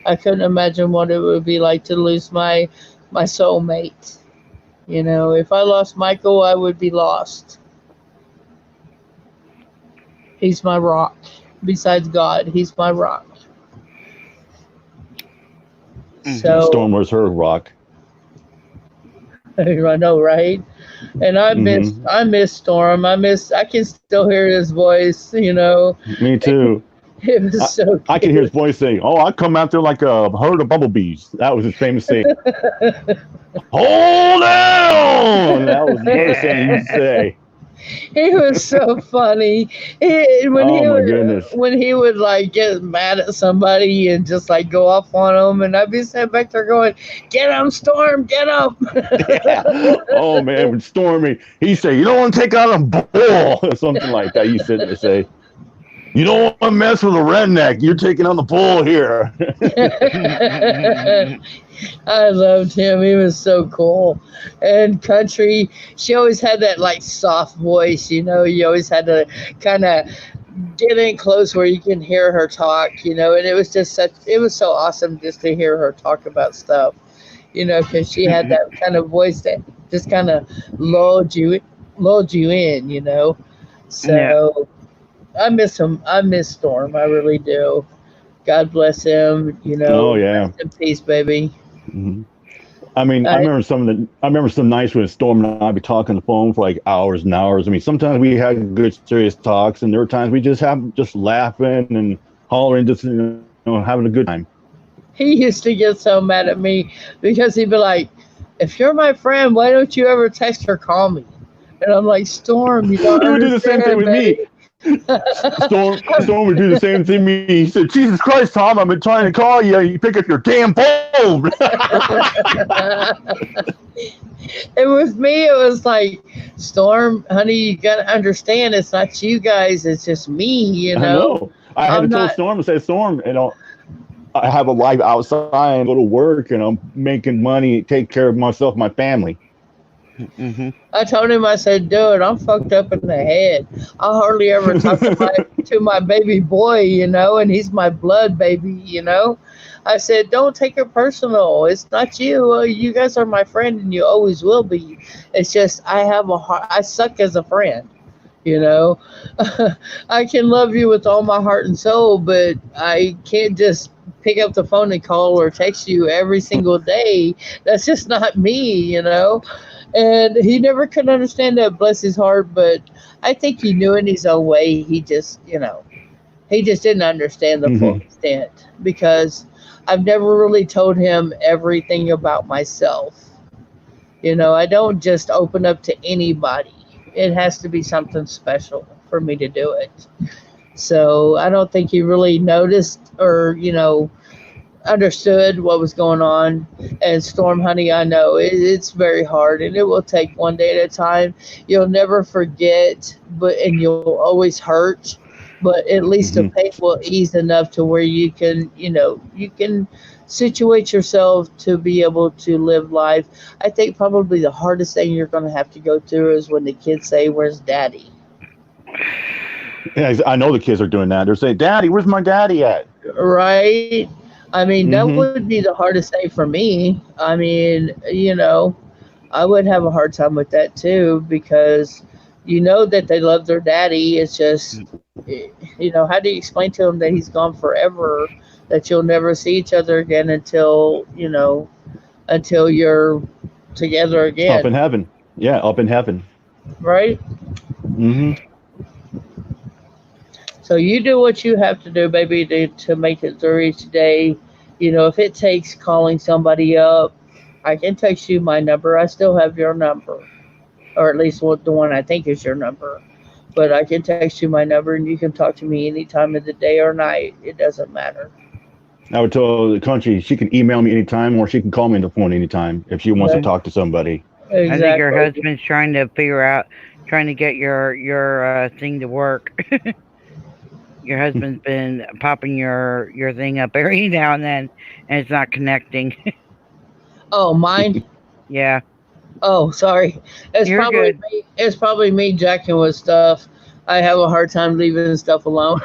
I couldn't imagine what it would be like to lose my soulmate. If I lost Michael, I would be lost. He's my rock. Besides God, he's my rock. So Storm was her rock. I know, right? And I miss Storm. I can still hear his voice, you know. Me too. It was so I can hear his voice saying, "Oh, I come out there like a herd of bumblebees." That was his famous saying. Hold on! That was the first thing he'd say. He was so funny. Goodness. When he would like get mad at somebody and just like go off on them, and I'd be sitting back there going, "Get him, Storm! Get him!" Yeah. Oh man, with Stormy, he said, "You don't want to take out a bull," or something like that. You said to say, "You don't want to mess with a redneck. You're taking on the bull here." I loved him. He was so cool. And Country, she always had that like soft voice, you know. You always had to kind of get in close where you can hear her talk, you know. And it was so awesome just to hear her talk about stuff, you know, because she had that kind of voice that just kind of lulled you in, you know. So I miss him. I miss Storm. I really do. God bless him. You know. Oh yeah. Rest in peace, baby. Mm-hmm. I mean, I remember some nights when Storm and I'd be talking on the phone for like hours and hours. I mean, sometimes we had good, serious talks, and there were times we just laughing and hollering, just having a good time. He used to get so mad at me because he'd be like, "If you're my friend, why don't you ever text or call me?" And I'm like, "Storm, you don't He would do the same thing with me. Storm would do the same thing to me. He said, "Jesus Christ, Tom, I've been trying to call you. You pick up your damn phone." And with me, it was like, "Storm, honey, you gotta understand, it's not you guys, it's just me, you know." I had to tell Storm, I said, "Storm, I have a life outside and go to work, and I'm making money, take care of myself, my family." Mm-hmm. I told him, I said, "Dude, I'm fucked up in the head. I hardly ever talk to my baby boy, you know, and he's my blood baby, you know." I said, "Don't take it personal. It's not you. You guys are my friend, and you always will be. It's just I have a heart. I suck as a friend, you know. I can love you with all my heart and soul, but I can't just pick up the phone and call or text you every single day. That's just not me, you know." And he never could understand that, bless his heart, but I think he knew in his own way. He just, he just didn't understand the full extent, because I've never really told him everything about myself. You know, I don't just open up to anybody. It has to be something special for me to do it. So I don't think he really noticed or, understood what was going on. And Storm, honey, I know it's very hard, and it will take one day at a time. You'll never forget, and you'll always hurt, but at least the pain will ease enough to where you can, you can situate yourself to be able to live life. I think probably the hardest thing you're going to have to go through is when the kids say, "Where's daddy?" Yeah, I know the kids are doing that. They're saying, "Daddy, where's my daddy at?" Right? I mean, that would be the hardest thing for me. I mean, I would have a hard time with that too, because that they love their daddy. It's just, how do you explain to them that he's gone forever, that you'll never see each other again until you're together again. Up in heaven. Yeah, up in heaven. Right? Mm-hmm. So you do what you have to do, baby, to make it through each day. If it takes calling somebody up, I can text you my number. I still have your number, or at least the one I think is your number. But I can text you my number, and you can talk to me any time of the day or night. It doesn't matter. I would tell the country she can email me anytime, or she can call me on the phone anytime if she wants to talk to somebody. Exactly. I think your husband's trying to get your thing to work. Your husband's been popping your thing up every now and then, and it's not connecting. Oh, mine? Yeah. Oh, sorry. It's probably me jacking with stuff. I have a hard time leaving stuff alone.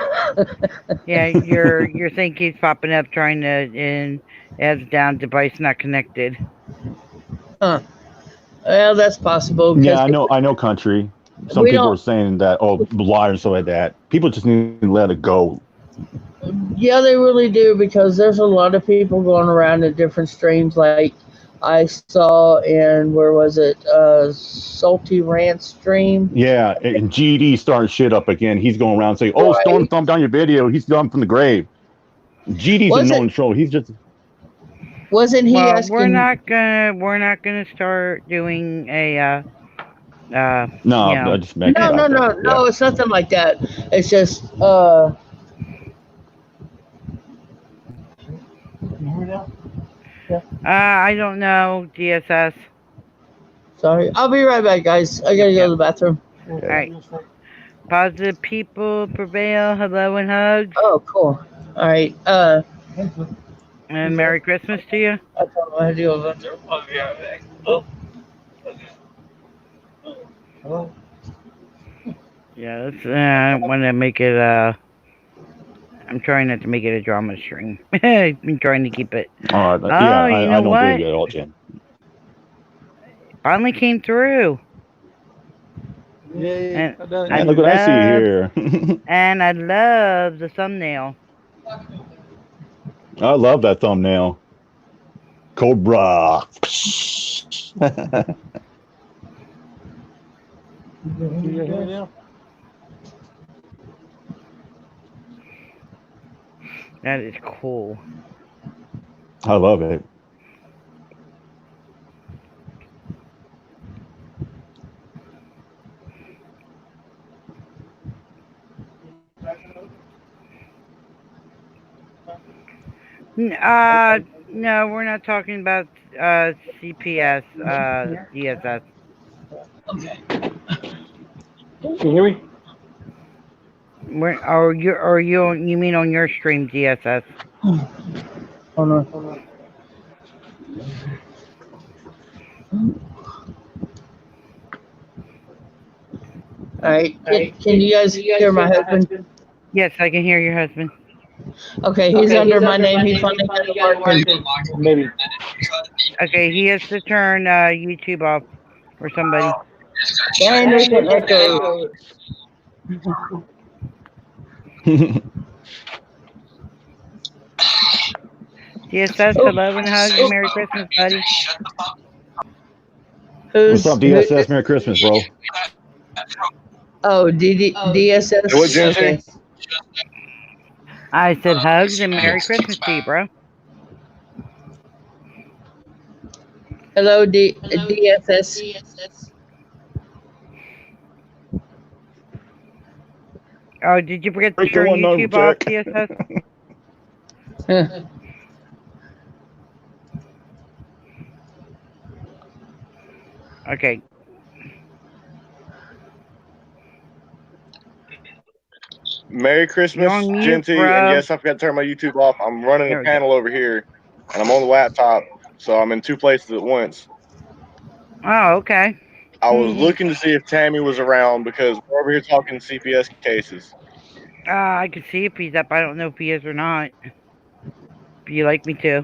Yeah, your thing keeps popping up and has down, device not connected. Huh. Well, that's possible. Yeah, I know country. Some We people don't- are saying that, oh, liar and stuff like that. People just need to let it go. Yeah, they really do, because there's a lot of people going around in different streams. Like I saw in, where was it? Salty Ranch stream. Yeah, and GD starting shit up again. He's going around saying, oh, Right. Storm thumbed down your video. He's gone from the grave. GD's Was a it- known troll. He's just Wasn't he Well, asking? we're not gonna start doing a no. Yeah. I just meant No, it's nothing like that. It's just I don't know, DSS. sorry. I'll be right back, guys. I gotta go to the bathroom. All right. Positive people prevail. Hello and hugs. Oh, cool. All right. And Merry Christmas to you. I don't know how to deal with that. I'll be right back. Oh. Hello? Yeah, let's, I want to make it, I'm trying not to make it a drama stream. I've been trying to keep it. All right. Oh, Yeah, you I know don't what? believe it at all, Jen. Finally came through. Yay. And I done I it. Look what I see love- here. And I love the thumbnail. I love that thumbnail. Cobra. Can you hear me now? That is cool. I love it. No, we're not talking about CPS, DSS. Okay. Can you hear me? You mean on your stream, DSS? Oh no. All right. Can you guys hear my husband? Yes, I can hear your husband. Okay, he's under my name. He's finally got to work. Maybe. Okay, he has to turn YouTube off for somebody. And there's an echo. DSS, hello and hugs. Merry Christmas, buddy. Who's What's up, DSS? Merry Christmas, bro. Oh, DSS. What, Jen say? Okay. I said hugs and Merry Christmas to you, bro. Hello, DSS. Oh, did you forget to Break the turn one number YouTube off, check. DSS? Okay. Merry Christmas, You're on mute, Genty, bro. and yes, I forgot to turn my YouTube off. I'm running There a we go. panel over here, and I'm on the laptop, so I'm in two places at once. Oh, okay. I was Mhm. looking to see if Tammy was around because we're over here talking CPS cases. I can see if he's up. I don't know if he is or not. If you like me to.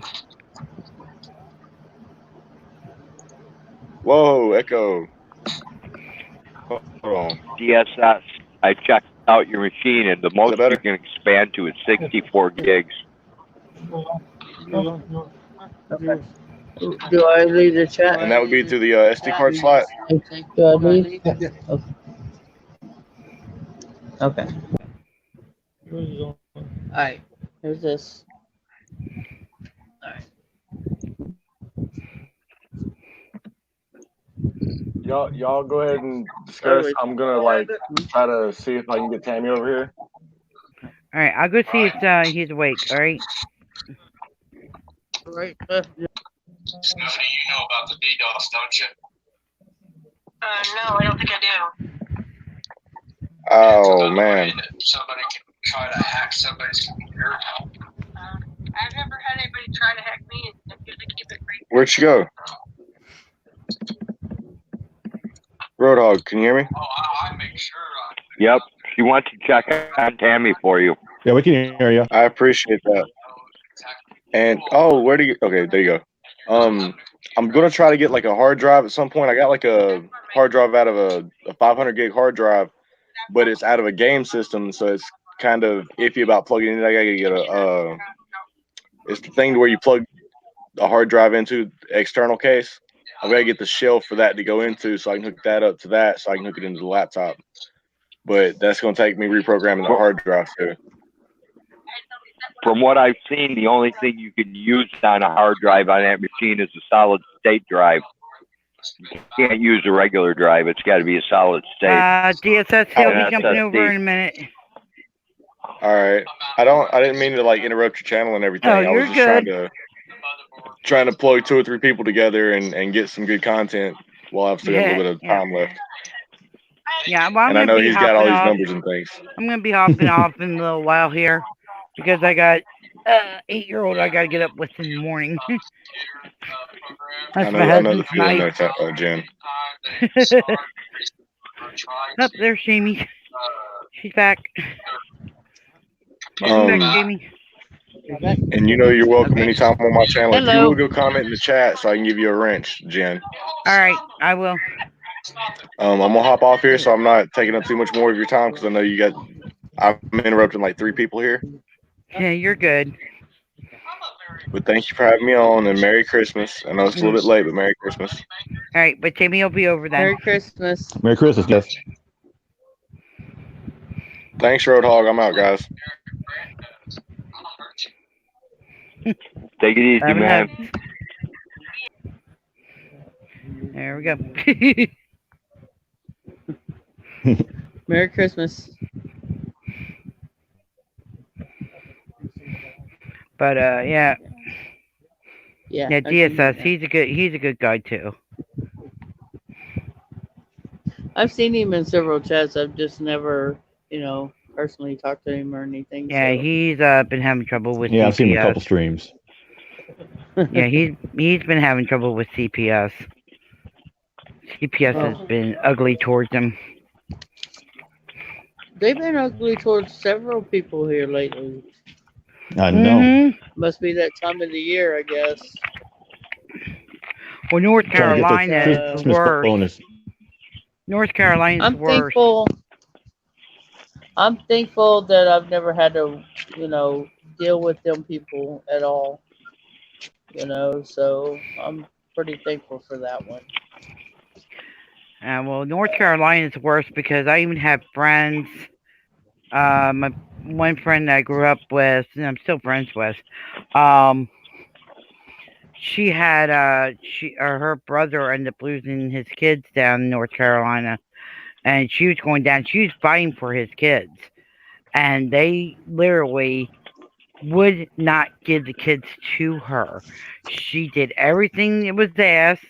Whoa, Echo. Hold on. DSS. I checked out your machine, and the most you better? can expand to is 64 gigs. Okay. Do I leave the chat? And that would be to the SD card slot. Do I leave? Yeah. Okay. All right. Here's this. Y'all go ahead and discuss. I'm gonna try to see if I can get Tammy over here. All right, I'll go see if he's awake. All right. Right. Stephanie, you know about the DDoS, don't you? No, I don't think I do. Oh man. Somebody can try to hack somebody's computer. I've never had anybody try to hack me, and usually keep it free. Where'd she go? Roadhog, can you hear me? Oh, I make sure. Yep. She wants to check on Tammy for you. Yeah, we can hear you. I appreciate that. And where do you? Okay, there you go. I'm gonna try to get like a hard drive at some point. I got like a hard drive out of a 500 gig hard drive, but it's out of a game system, so it's kind of iffy about plugging it in. I gotta get a it's the thing where you plug a hard drive into the external case. I gotta get the shell for that to go into, so I can hook that up to that, so I can hook it into the laptop. But that's gonna take me reprogramming the hard drive too. From what I've seen, the only thing you can use on a hard drive on that machine is a solid state drive. You can't use a regular drive. It's got to be a solid state. DSS, he'll be An jumping over SSD. in a minute. All right. I didn't mean to like interrupt your channel and everything. Oh, I was you're just trying to plug 2 or 3 people together and get some good content while I've still got a little bit of time left. Yeah, well, And I know he's got all these numbers and things. I'm gonna be hopping off in a little while here because I got 8-year-old I gotta get up with in the morning. That's my I know the husband's feeling night. there, Jen. Up there's Jamie. She's back. Welcome back, Jamie. And you know you're welcome anytime on my channel. If you Hello. will go comment in the chat so I can give you a wrench, Jen. All right, I will. I'm gonna hop off here so I'm not taking up too much more of your time because I know I'm interrupting like 3 people here. Yeah, you're good. But thank you for having me on and Merry Christmas. I know it's a little bit late, but Merry Christmas. All right, but Jamie will be over then. Merry Christmas. Merry Christmas, yes. Thanks, Roadhog. I'm out, guys. Take it easy, Have a man. There we go. Merry Christmas. But yeah. Yeah. Yeah, I can- DSS. He's a good guy too. I've seen him in several chats. I've just never, personally talked to him or anything. Yeah, so. he's been having trouble with Yeah, I've seen him a CPS. couple streams. Yeah, he's been having trouble with CPS. CPS has been ugly towards him. They've been ugly towards several people here lately. I know. Mhm. Must be that time of the year, I guess. Well, North Trying to get Carolina the is Christmas worse. bonus. North Carolina's I'm worse. thankful. I'm thankful that I've never had to, deal with them people at all. So I'm pretty thankful for that one. Well, North Carolina's worse because I even have friends. My one friend that I grew up with, and I'm still friends with. She had her brother ended up losing his kids down in North Carolina, and she was going down. She was fighting for his kids, and they literally would not give the kids to her. She did everything that was asked.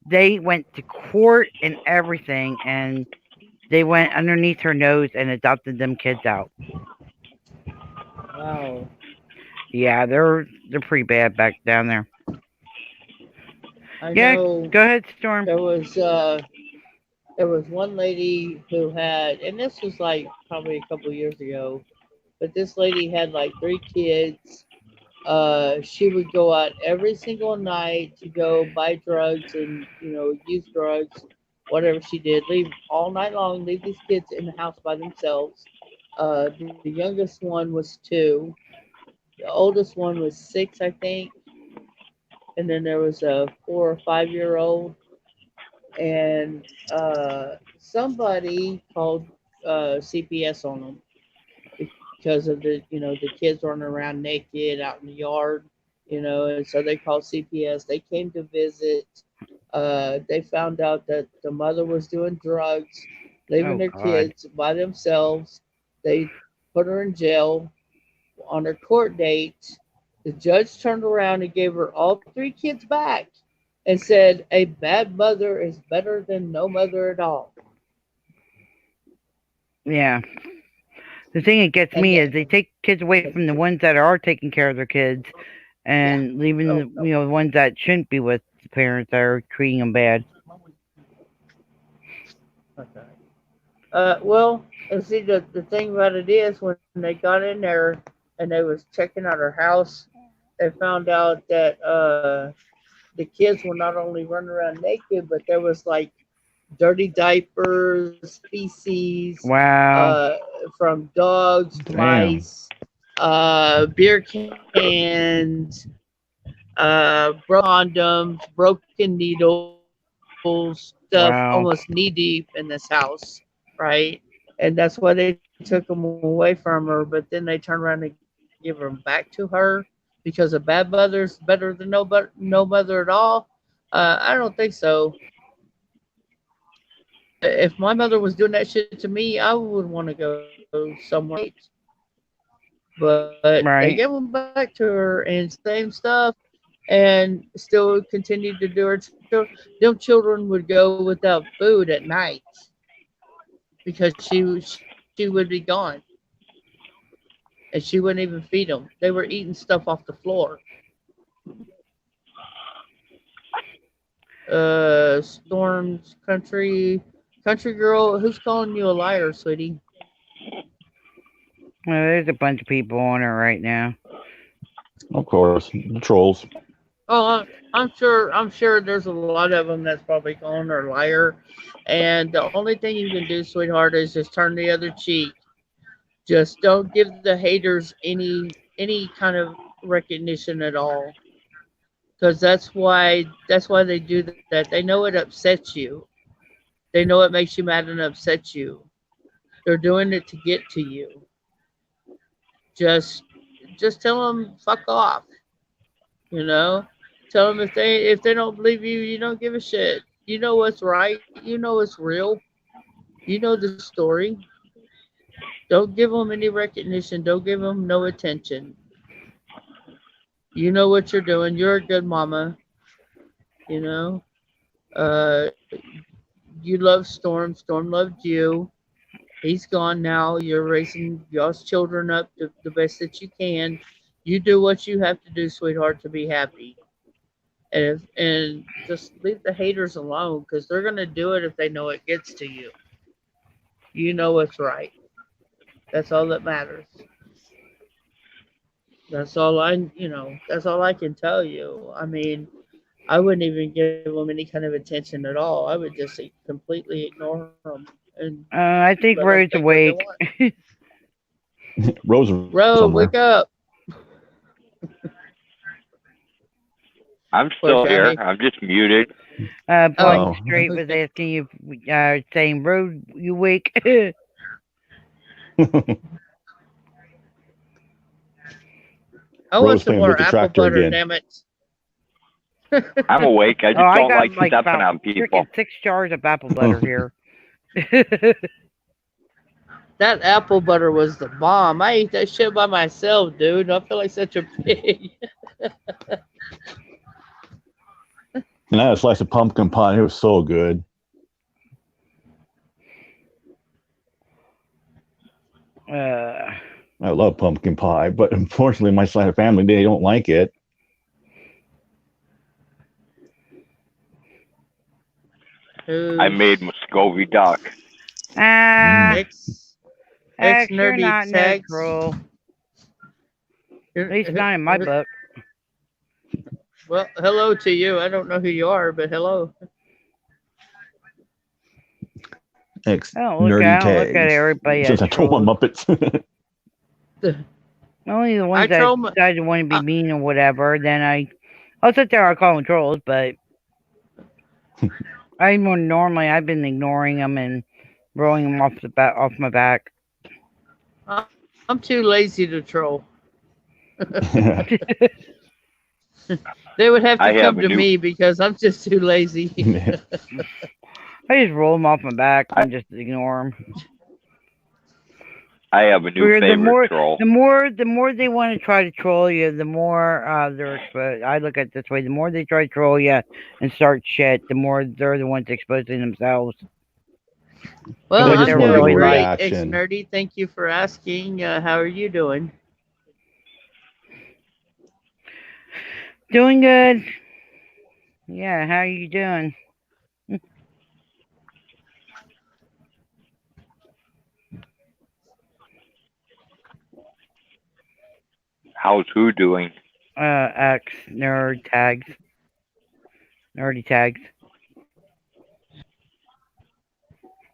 They went to court and everything, and they went underneath her nose and adopted them kids out. Wow. Yeah, they're pretty bad back down there. I Yeah, know go ahead, Storm. there was one lady who had, and this was like probably a couple years ago, but this lady had like 3 kids. She would go out every single night to go buy drugs and use drugs, whatever she did. Leave all night long. Leave these kids in the house by themselves. The youngest one was 2. The oldest one was 6, I think. And then there was a 4 or 5-year-old. And somebody called CPS on them because of the kids running around naked out in the yard, and so they called CPS. They came to visit. They found out that the mother was doing drugs, leaving their kids by themselves. They put her in jail. On her court date, the judge turned around and gave her all 3 kids back and said, a bad mother is better than no mother at all. Yeah. The thing that gets me is they take kids away from the ones that are taking care of their kids and leaving the ones that shouldn't be with the parents that are treating them bad. Okay. Well, and see, the thing about it is when they got in there and they was checking out her house, they found out that the kids were not only running around naked, but there was like dirty diapers, feces, Wow. from dogs, Damn. mice, beer cans, condoms, broken needles, stuff Wow. almost knee deep in this house, right? And that's why they took them away from her. But then they turned around and give them back to her because a bad mother's better than no mother at all. I don't think so. If my mother was doing that shit to me, I would want to go somewhere else. But they Right. gave them back to her and same stuff, and still continued to do it. Them children would go without food at night because she would be gone, and she wouldn't even feed them. They were eating stuff off the floor. Storm's country girl, who's calling you a liar, sweetie? Well, there's a bunch of people on her right now. Of course, the trolls. Oh, I'm sure there's a lot of them that's probably calling her a liar. And the only thing you can do, sweetheart, is just turn the other cheek. Just don't give the haters any kind of recognition at all, because that's why they do that. They know it upsets you. They know it makes you mad and upsets you. They're doing it to get to you. Just tell them fuck off. You know, tell them if they don't believe you, you don't give a shit. You know what's right. You know what's real. You know the story. Don't give them any recognition. Don't give them no attention. You know what you're doing. You're a good mama. You know. You love Storm. Storm loved you. He's gone now. You're raising y'all's children up the best that you can. You do what you have to do, sweetheart, to be happy. And just leave the haters alone, because they're gonna do it if they know it gets to you. You know what's right. That's all that matters. That's all that's all I can tell you. I mean, I wouldn't even give them any kind of attention at all. I would just completely ignore them and I think let them Road's think what they awake. want. Rose Road, somewhere. wake up. I'm still Okay. here. I'm just muted. Point Oh. Straight was asking you, saying, Road, you wake? I want Rose some playing more with the apple tractor butter, again. damn it. I'm awake. I just Oh, I don't got like like stepping about on people. freaking 6 jars of apple butter here. That apple butter was the bomb. I ate that shit by myself, dude. I feel like such a pig. And I had a slice of pumpkin pie. It was so good. I love pumpkin pie, but unfortunately, my side of family, they don't like it. I made Muscovy duck. X you're nerdy not no tags. troll. At least not in my book. Well, hello to you. I don't know who you are, but hello. X I don't look nerdy at tags. everybody Since as I told my trolls. Muppets. Only the ones I that troll my- decide to want to be mean or whatever, then I'll sit there, I'll call them trolls, but normally I've been ignoring them and rolling them off my back. I'm too lazy to troll. They would have I to have come a to new- me because I'm just too lazy. I just roll them off my back and just ignore them. I have a new favorite troll. The more they want to try to troll you, the more they're exposed. I look at it this way: the more they try to troll you and start shit, the more they're the ones exposing themselves. Well, What I'm they're doing really great, like. X Nerdy. Thank you for asking. How are you doing? Doing good. Yeah, how are you doing? How's who doing? X nerd tags. already tagged.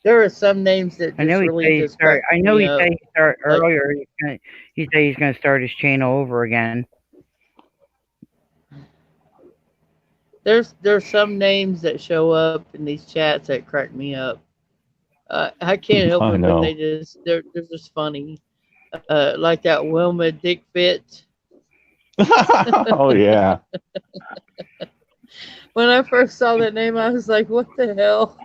There are some names that I know just he really said he just start. crack I know me he up. said he start Like earlier. He said he's gonna start his channel over again. there's some names that show up in these chats that crack me up. I can't help I it, but know. they're just funny. Like that Wilma Dick Fit. Oh yeah. When I first saw that name, I was like, "What the hell?"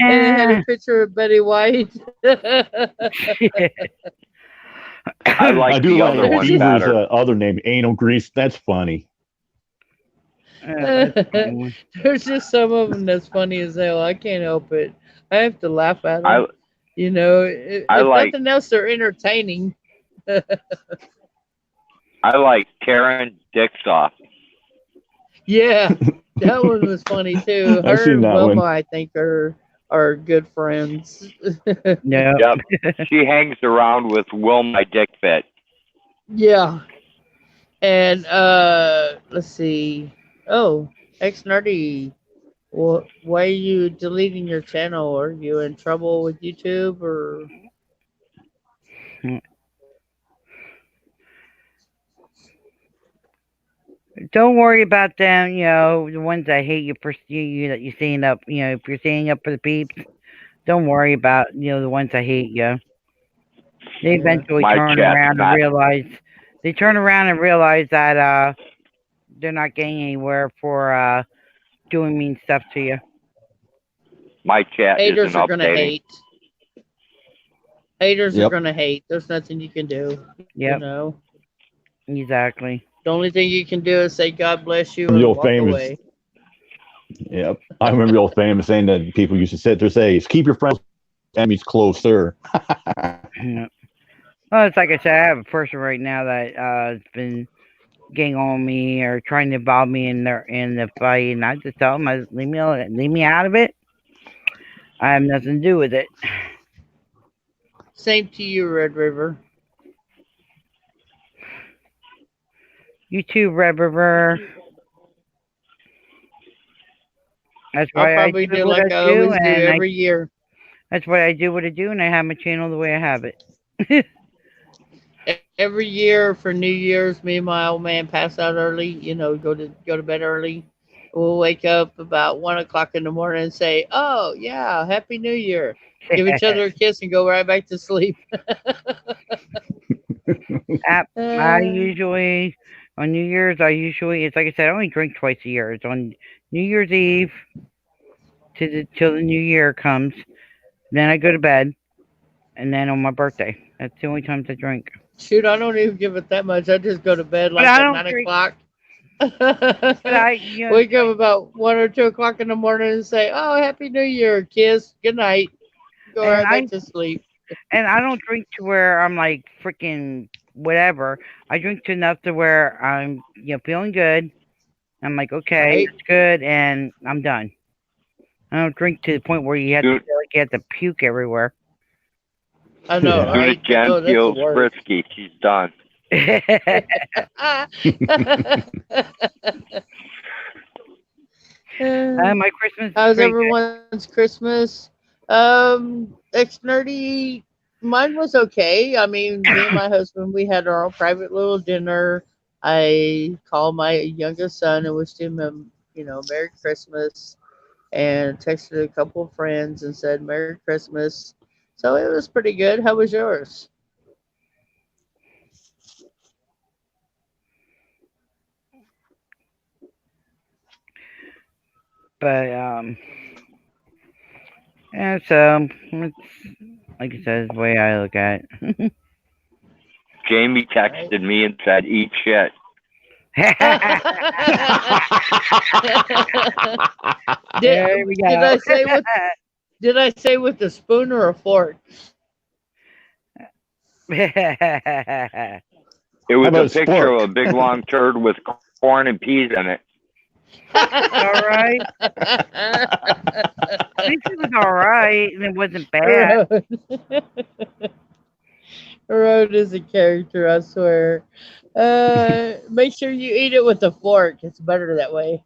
And it had a Eh. picture of Betty White. I I like do the like other one Beaver's better. other name, Anal Grease. That's funny. That's a funny one. There's just some of them that's funny as hell. I can't help it. I have to laugh at them. I You know, I if like nothing else, they're entertaining. I like Karen Dixoff. Yeah, that one was funny too. I've Her seen and that Wilma, one. I think, are good friends. No. Yep. She hangs around with Wilma Dickfit. Yeah. And let's see. Oh, ex nerdy. Why are you deleting your channel? Are you in trouble with YouTube or? Don't worry about them. You know the ones that hate you, pursue you that you're staying up. You know if you're staying up for the peeps, don't worry about the ones that hate you. They Yeah. eventually My turn chat's around and not. realize that they're not getting anywhere for doing mean stuff to you. My chat Haters isn't are gonna updating. hate. Haters are Yep. gonna hate. There's nothing you can do. You Yep, know. exactly. The only thing you can do is say God bless you The and old walk famous. away. Yep. I remember the old famous saying that people used to sit there and say, "Keep your friends, enemies closer." Yeah. Well, it's like I said, I have a person right now that has been getting on me or trying to involve me in the fight, and I just tell them, leave me out of it. I have nothing to do with it. Same to you, Red River. You too, Red River. That's I'll why I probably do do what I like I do, always do and every year. that's why I do what I do, and I have my channel the way I have it. Every year for New Year's, me and my old man pass out early. You know, go to bed early. We'll wake up about 1 o'clock in the morning and say, "Oh yeah, Happy New Year." Give each other a kiss and go right back to sleep. I usually on New Year's, it's like I said, I only drink twice a year. It's on New Year's Eve till the New Year comes. Then I go to bed, and then on my birthday. That's the only times I drink. Shoot, I don't even give it that much. I just go to bed But like I at don't 9 o'clock. But Wake up about 1 or 2 o'clock in the morning and say, "Oh, Happy New Year!" Kiss, good night, go and right I back to sleep. and I don't drink to where I'm like freaking whatever. I drink to enough to where I'm feeling good. I'm like, okay, Right? it's good, and I'm done. I don't drink to the point where you have to Soon, feel like you have to puke everywhere. I know, Yeah. soon as right? Jen Oh, that's the feels worst. frisky, she's done. My Christmas is How's pretty good. everyone's Christmas? Ex nerdy. Mine was okay. I mean, me and my husband, we had our own private little dinner. I called my youngest son and wished him Merry Christmas, and texted a couple of friends and said Merry Christmas. So it was pretty good. How was yours? But yeah, so it's like I said, it's the way I look at it. Jamie texted me and said, "Eat shit." There we go. Did I say with a spoon or a fork? It was How about a picture spork? of a big long turd with corn and peas in it. All right. At least it was all right, and it wasn't bad. Road is a character, I swear. Make sure you eat it with a fork. It's better that way.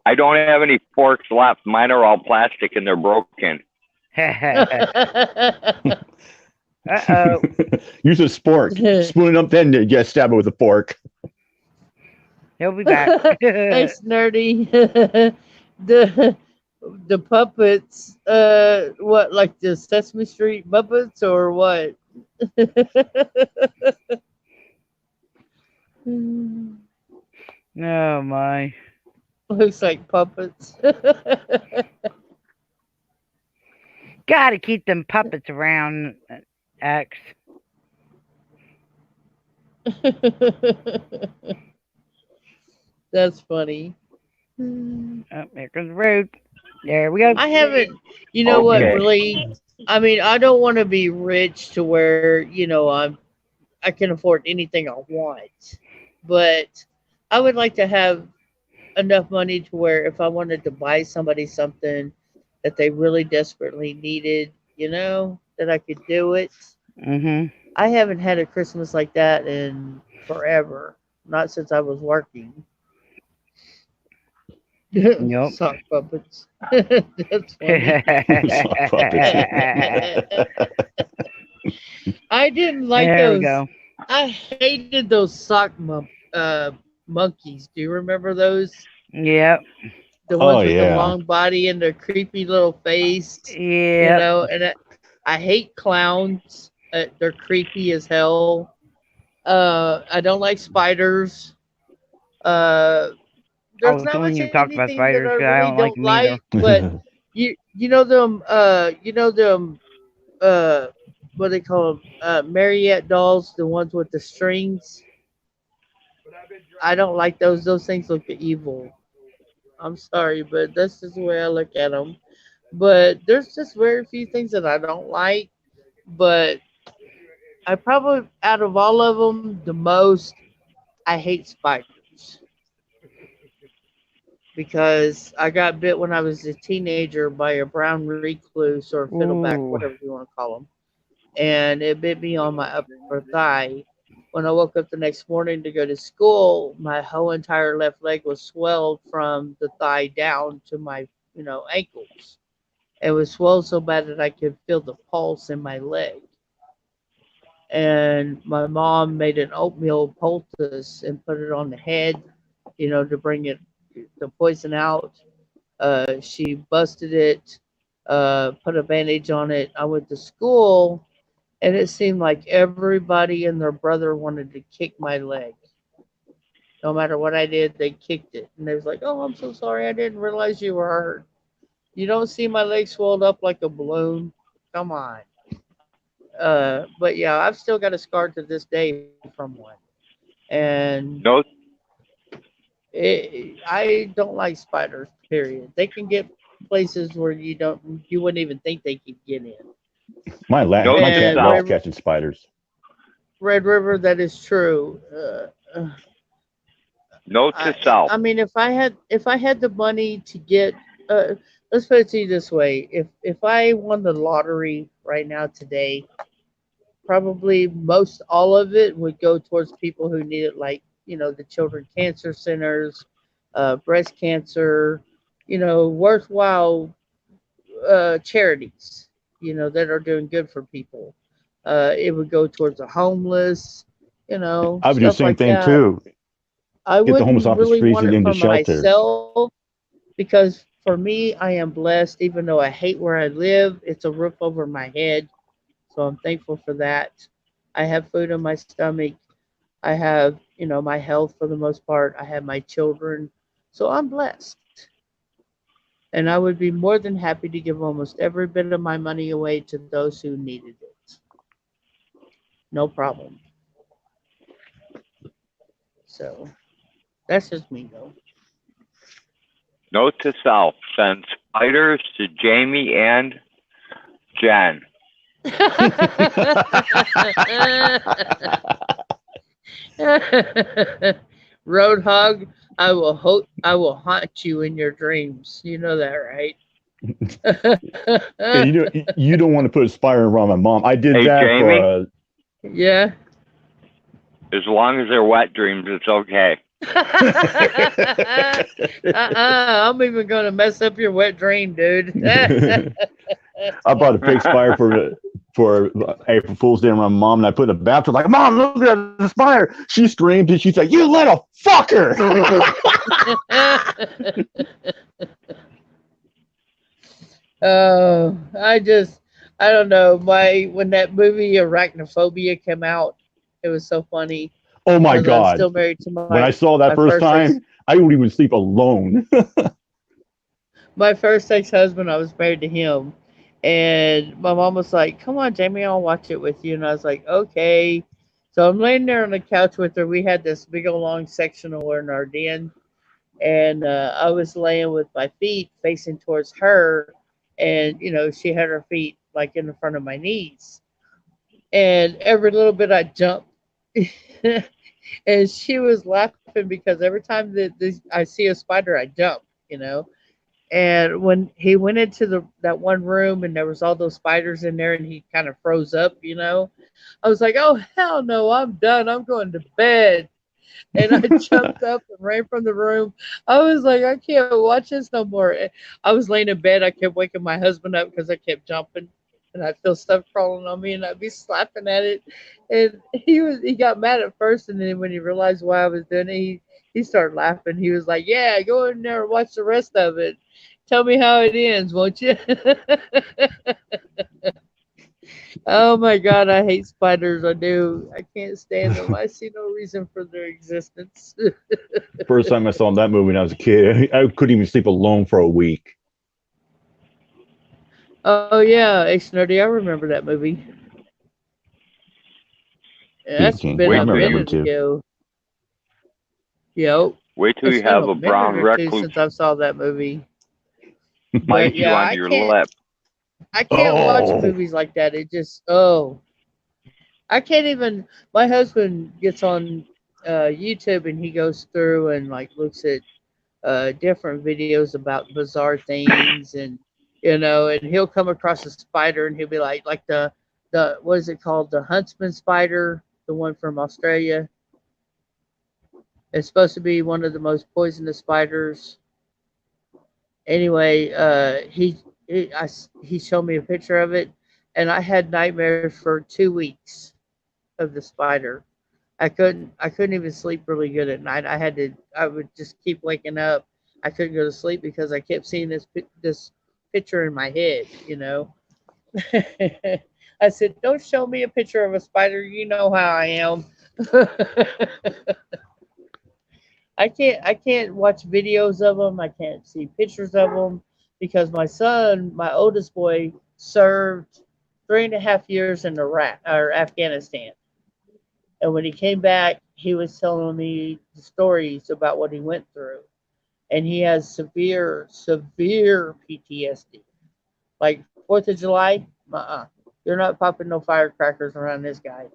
I don't have any forks left. Mine are all plastic and they're broken. Uh-oh. Use a spork. Spoon it up, then you get stab it with a fork. He'll be back. Thanks, nerdy. the puppets, what, like the Sesame Street puppets or what? Oh my. Looks like puppets. Gotta keep them puppets around, X. That's funny. Oh, here comes the road. There we go. I haven't, you know what, Okay. really, I mean, I don't want to be rich to where, you know, I can afford anything I want, but I would like to have enough money to where if I wanted to buy somebody something that they really desperately needed, you know, that I could do it. Mm-hmm. I haven't had a Christmas like that in forever, not since I was working. Nope. Sock puppets. That's funny. Sock puppets. I didn't like There we those. go. I hated those monkeys. Do you remember those? Yep. The ones Oh, with yeah. the long body and the creepy little face. You Yep. know, and I hate clowns. They're creepy as hell. I don't like spiders. There's Oh, not someone much you talked about anything that spiders, I 'cause I really don't like don't them either. like, but you know them what they call them, Mariette dolls, the ones with the strings. I don't like those. Those things look evil. I'm sorry, but that's just the way I look at them. But there's just very few things that I don't like. But I probably, out of all of them, the most, I hate spiders. Because I got bit when I was a teenager by a brown recluse or fiddleback, Ooh. whatever you want to call them. And it bit me on my upper thigh. When I woke up the next morning to go to school, my whole entire left leg was swelled from the thigh down to my, ankles. It was swelled so bad that I could feel the pulse in my leg. And my mom made an oatmeal poultice and put it on the head, to bring the poison out. She busted it, put a bandage on it. I went to school, and it seemed like everybody and their brother wanted to kick my leg. No matter what I did, they kicked it. And they was like, "Oh, I'm so sorry. I didn't realize you were hurt. You don't see my leg swelled up like a balloon? Come on." But yeah, I've still got a scar to this day from one. And No, I don't like spiders, period. They can get places where you wouldn't even think they could get in. My No, cat And loves Red, catching spiders. Red River, that is true. note to self. I mean, if I had the money to get, let's put it to you this way: if I won the lottery right now today, probably most all of it would go towards people who need it, like the children cancer centers, breast cancer, worthwhile charities, that are doing good for people. It would go towards the homeless, I would do the stuff same like thing that. too. I Get the homeless wouldn't off the really streets want and it into for shelters. myself because for me, I am blessed. Even though I hate where I live, it's a roof over my head. So I'm thankful for that. I have food in my stomach. I have, my health for the most part. I have my children. So I'm blessed. And I would be more than happy to give almost every bit of my money away to those who needed it. No problem. So that's just me, though. Note to self: send spiders to Jamie and Jen. Roadhog, I will haunt you in your dreams. You know that, right? Yeah, you don't want to put a spider around my mom. I did Hey, that Jamie? for Yeah. As long as they're wet dreams, it's okay. I'm even gonna mess up your wet dream, dude. I bought a fake spider for April Fool's Day. My mom and I put in the bathroom. Like, Mom, look at the spider. She screamed and she said, "You little fucker!" Oh, I don't know. When that movie Arachnophobia came out, it was so funny Oh my because I was God! still married to When I saw that my first first ex time, I would even sleep alone. my first ex-husband. I was married to him, and my mom was like, "Come on, Jamie, I'll watch it with you." And I was like, "Okay." So I'm laying there on the couch with her. We had this big old long sectional in our den, and I was laying with my feet facing towards her, and she had her feet like in the front of my knees, and every little bit I jumped, and she was laughing because every time that I see a spider, I jump, you know. And when he went into that one room and there was all those spiders in there, and he kind of froze up, I was like, "Oh hell no, I'm done. I'm going to bed." And I jumped up and ran from the room. I was like, "I can't watch this no more." I was laying in bed. I kept waking my husband up because I kept jumping, and I'd feel stuff crawling on me, and I'd be slapping at it. And he got mad at first, and then when he realized why I was doing it, he started laughing. He was like, "Yeah, go in there and watch the rest of it. Tell me how it ends, won't you?" Oh my God, I hate spiders. I do. I can't stand them. I see no reason for their existence. First time I saw that movie when I was a kid, I couldn't even sleep alone for a week. Oh yeah, Ace Nerdy, I remember that movie. Yeah, Stephen that's King. been I Wait a till remember that you movie minute too. ago. Yo, wait till it's you been have a a minute brown or two recluse since I saw that movie. bite But you yeah, on your lip. I can't watch Oh, movies like that. It just I can't even. My husband gets on YouTube and he goes through and like looks at different videos about bizarre things, and and he'll come across a spider and he'll be like the what is it called, the huntsman spider, the one from Australia. It's supposed to be one of the most poisonous spiders. Anyway, he showed me a picture of it, and I had nightmares for 2 weeks of the spider. I couldn't even sleep really good at night. I would just keep waking up. I couldn't go to sleep because I kept seeing this picture in my head. I said, "Don't show me a picture of a spider. You know how I am." I can't watch videos of them. I can't see pictures of them because my son, my oldest boy, served 3.5 years in Iraq or Afghanistan. And when he came back, he was telling me the stories about what he went through. And he has severe, severe PTSD. Like 4th of July, you're not popping no firecrackers around this guy.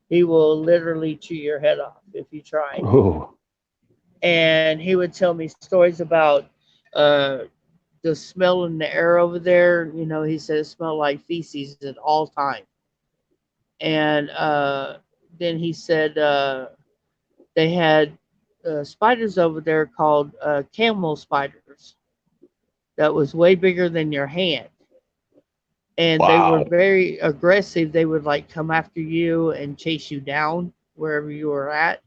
He will literally chew your head off if you try. oh, And he would tell me stories about uh, the smell in the air over there. He said it smelled like feces at all time. And then he said they had spiders over there called camel spiders that was way bigger than your hand, and they were wow. very aggressive. They would like come after you and chase you down wherever you were at.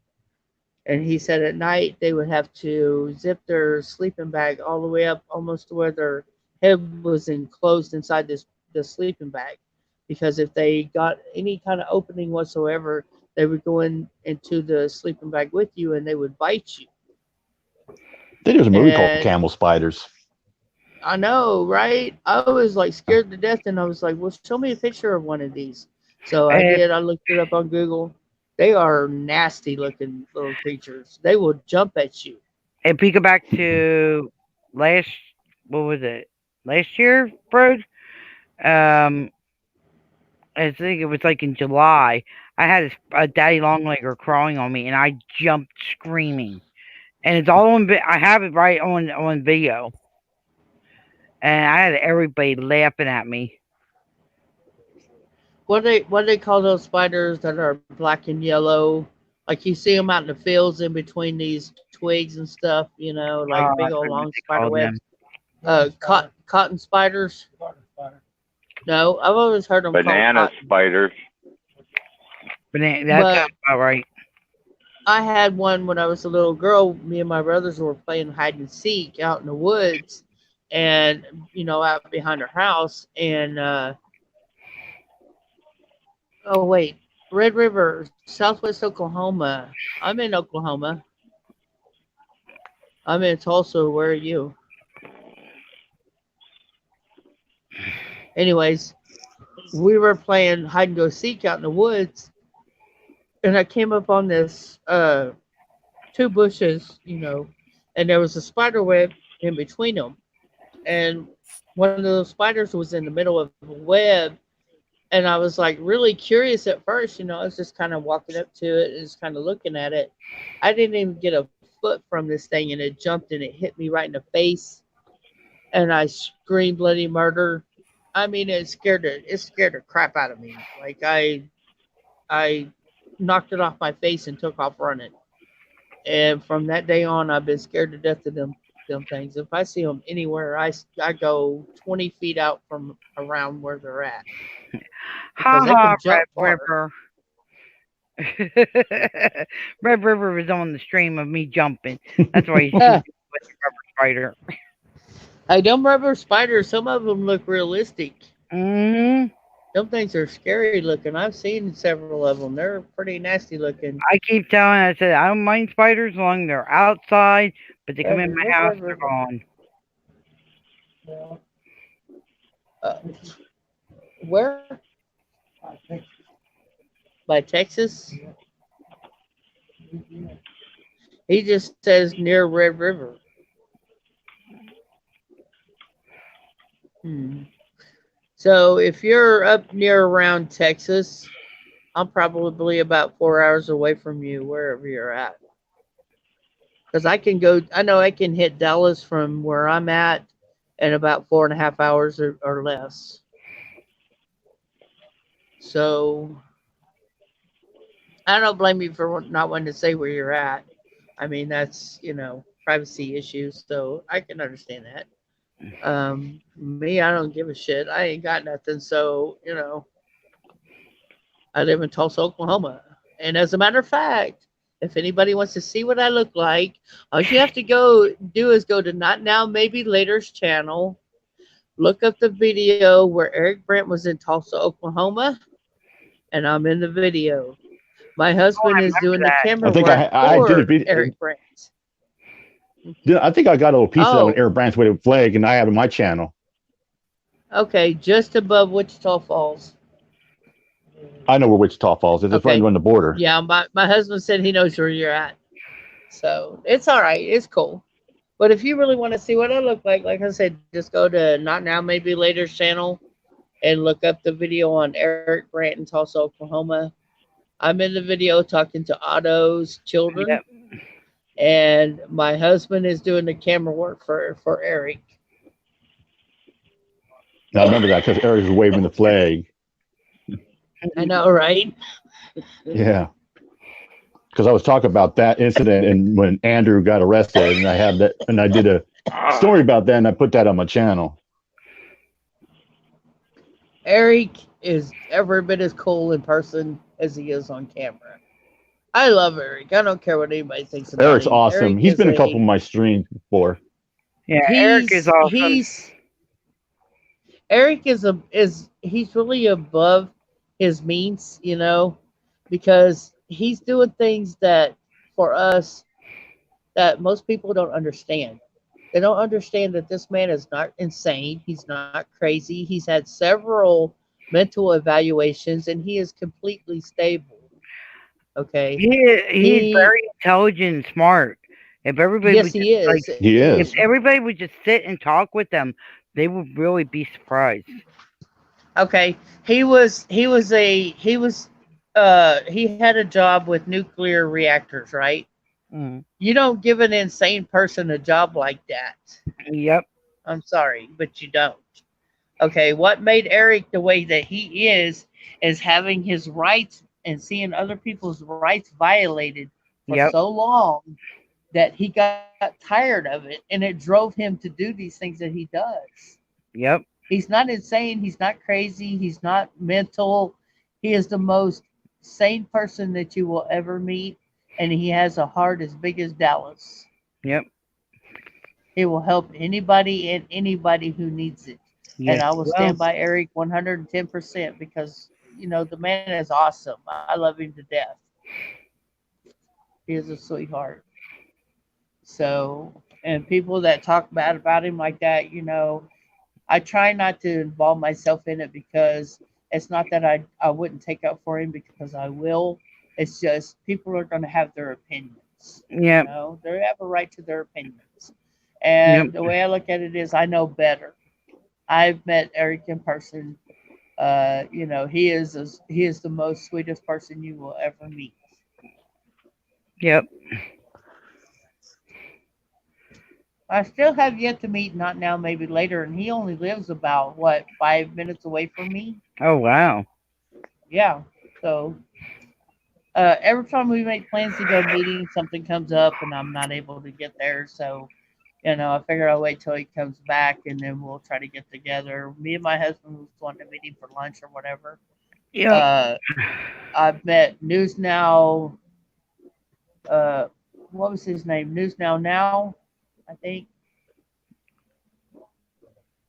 And he said at night they would have to zip their sleeping bag all the way up almost to where their head was enclosed inside this sleeping bag, because if they got any kind of opening whatsoever, they would go into the sleeping bag with you and they would bite you. I think there's a movie called And Camel Spiders. I know, right? I was like scared to death, and I was like, "Well, show me a picture of one of these." So I And, did. I looked it up on Google. They are nasty looking little creatures. They will jump at you. if we go back to last, what was it? Last year, bro? Um, I think it was like in July. I had a daddy longlegger crawling on me, and I jumped screaming. And it's all on. I have it right on video, and I had everybody laughing at me. What they call those spiders that are black and yellow? Like you see them out in the fields in between these twigs and stuff, you know, like I big old forget what long they spider call webs. them. Cotton spiders. No, I've always heard them Banana called cotton. spiders. But that But sounds about right. I had one when I was a little girl. Me and my brothers were playing hide and seek out in the woods, and out behind our house. And oh wait, Red River, Southwest Oklahoma. I'm in Oklahoma. I'm in Tulsa. Where are you? Anyways, we were playing hide and go seek out in the woods, and I came up on this two bushes, and there was a spider web in between them, and one of those spiders was in the middle of the web, and I was like really curious at first. I was just kind of walking up to it and just kind of looking at it. I didn't even get a foot from this thing, and it jumped and it hit me right in the face, and I screamed bloody murder. I mean, it scared the crap out of me. Like I knocked it off my face and took off running. And from that day on, I've been scared to death of them things. If I see them anywhere, I go 20 feet out from around where they're at. Ha Because they ha, can jump Red far. River. Red River was on the stream of me jumping. That's why he's with the rubber spider. Hey, them rubber spiders, some of them look realistic. Mm-hmm. Them things are scary looking. I've seen several of them. They're pretty nasty looking. I keep telling I said I don't mind spiders as long as they're outside, but they come in my house, they're gone. Where? By Texas? He just says near Red River. So if you're up near around Texas, I'm probably about 4 hours away from you, wherever you're at. Because I know I can hit Dallas from where I'm at in about 4.5 hours or less. So I don't blame you for not wanting to say where you're at. I mean, that's, privacy issues, so I can understand that. Me, I don't give a shit. I ain't got nothing, so, I live in Tulsa, Oklahoma. And as a matter of fact, if anybody wants to see what I look like, all you have to go to Not Now, Maybe Later's channel, look up the video where Eric Brandt was in Tulsa, Oklahoma, and I'm in the video. My husband is doing the camera work I did a for video. Eric Brandt. I think I got a little piece of that when Oh. Eric Brandt's with a flag, and I have it on my channel. Okay, just above Wichita Falls. I know where Wichita Falls is. It's right Okay. on the border. Yeah, my husband said he knows where you're at. So it's all right. It's cool. But if you really want to see what I look like I said, just go to Not Now, Maybe Later's channel and look up the video on Eric Brandt in Tulsa, Oklahoma. I'm in the video talking to Otto's children. Yep. And my husband is doing the camera work for Eric. Now, I remember that because Eric was waving the flag. I know, right? Yeah. Because I was talking about that incident and when Andrew got arrested, and I did a story about that, and I put that on my channel. Eric is every bit as cool in person as he is on camera. I love Eric. I don't care what anybody thinks about Eric's him. awesome. Eric He's is been a couple of my streams before. Yeah, Eric is awesome. Eric he's really above his means, because he's doing things that for us that most people don't understand. They don't understand that this man is not insane. He's not crazy. He's had several mental evaluations and he is completely stable. Okay. He's very intelligent and smart. If everybody Yes, would he is. just, He is. If everybody would just sit and talk with them, they would really be surprised. Okay. He had a job with nuclear reactors, right? Mm. You don't give an insane person a job like that. Yep. I'm sorry, but you don't. Okay, what made Eric the way that he is having his rights and seeing other people's rights violated for Yep. so long that he got tired of it, and it drove him to do these things that he does. Yep. He's not insane, he's not crazy, he's not mental. He is the most sane person that you will ever meet, and he has a heart as big as Dallas. Yep. He will help anybody and anybody who needs it. Yes. And I will Well, stand by Eric 110% because, the man is awesome. I love him to death. He is a sweetheart. So, and people that talk bad about him like that, I try not to involve myself in it because it's not that I wouldn't take up for him because I will. It's just people are going to have their opinions. Yep. They have a right to their opinions. And Yep. the way I look at it is I know better. I've met Eric in person. He is the most sweetest person you will ever meet. Yep. I still have yet to meet, not now, maybe later, and he only lives about 5 minutes away from me. Oh wow. Yeah. So every time we make plans to go meeting, something comes up and I'm not able to get there. So, I figure I'll wait till he comes back and then we'll try to get together. Me and my husband was wanting to meet him for lunch or whatever. Yep. I've met News Now. What was his name? News Now, I think.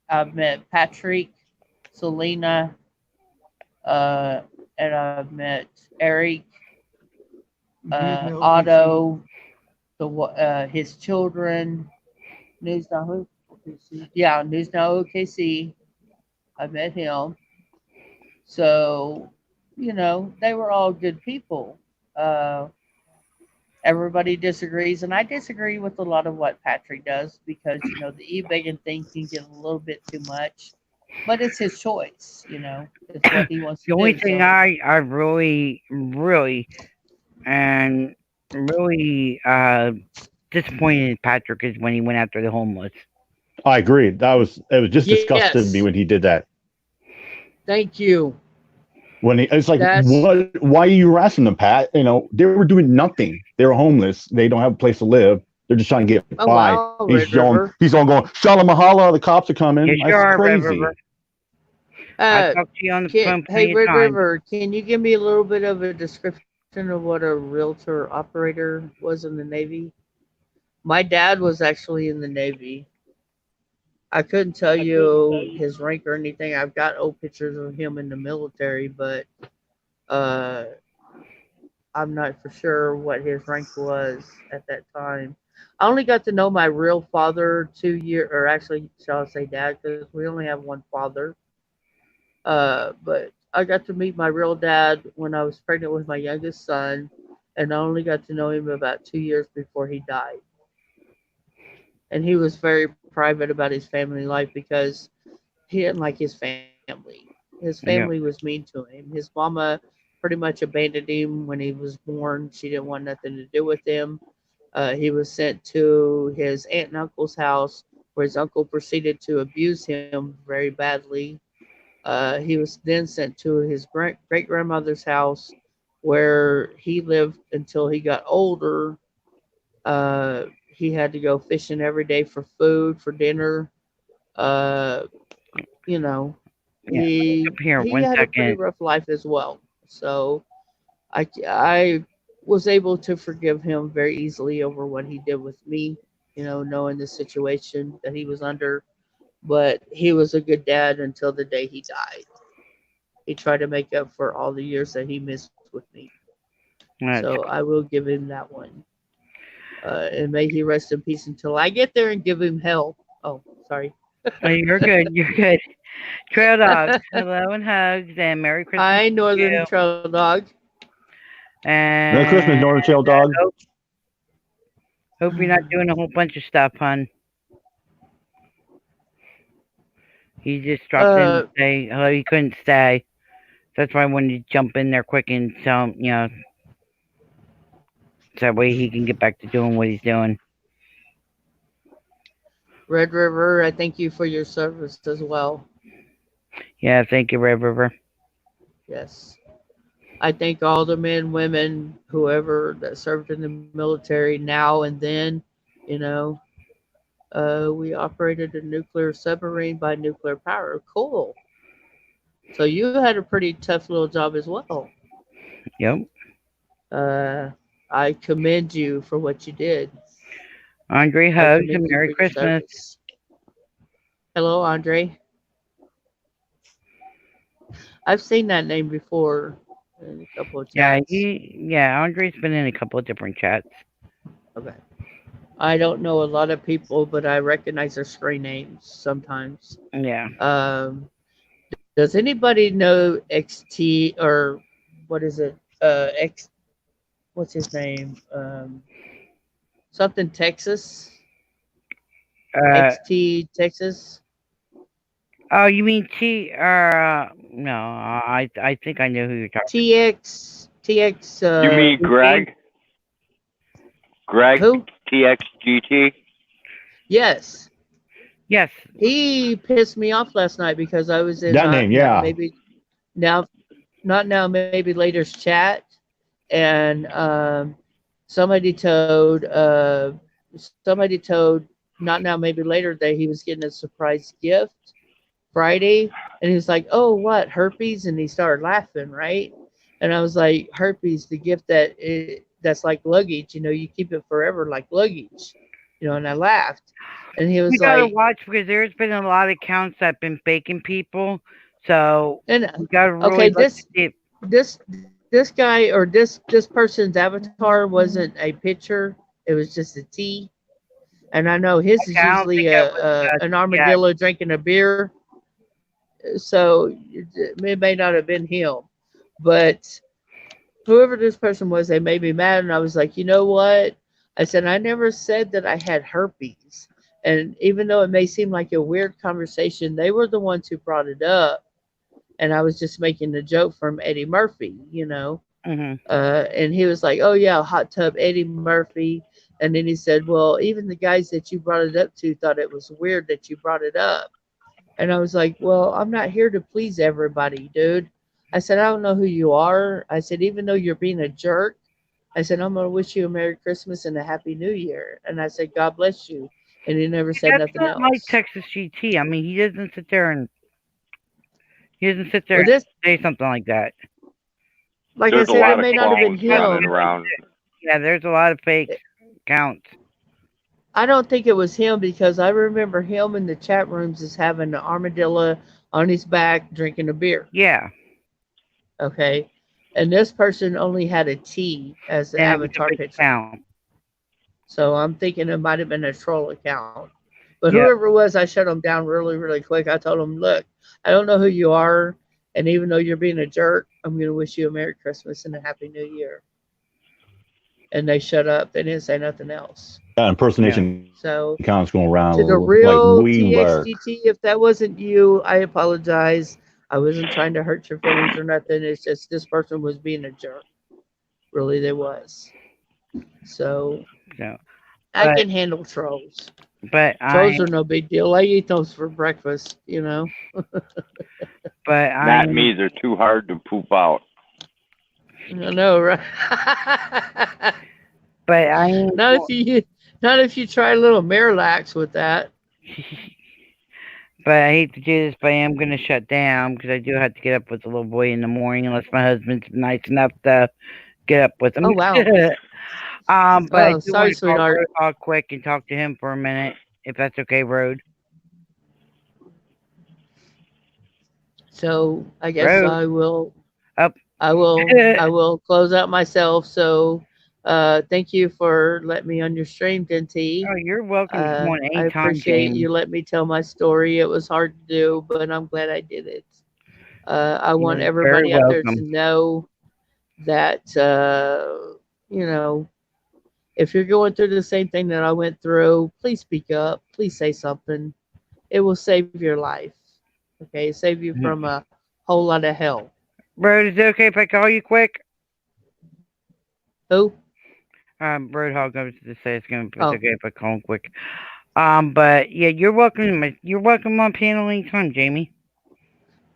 I've met Patrick, Selena, and I've met Eric, Otto, his children. News Now who? Yeah, News Now OKC. I met him. So, they were all good people. Everybody disagrees, and I disagree with a lot of what Patrick does because, the e-begging thing can get a little bit too much, but it's his choice, it's what he wants to The only do. thing So, I really, really, and really disappointed in Patrick is when he went after the homeless. I agree. It was just disgusting to me yes, when he did that. thank you. It's like, That's what? Why are you harassing them, Pat? They were doing nothing. They were homeless. They don't have a place to live. They're just trying to get oh by. wow, He's Red River. all going, Shalom Mahala, the cops are coming. Yes, you That's are, Red crazy. River. I Uh, talked to you on the phone hey, plenty of Red times. River, can you give me a little bit of a description of what a realtor operator was in the Navy? My dad was actually in the Navy. I couldn't tell you his rank or anything. I've got old pictures of him in the military, but uh, I'm not for sure what his rank was at that time. I only got to know my real father 2 years, or actually, shall I say dad, because we only have one father. But I got to meet my real dad when I was pregnant with my youngest son, and I only got to know him about 2 years before he died. And he was very private about his family life because he didn't like his family. His Yeah. family was mean to him. His mama pretty much abandoned him when he was born. She didn't want nothing to do with him. He was sent to his aunt and uncle's house where his uncle proceeded to abuse him very badly. He was then sent to his great grandmother's house where he lived until he got older. He had to go fishing every day for food, for dinner. Uh, you know, Yeah. he Up here, he one had a pretty second. rough life as well. So I was able to forgive him very easily over what he did with me. Knowing the situation that he was under, but he was a good dad until the day he died. He tried to make up for all the years that he missed with me. That's, So I will give him that one. And may he rest in peace until I get there and give him hell. Oh, sorry. oh, you're good. You're good. Trail dogs, hello and hugs, and Merry Christmas Hi, to Northern you. Trail Dog. Merry Christmas, And Northern Tail Dog. hope you're not doing a whole bunch of stuff, hon. He just dropped in to say hello. He couldn't stay. That's why I wanted to jump in there quick and tell him, so that way he can get back to doing what he's doing. Red River, I thank you for your service as well. Yeah, thank you, Red River. Yes. I thank all the men, women, whoever that served in the military now and then. You know, we operated a nuclear submarine by nuclear power. Cool. So you had a pretty tough little job as well. Yep. Uh, I commend you for what you did. Andre I hugs commend and you Merry for your Christmas. service. Hello, Andre. I've seen that name before in a couple of Yeah, chats. Andre's been in a couple of different chats. Okay. I don't know a lot of people, but I recognize their screen names sometimes. Yeah. Does anybody know XT or what is it? X. What's his name? Something Texas. XT Texas. Oh, you mean T? No, I think I know who you're talking. TX. You mean Greg? Greg Who? TXGT? Yes. Yes. He pissed me off last night because I was in That name, yeah. maybe now, not now, maybe later's chat, and somebody told not now, maybe later that he was getting a surprise gift Friday, and he was like, "Oh, what herpes?" And he started laughing, right? And I was like, "Herpes, the gift that's like luggage, you know, you keep it forever like luggage, you know." And I laughed, and he was We gotta like, watch because there's been a lot of accounts that have been faking people, so and we gotta really okay, look to see. this guy or this person's avatar wasn't a picture; it was just a T. And I know his is I don't usually think that was an armadillo drinking a beer, so it may not have been him, but whoever this person was, they made me mad, and I was like, you know what? I said I never said that I had herpes, and even though it may seem like a weird conversation, they were the ones who brought it up, and I was just making the joke from Eddie Murphy, you know. Mhm. And he was like, "Oh yeah, hot tub Eddie Murphy." And then he said, "Well, even the guys that you brought it up to thought it was weird that you brought it up." And I was like, "Well, I'm not here to please everybody, dude." I said, "I don't know who you are." I said, "Even though you're being a jerk," I said, "I'm gonna wish you a Merry Christmas and a Happy New Year." And I said, "God bless you." And he never said That's nothing not like else. Texas GT. I mean, he doesn't sit there and Well, this, say something like that. like I There's a said, it lot of may not have been clones running him. around. Yeah, there's a lot of fake accounts. I don't think it was him because I remember him in the chat rooms as having an armadillo on his back drinking a beer. Yeah. Okay. And this person only had a T as the And it was a avatar fake picture. account. So I'm thinking it might have been a troll account. But Yep. whoever it was, I shut him down really, really quick. I told him, look, I don't know who you are. And even though you're being a jerk, I'm going to wish you a Merry Christmas and a Happy New Year. And they shut up. They didn't say nothing else. Impersonation So accounts going around to the like real we were. TXGT, if that wasn't you, I apologize. I wasn't trying to hurt your feelings or nothing. It's just this person was being a jerk. Really, they was. So So, I but- can handle trolls. But Trolls are no big deal. I eat those for breakfast, you know. but Not me. They're too hard to poop out. I know, right? But I not if you try a little Miralax with that. But I hate to do this, but I am going to shut down because I do have to get up with the little boy in the morning unless my husband's nice enough to get up with him. Oh, wow. But I do sorry, want to sweetheart. call quick and talk to him for a minute, if that's okay, Road. So I guess Road. I will. Up. I will close out myself. So thank you for letting me on your stream, Denti. Oh, you're welcome to come on I anytime, appreciate James. you letting me tell my story. It was hard to do, but I'm glad I did it. I want You're everybody very out there to welcome. know that you know, if you're going through the same thing that I went through, please speak up. Please say something. It will save your life. Okay, save you from a whole lot of hell. Road, is it okay if I call you quick? Who? Roadhog, I was to say it's okay if I call him quick. But yeah, you're welcome. You're welcome on panel anytime, Jamie.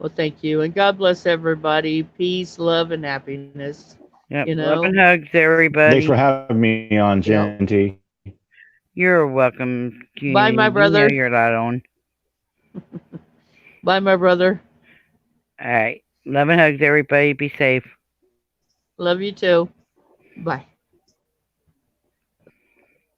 Well, thank you. And God bless everybody. Peace, love, and happiness. Yep. You Love know? and hugs, everybody. Thanks for having me on, Yep. Genty. You're welcome. Bye, my brother. You know you're not on. Bye, my brother. All right. Love and hugs, everybody. Be safe. Love you too. Bye.